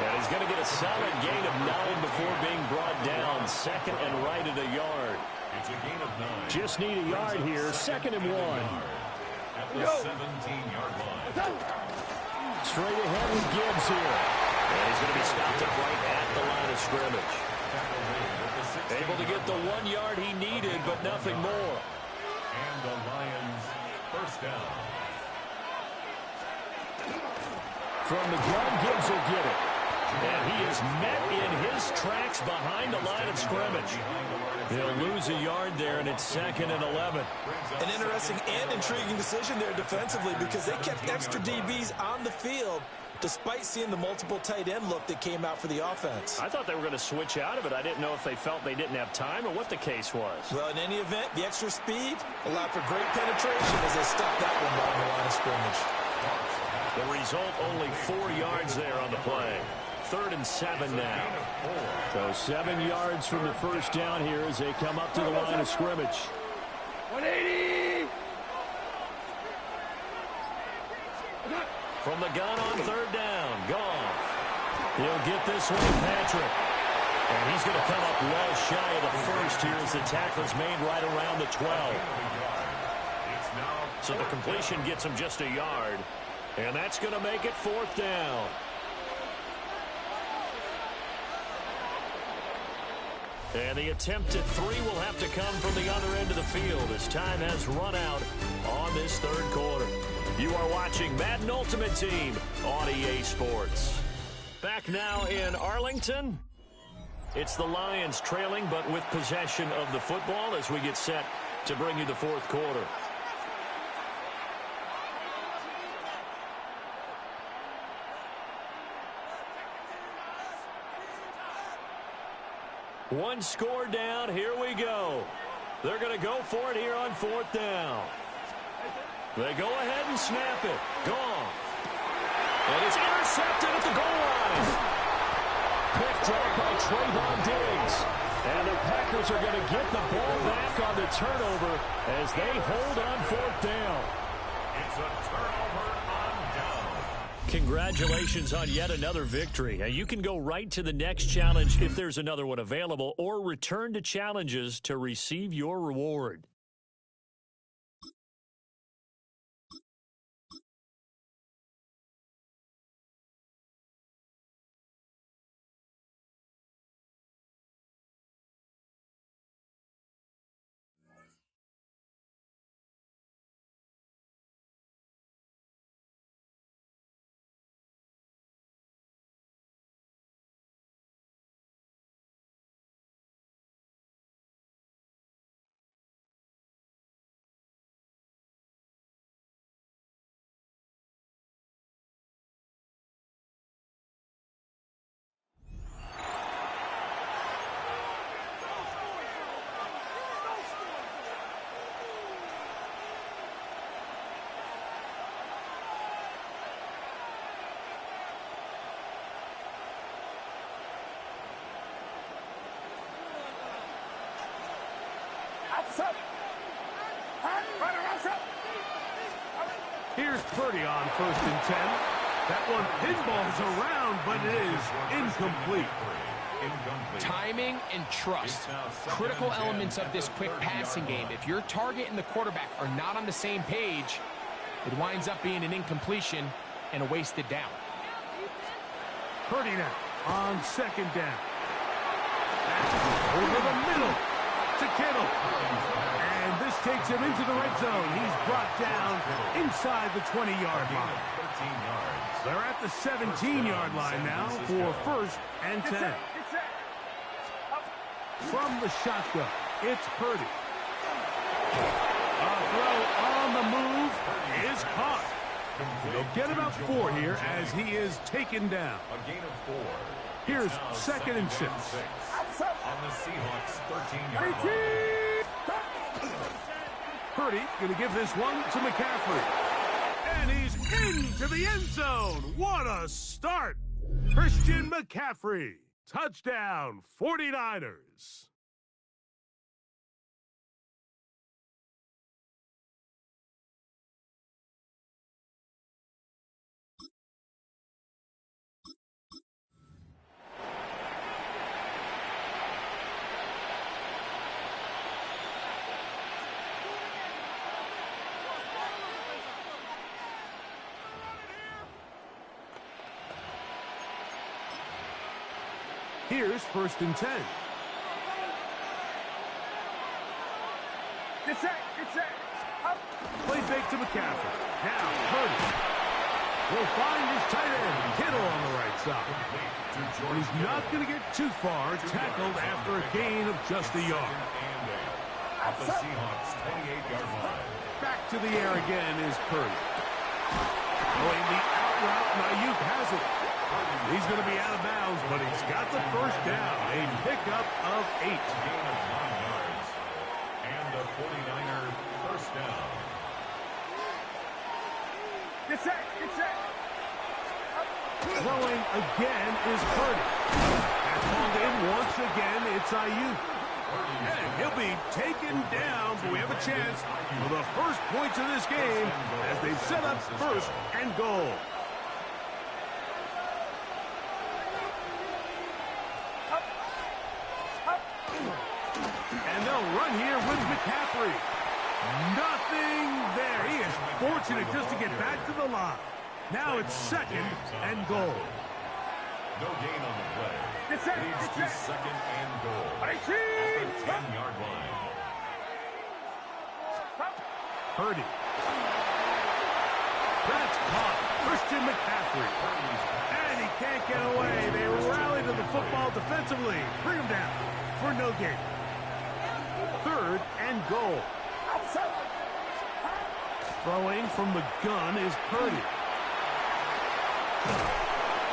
And he's going to get a solid gain of 9 before being brought down. 2nd and right at a yard. It's a gain of 9. Just need a yard here. 2nd and 1. At the 17-yard line. Straight ahead with Gibbs here. And he's going to be stopped up right at the line of scrimmage. Able to get the 1 yard he needed, but nothing more. And the Lions first down. From the gun, Gibbs will get it. And he is met in his tracks behind the line of scrimmage. He'll lose a yard there, and it's 2nd and 11. An interesting and intriguing decision there defensively because they kept extra DBs on the field despite seeing the multiple tight end look that came out for the offense. I thought they were going to switch out of it. I didn't know if they felt they didn't have time or what the case was. Well, in any event, the extra speed allowed for great penetration as they stopped that one behind the line of scrimmage. The result, only 4 yards there on the play. 3rd and 7 now. So 7 yards from the first down here as they come up to the line of scrimmage. 180! From the gun on 3rd down. Goff. He'll get this one to Patrick. And he's going to come up well shy of the first here as the tackle's made right around the 12. So the completion gets him just a yard. And that's going to make it 4th down. And the attempt at 3 will have to come from the other end of the field as time has run out on this 3rd quarter. You are watching Madden Ultimate Team on EA Sports. Back now in Arlington. It's the Lions trailing, but with possession of the football as we get set to bring you the 4th quarter. One score down. Here we go. They're going to go for it here on 4th down. They go ahead and snap it. Goff. And it's intercepted at the goal line. Pick drop by Trayvon Diggs. And the Packers are going to get the ball back on the turnover as they hold on 4th down. It's a turnover on down. Congratulations on yet another victory. You can go right to the next challenge if there's another one available, or return to challenges to receive your reward. Here's Purdy on 1st and 10. That one pinballs around, but it is incomplete. Timing and trust. Critical elements of this quick passing game. If your target and the quarterback are not on the same page, it winds up being an incompletion and a wasted down. Purdy now on 2nd down. Over the middle to Kittle. And this takes him into the red zone. He's brought down inside the 20-yard line. They're at the 17-yard line now for 1st and 10. From the shotgun, it's Purdy. A throw on the move is caught. They'll get about 4 here as he is taken down. A gain of 4. Here's 2nd and 6. On the Seahawks' 13-yard line. Purdy going to give this one to McCaffrey. And he's into the end zone. What a start. Christian McCaffrey. Touchdown, 49ers. Here's 1st and 10. Get set. Up. Play fake to McCaffrey. Now, Purdy will find his tight end, Kittle, on the right side. And he's not going to get too far, tackled after a gain of just a yard. At the Seahawks' 28-yard line. Back to the air again is Purdy. Going the out route, and Ayuk has it. He's going to be out of bounds, but he's got the 1st down. A pickup of 8. Gain of 9 yards. And a 49er 1st down. Get set. Throwing again is Purdy. And called in once again, it's Ayuk. And he'll be taken down, but we have a chance for the first points of this game as they set up 1st and goal. And they'll run here with McCaffrey. Nothing there. He is fortunate just to get back to the line. Now it's 2nd and goal. No gain on the play. Get set. Leads to 2nd and goal. At the 10-yard line. Purdy. That's caught. Christian McCaffrey. And he can't get away. They rally to the football defensively. Bring him down for no gain. 3rd and goal. Throwing from the gun is Purdy.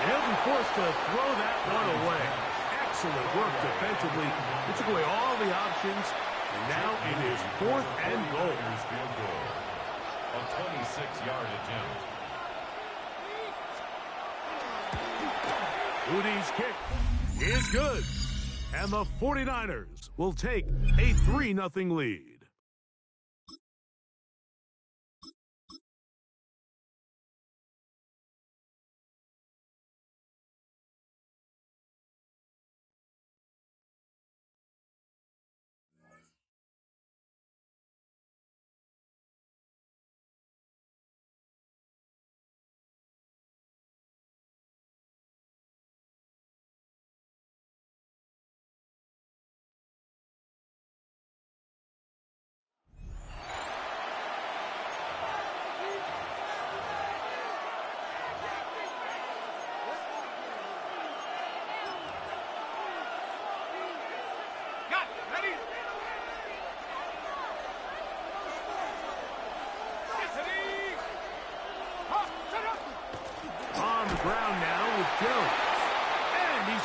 He'll be forced to throw that one away. Excellent work defensively. It took away all the options, and now it is 4th and goal. Field goal. A 26-yard attempt. Udi's kick is good. And the 49ers will take a 3-0 lead.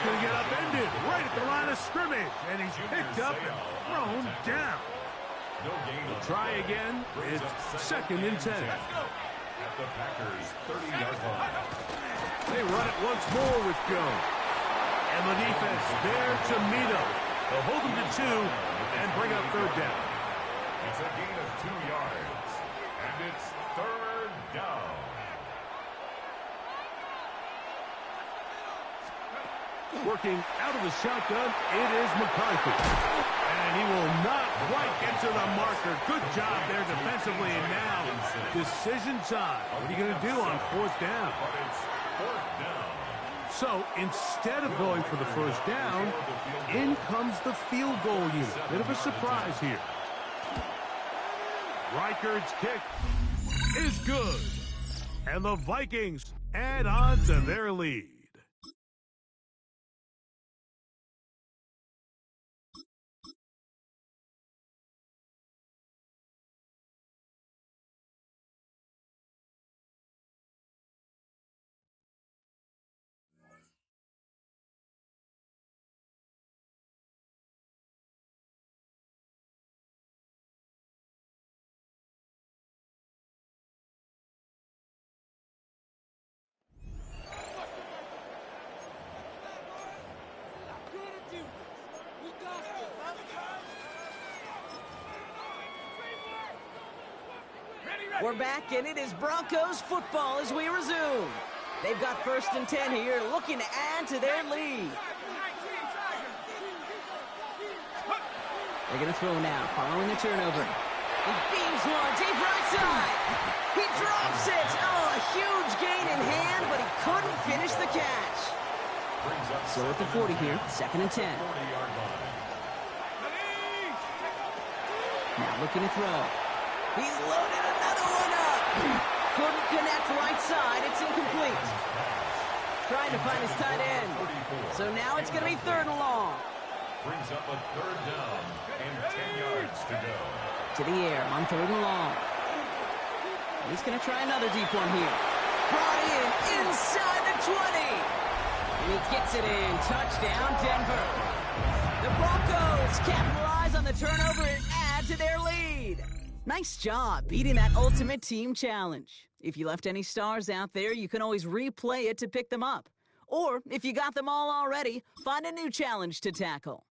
Going to get upended right at the line of scrimmage, and he's picked up and thrown down. They'll try again. It's 2nd and 10. At the Packers' 30-yard line. They run it once more with Jones. And the defense there to meet him. They'll hold him to 2 and bring up 3rd down. It's a gain of 2 yards, and it's 3rd down. Working out of the shotgun, it is McCarthy. And he will not quite get to the marker. Good job there defensively. And now, decision time. What are you going to do on 4th down? But it's 4th down. So, instead of going for the 1st down, in comes the field goal unit. Bit of a surprise here. Reichard's kick is good. And the Vikings add on to their lead. We're back, and it is Broncos football as we resume. They've got 1st and 10 here, looking to add to their lead. They're going to throw now, following the turnover. He beams one, deep right side. He drops it. Oh, a huge gain in hand, but he couldn't finish the catch. So at the 40 here, 2nd and 10. Now looking to throw. He's loaded another one up. Couldn't connect right side. It's incomplete. Trying to find his tight end. So now it's going to be 3rd and long. Brings up a 3rd down and 10 yards to go. To the air on 3rd and long. He's going to try another deep one here. Brought in inside the 20. And he gets it in. Touchdown, Denver. The Broncos capitalize on the turnover and add to their lead. Nice job beating that ultimate team challenge. If you left any stars out there, you can always replay it to pick them up. Or, if you got them all already, find a new challenge to tackle.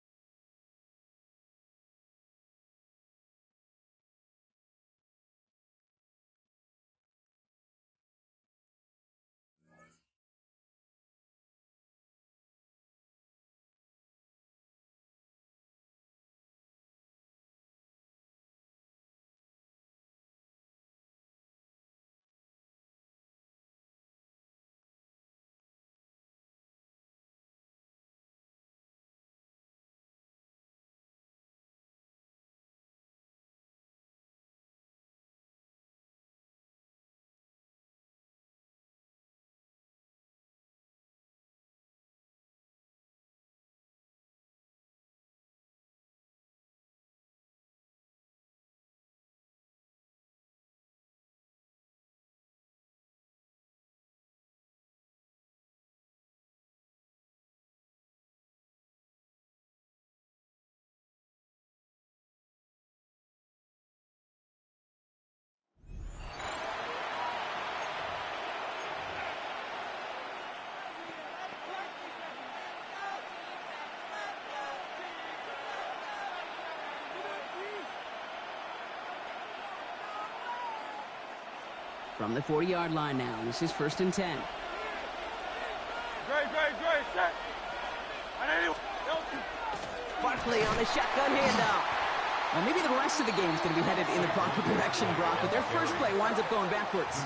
From the 40-yard line now, this is 1st and 10. Set. Barkley on the shotgun handoff. Well, maybe the rest of the game is going to be headed in the proper direction, Brock, but their first play winds up going backwards.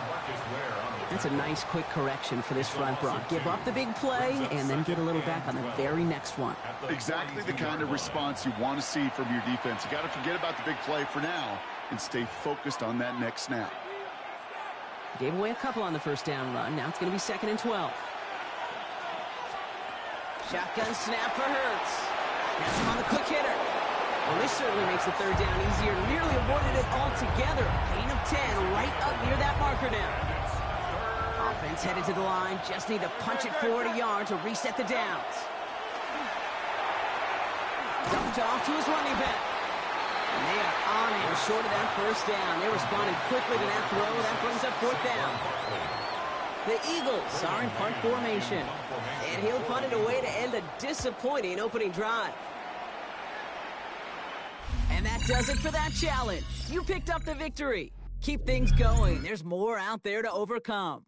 That's a nice, quick correction for this front, Brock. Give up the big play and then get a little back on the very next one. Exactly the kind of response you want to see from your defense. You got to forget about the big play for now and stay focused on that next snap. Gave away a couple on the first down run. Now it's going to be 2nd and 12. Shotgun snap for Hurts. Has him on the quick hitter. Well, this certainly makes the 3rd down easier. Nearly avoided it altogether. Gain of 10 right up near that marker now. Offense headed to the line. Just need to punch it forward a yard to reset the downs. Dumped off to his running back. And they are on him short of that first down. They responded quickly to that throw. That brings up 4th down. The Eagles are in punt formation. And he'll punt it away to end a disappointing opening drive. And that does it for that challenge. You picked up the victory. Keep things going. There's more out there to overcome.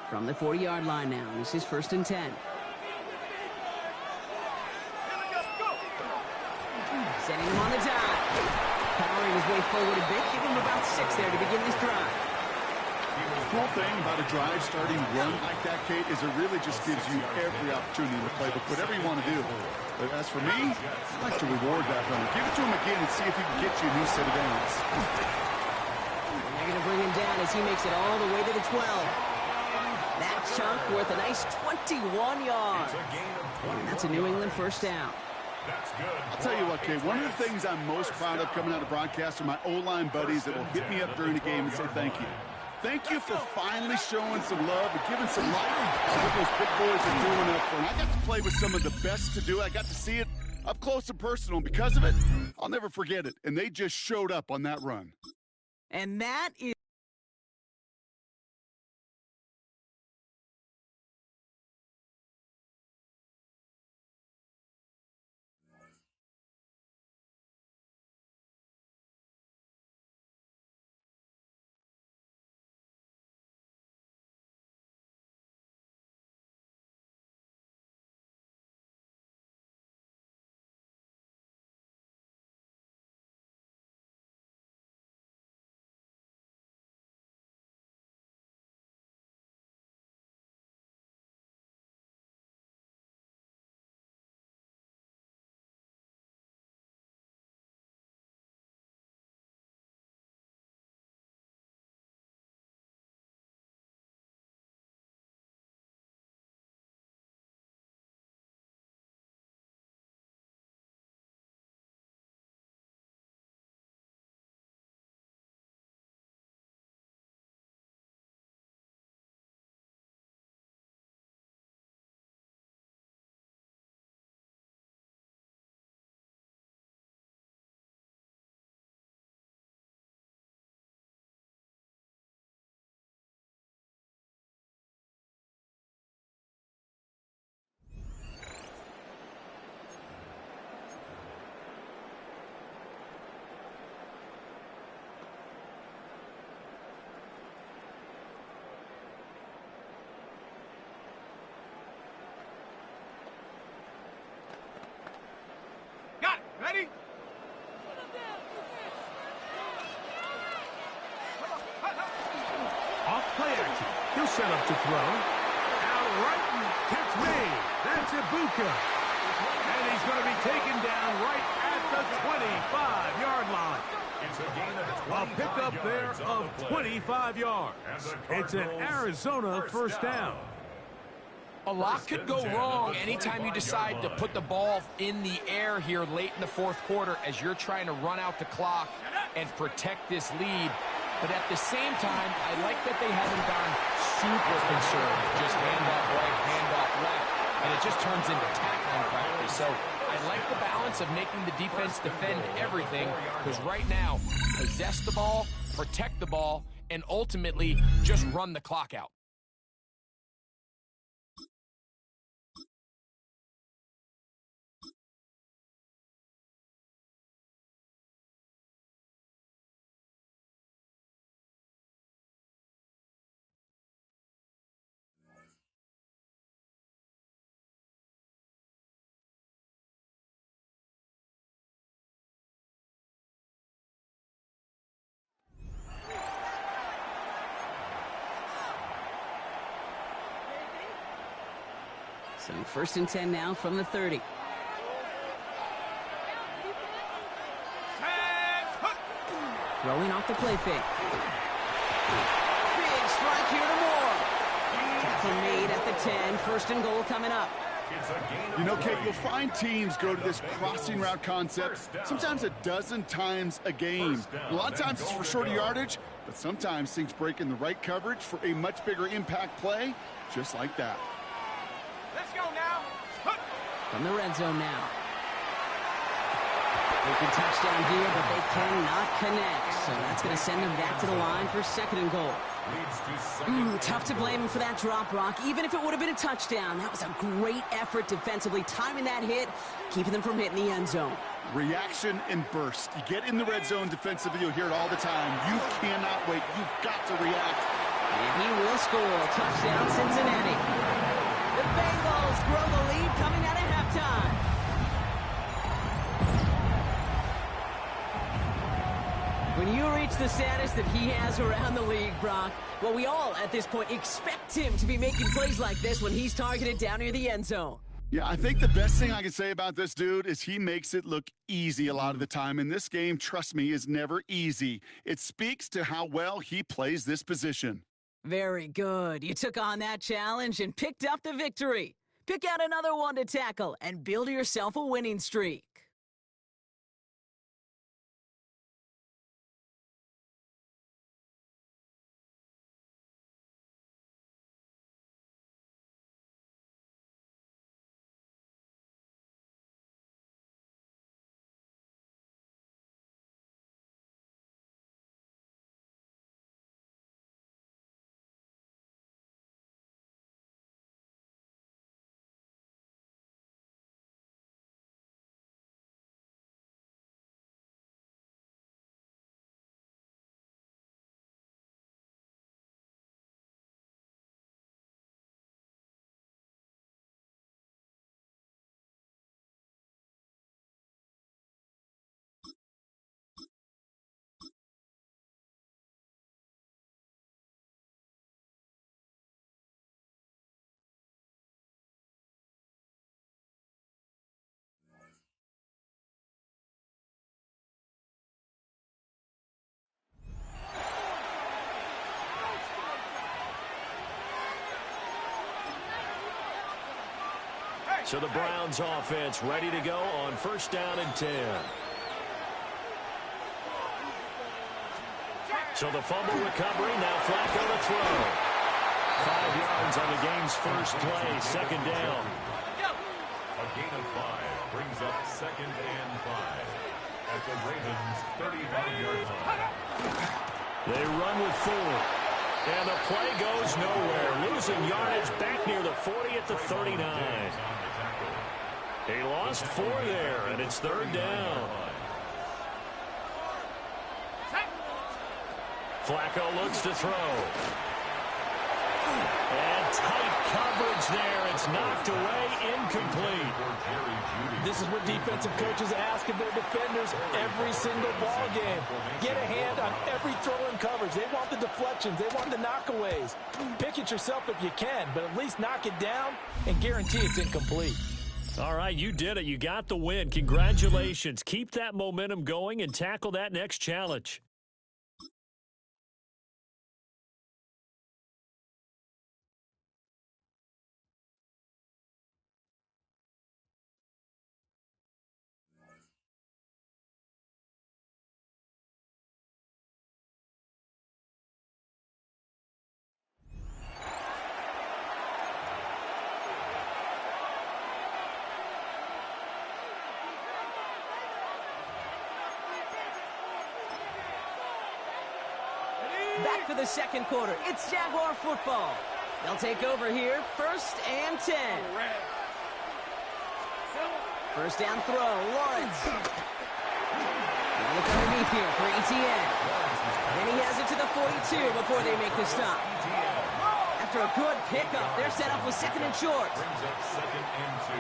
From the 40-yard line now, this is 1st and 10. Setting him on the dive. Powering his way forward a bit, giving him about 6 there to begin this drive. The cool thing about a drive starting run like that, Kate, is it really just gives you every opportunity in the playbook, whatever you want to do. But as for me, I like to reward that runner. Give it to him again and see if he can get you a new set of downs. going to bring him down as he makes it all the way to the 12. That chunk worth a nice 21 yards. And that's a New England first down. That's good. I'll tell you what, Kate, one of the things I'm most proud of coming out of broadcast are my O-line buddies that will hit me up during the game and say thank you. Thank you for finally showing some love and giving some light to what those big boys are doing up front. I got to play with some of the best to do it. I got to see it up close and personal. And because of it, I'll never forget it. And they just showed up on that run. And that is... Ready? Off play action. He'll set up to throw. Out right and catch made. That's Ibuka. And he's going to be taken down right at the 25-yard line. It's a gain of A pickup there of 25 yards. It's an Arizona first down. A lot could go wrong anytime you decide to put the ball in the air here late in the fourth quarter as you're trying to run out the clock and protect this lead. But at the same time, I like that they haven't gone super concerned. Just handoff right, handoff left, and it just turns into tackling practice. So I like the balance of making the defense defend everything, because right now, possess the ball, protect the ball, and ultimately just run the clock out. So first and 10 now from the 30. Throwing off the play fake. Big strike here to Moore. Tackle made at the 10. First and goal coming up. You know, Kate, you'll find teams go to this crossing route concept sometimes a dozen times a game. A lot of times it's for shorter yardage, but sometimes things break in the right coverage for a much bigger impact play, just like that. Let's go now. From the red zone now. They can touchdown here, but they cannot connect. So that's going to send them back to the line for second and goal. Tough to blame him for that drop, Brock. Even if it would have been a touchdown, that was a great effort defensively, timing that hit, keeping them from hitting the end zone. Reaction and burst. You get in the red zone defensively, you'll hear it all the time. You cannot wait. You've got to react. And he will score. Touchdown, Cincinnati. The Bengals grow the lead coming out of halftime. When you reach the status that he has around the league, Brock, well, we all, at this point, expect him to be making plays like this when he's targeted down near the end zone. Yeah, I think the best thing I can say about this dude is he makes it look easy a lot of the time. And this game, trust me, is never easy. It speaks to how well he plays this position. Very good. You took on that challenge and picked up the victory. Pick out another one to tackle and build yourself a winning streak. So the Browns offense ready to go on 1st down and 10. So the fumble recovery, now Flacco to throw. 5 yards on the game's first play, 2nd down. A gain of 5 brings up 2nd and 5 at the Ravens' 35-yard line. They run with 4. And the play goes nowhere. Losing yardage back near the 40 at the 39. He lost 4 there, and it's 3rd down. Flacco looks to throw. And tight coverage there. It's knocked away, incomplete. This is what defensive coaches ask of their defenders every single ball game. Get a hand on every throw in coverage. They want the deflections. They want the knockaways. Pick it yourself if you can, but at least knock it down and guarantee it's incomplete. All right, you did it. You got the win. Congratulations. Keep that momentum going and tackle that next challenge. Back for the 2nd quarter. It's Jaguar football. They'll take over here, 1st and 10. 1st down throw, Lawrence. Now look underneath here for ETN. Then he has it to the 42 before they make the stop. After a good pickup, they're set up with 2nd and short. Brings up 2nd and 2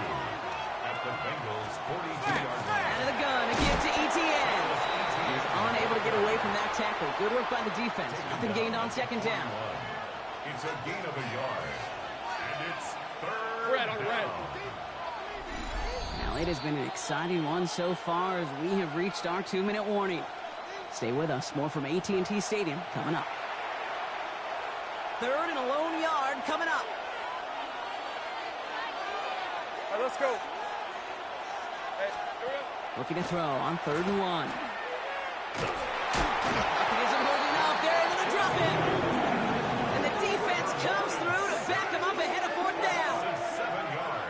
at the Bengals' 42-yard line. Out of the gun, again to ETN. He's unable to get away from that tackle. Good work by the defense. Nothing gained on 2nd down. It's a gain of a yard. And it's 3rd down. Now, it has been an exciting one so far as we have reached our 2-minute warning. Stay with us. More from AT&T Stadium coming up. 3rd and a lone yard coming up. All right, let's go. Hey, Looking to throw on 3rd and 1. It isn't holding up. They're able to drop it. And the defense comes through to back them up ahead of 4th down.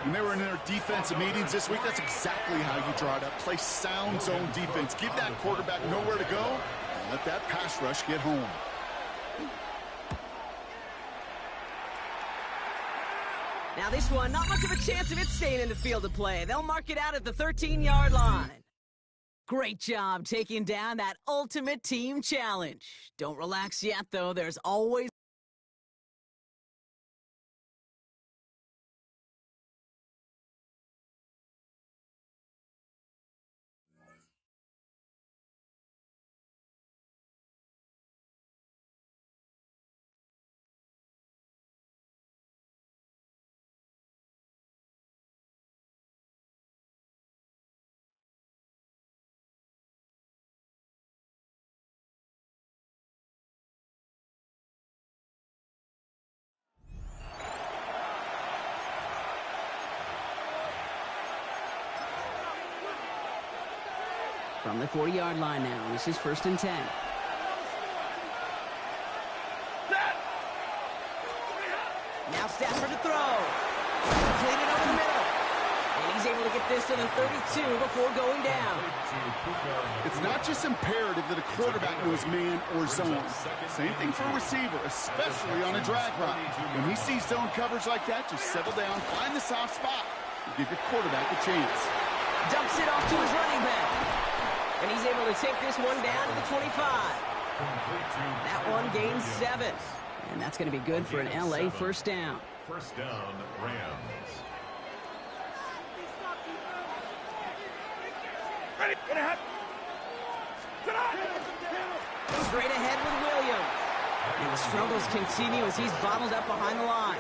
When they were in their defensive meetings this week, that's exactly how you draw it up. Play sound zone defense. Give that quarterback nowhere to go and let that pass rush get home. Now this one, not much of a chance of it staying in the field of play. They'll mark it out at the 13-yard line. Great job taking down that ultimate team challenge. Don't relax yet, though. There's always From the 40-yard line now. This is 1st and 10. Now Stafford to throw. Completed over the middle. And he's able to get this to the 32 before going down. It's not just imperative that a quarterback knows man or zone. Same thing for a receiver, especially on a drag route. When he sees zone coverage like that, just settle down, find the soft spot, and give your quarterback a chance. Dumps it off to his running back. And he's able to take this one down to the 25. That one gains 7. And that's going to be good for an LA first down. First down, Rams. Ready, get ahead. Straight ahead with Williams. And the struggles continue as he's bottled up behind the line.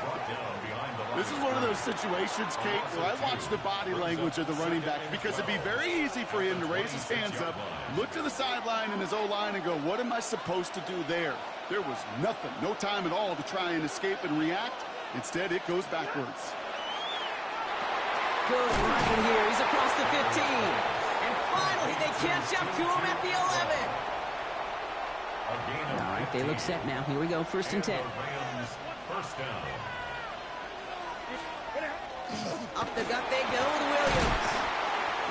This is one of those situations, Kate, where I watch the body language of the running back because it'd be very easy for him to raise his hands up, look to the sideline in his O-line and go, what am I supposed to do there? There was nothing, no time at all to try and escape and react. Instead, it goes backwards. Good running here. He's across the 15. And finally, they catch up to him at the 11. All right, they look set now. Here we go, 1st and 10. First down. Up the gut they go with Williams.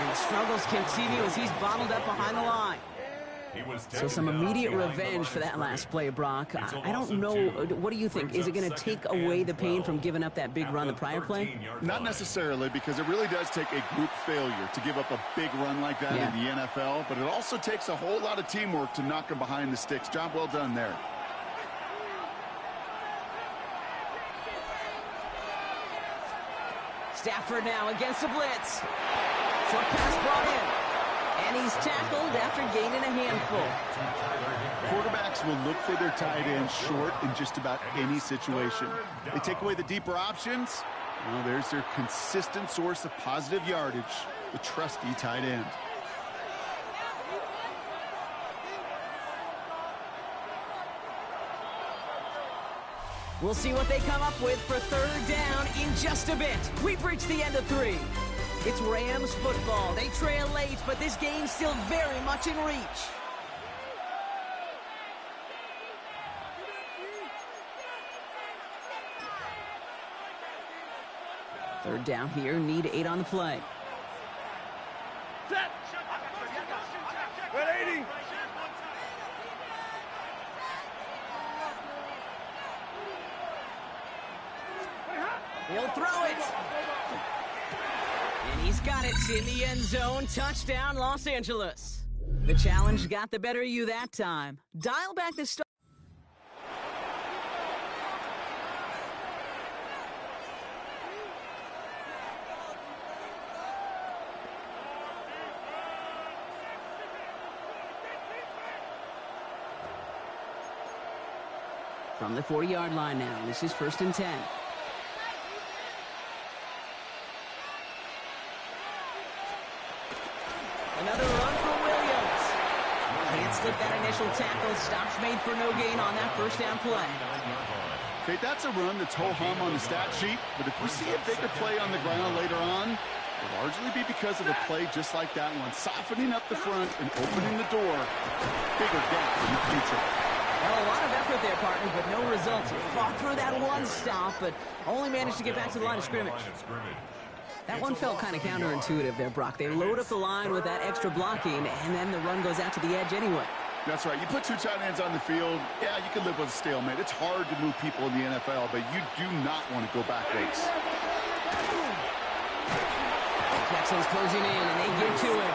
And the struggles continue as he's bottled up behind the line. So some immediate revenge for that last play, Brock. I don't know. What do you think? Is it going to take away the pain from giving up that big run the prior play? Not necessarily, because it really does take a group failure to give up a big run like that in the NFL. But it also takes a whole lot of teamwork to knock him behind the sticks. Job well done there. Stafford now against the blitz. Short pass brought in. And he's tackled after gaining a handful. Quarterbacks will look for their tight end short in just about any situation. They take away the deeper options. Well, there's their consistent source of positive yardage, the trusty tight end. We'll see what they come up with for 3rd down in just a bit. We've reached the end of 3. It's Rams football. They trail late, but this game's still very much in reach. Third down here, need 8 on the play. Set. Good 80. He'll throw it. And he's got it in the end zone. Touchdown, Los Angeles. The challenge got the better of you that time. Dial back the start. From the 40-yard line now. This is 1st and 10. Another run for Williams. Can't slip that initial tackle. Stops made for no gain on that first down play. Okay, that's a run that's ho-hum on the stat sheet, but if we see a bigger play on the ground later on, it'll largely be because of a play just like that one, softening up the front and opening the door. Bigger gap in the future. Well, a lot of effort there, partner, but no results. He fought through that one stop, but only managed to get back to the line of scrimmage. That one felt kind of counterintuitive there, Brock. They load up the line with that extra blocking, and then the run goes out to the edge anyway. That's right. You put 2 tight ends on the field, yeah, you can live with a stalemate. It's hard to move people in the NFL, but you do not want to go backwards. Jackson's closing in, and they get to him.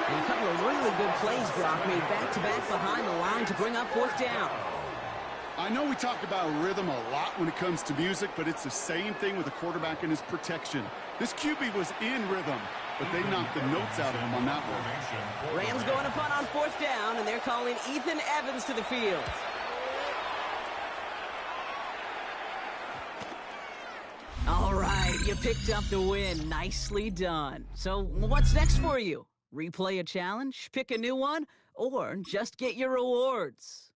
And a couple of really good plays, Brock, made back-to-back behind the line to bring up 4th down. I know we talk about rhythm a lot when it comes to music, but it's the same thing with a quarterback and his protection. This QB was in rhythm, but they knocked the notes out of him on that one. Rams going to punt on 4th down, and they're calling Ethan Evans to the field. All right, you picked up the win. Nicely done. So what's next for you? Replay a challenge, pick a new one, or just get your rewards?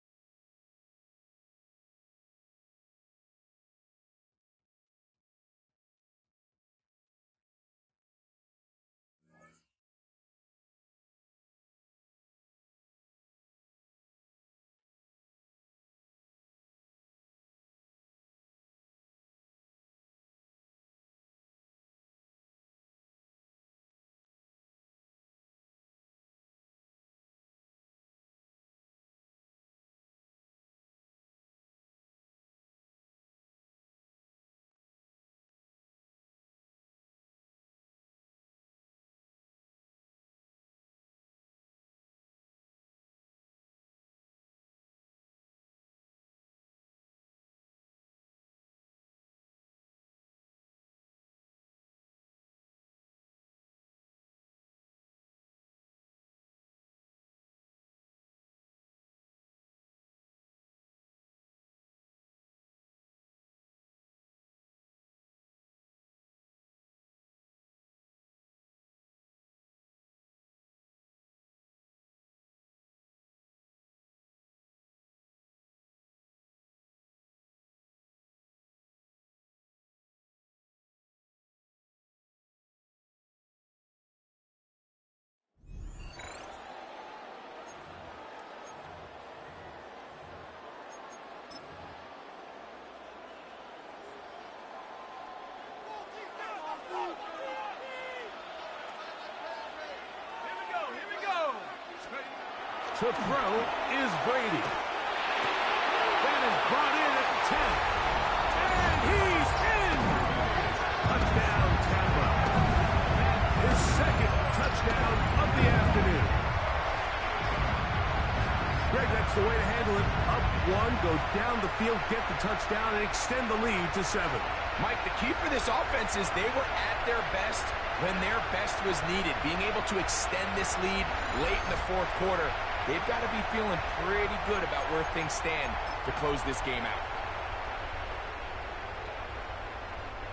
To throw is Brady. That is brought in at the 10. And he's in! Touchdown, Tampa. His second touchdown of the afternoon. Greg, that's the way to handle it. Up one, go down the field, get the touchdown, and extend the lead to 7. Mike, the key for this offense is they were at their best when their best was needed. Being able to extend this lead late in the fourth quarter, they've got to be feeling pretty good about where things stand to close this game out.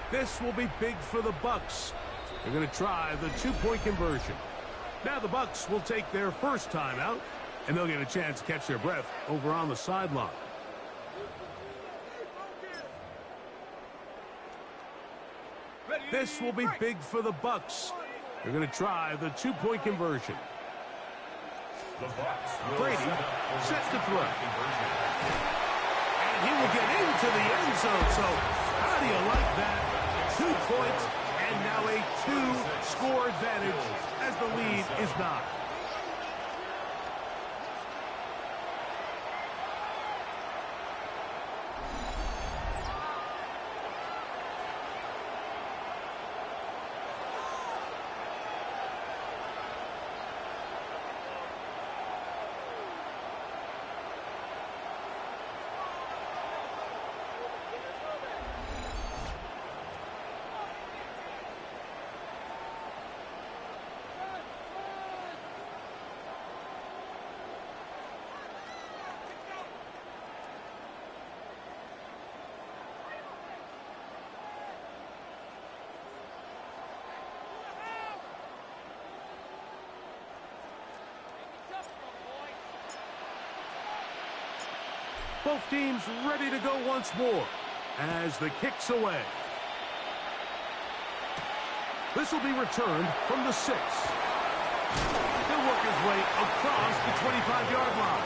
This will be big for the Bucs. They're going to try the two-point conversion. Now the Bucs will take their first timeout, and they'll get a chance to catch their breath over on the sideline. This will be big for the Bucs. They're going to try the two-point conversion. Brady set to throw. And he will get into the end zone. So how do you like that? 2 points and now a 2-score advantage as the lead is 9. Both teams ready to go once more as the kick's away. This will be returned from the 6. He'll work his way across the 25-yard line.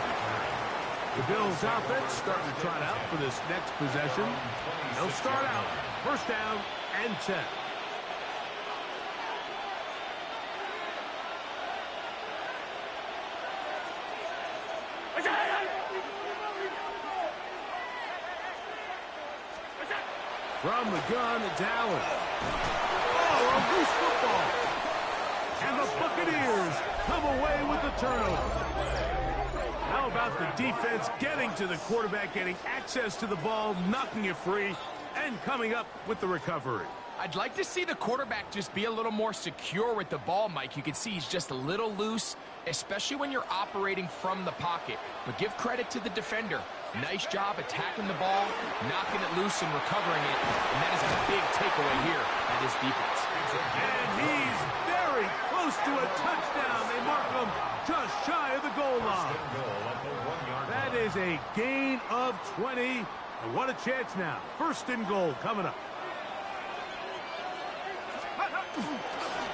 The Bills offense starting to trot out for this next possession. They'll start out first down and 10. From the gun, it's Allen. Oh, a loose football. And the Buccaneers come away with the turnover. How about the defense getting to the quarterback, getting access to the ball, knocking it free, and coming up with the recovery? I'd like to see the quarterback just be a little more secure with the ball, Mike. You can see he's just a little loose, especially when you're operating from the pocket. But give credit to the defender. Nice job attacking the ball, knocking it loose and recovering it. And that is a big takeaway here by this defense. And he's very close to a touchdown. They mark him just shy of the goal line. That is a gain of 20. And what a chance now. First and goal coming up.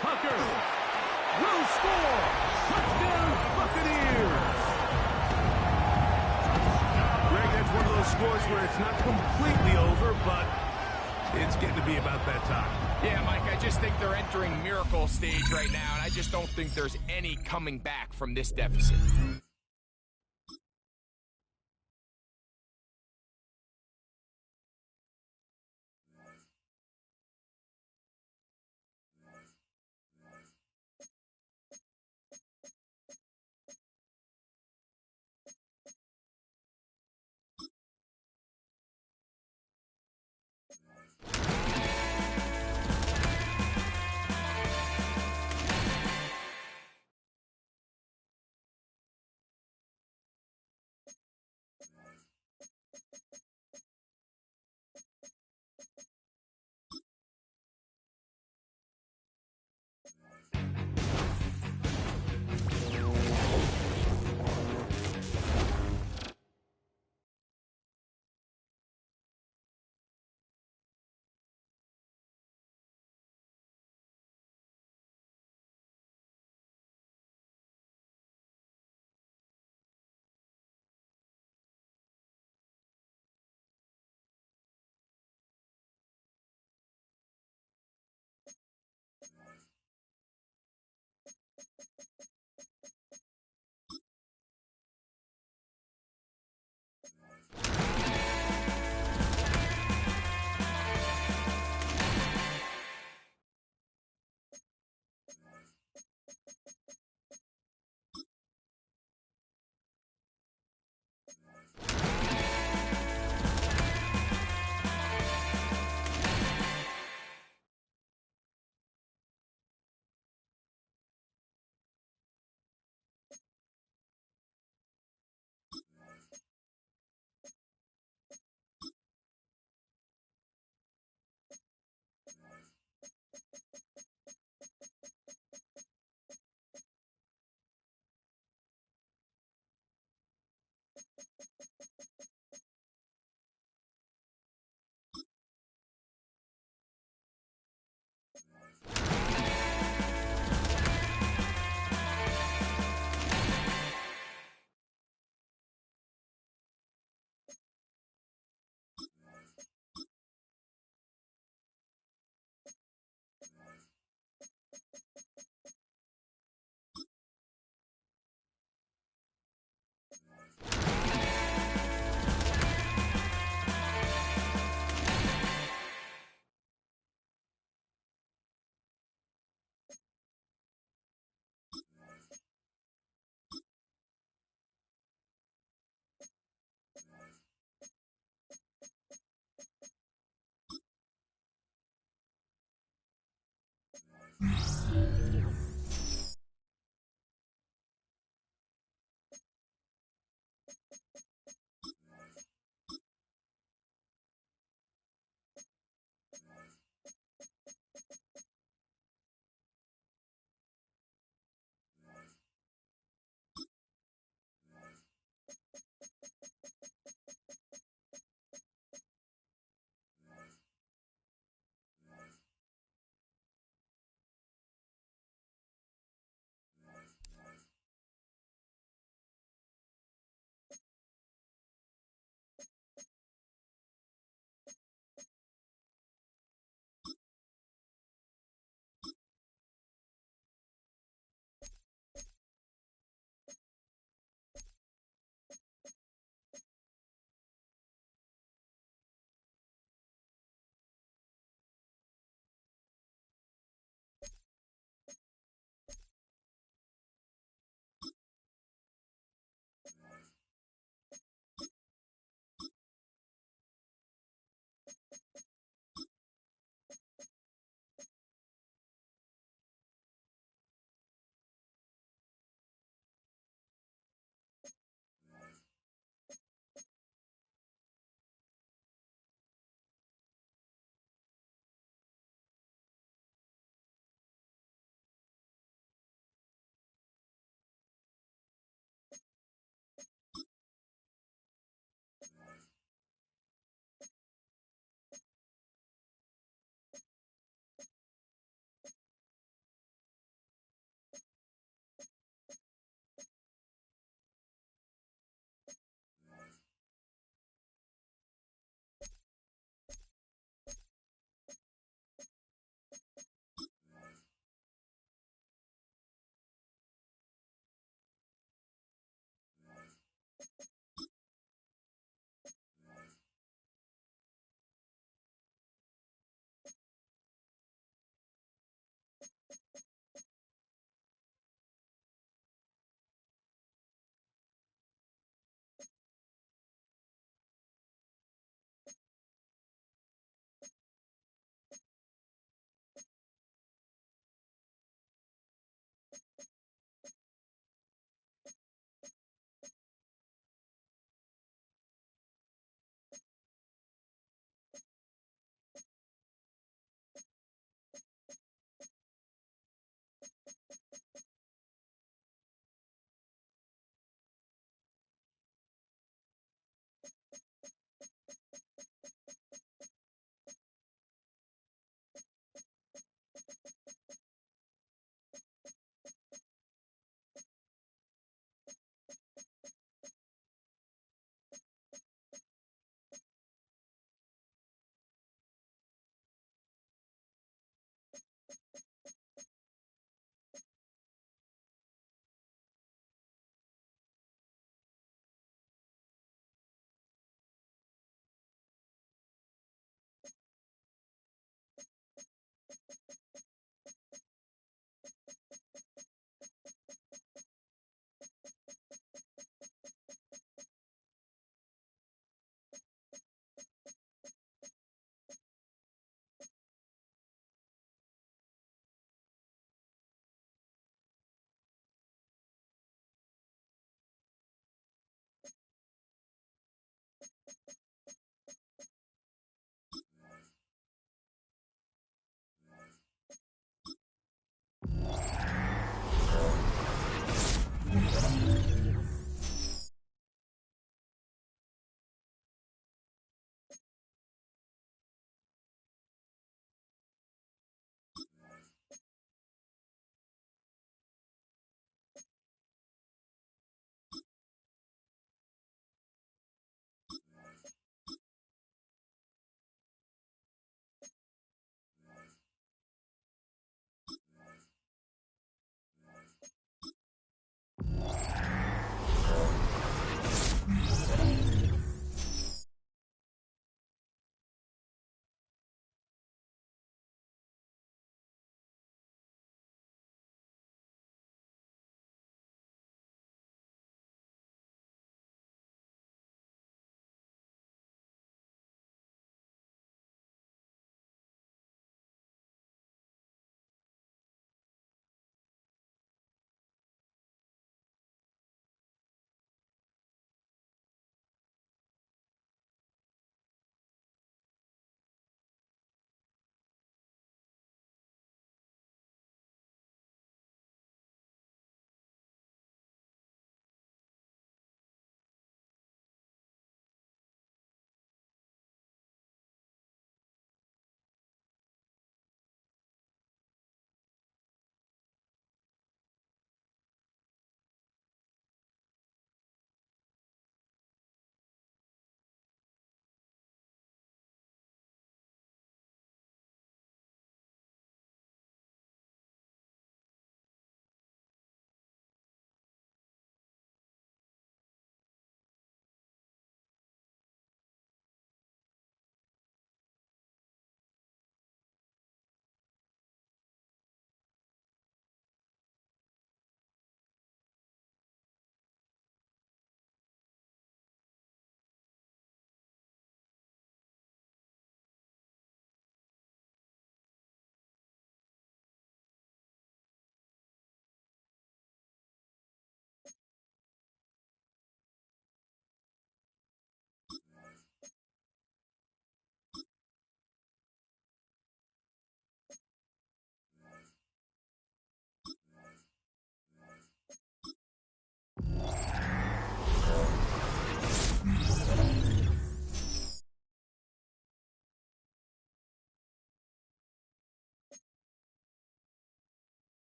Tucker will score. Touchdown, Buccaneers. Greg, that's one of those scores where it's not completely over, but it's getting to be about that time. Yeah, Mike, I just think they're entering miracle stage right now, and I just don't think there's any coming back from this deficit.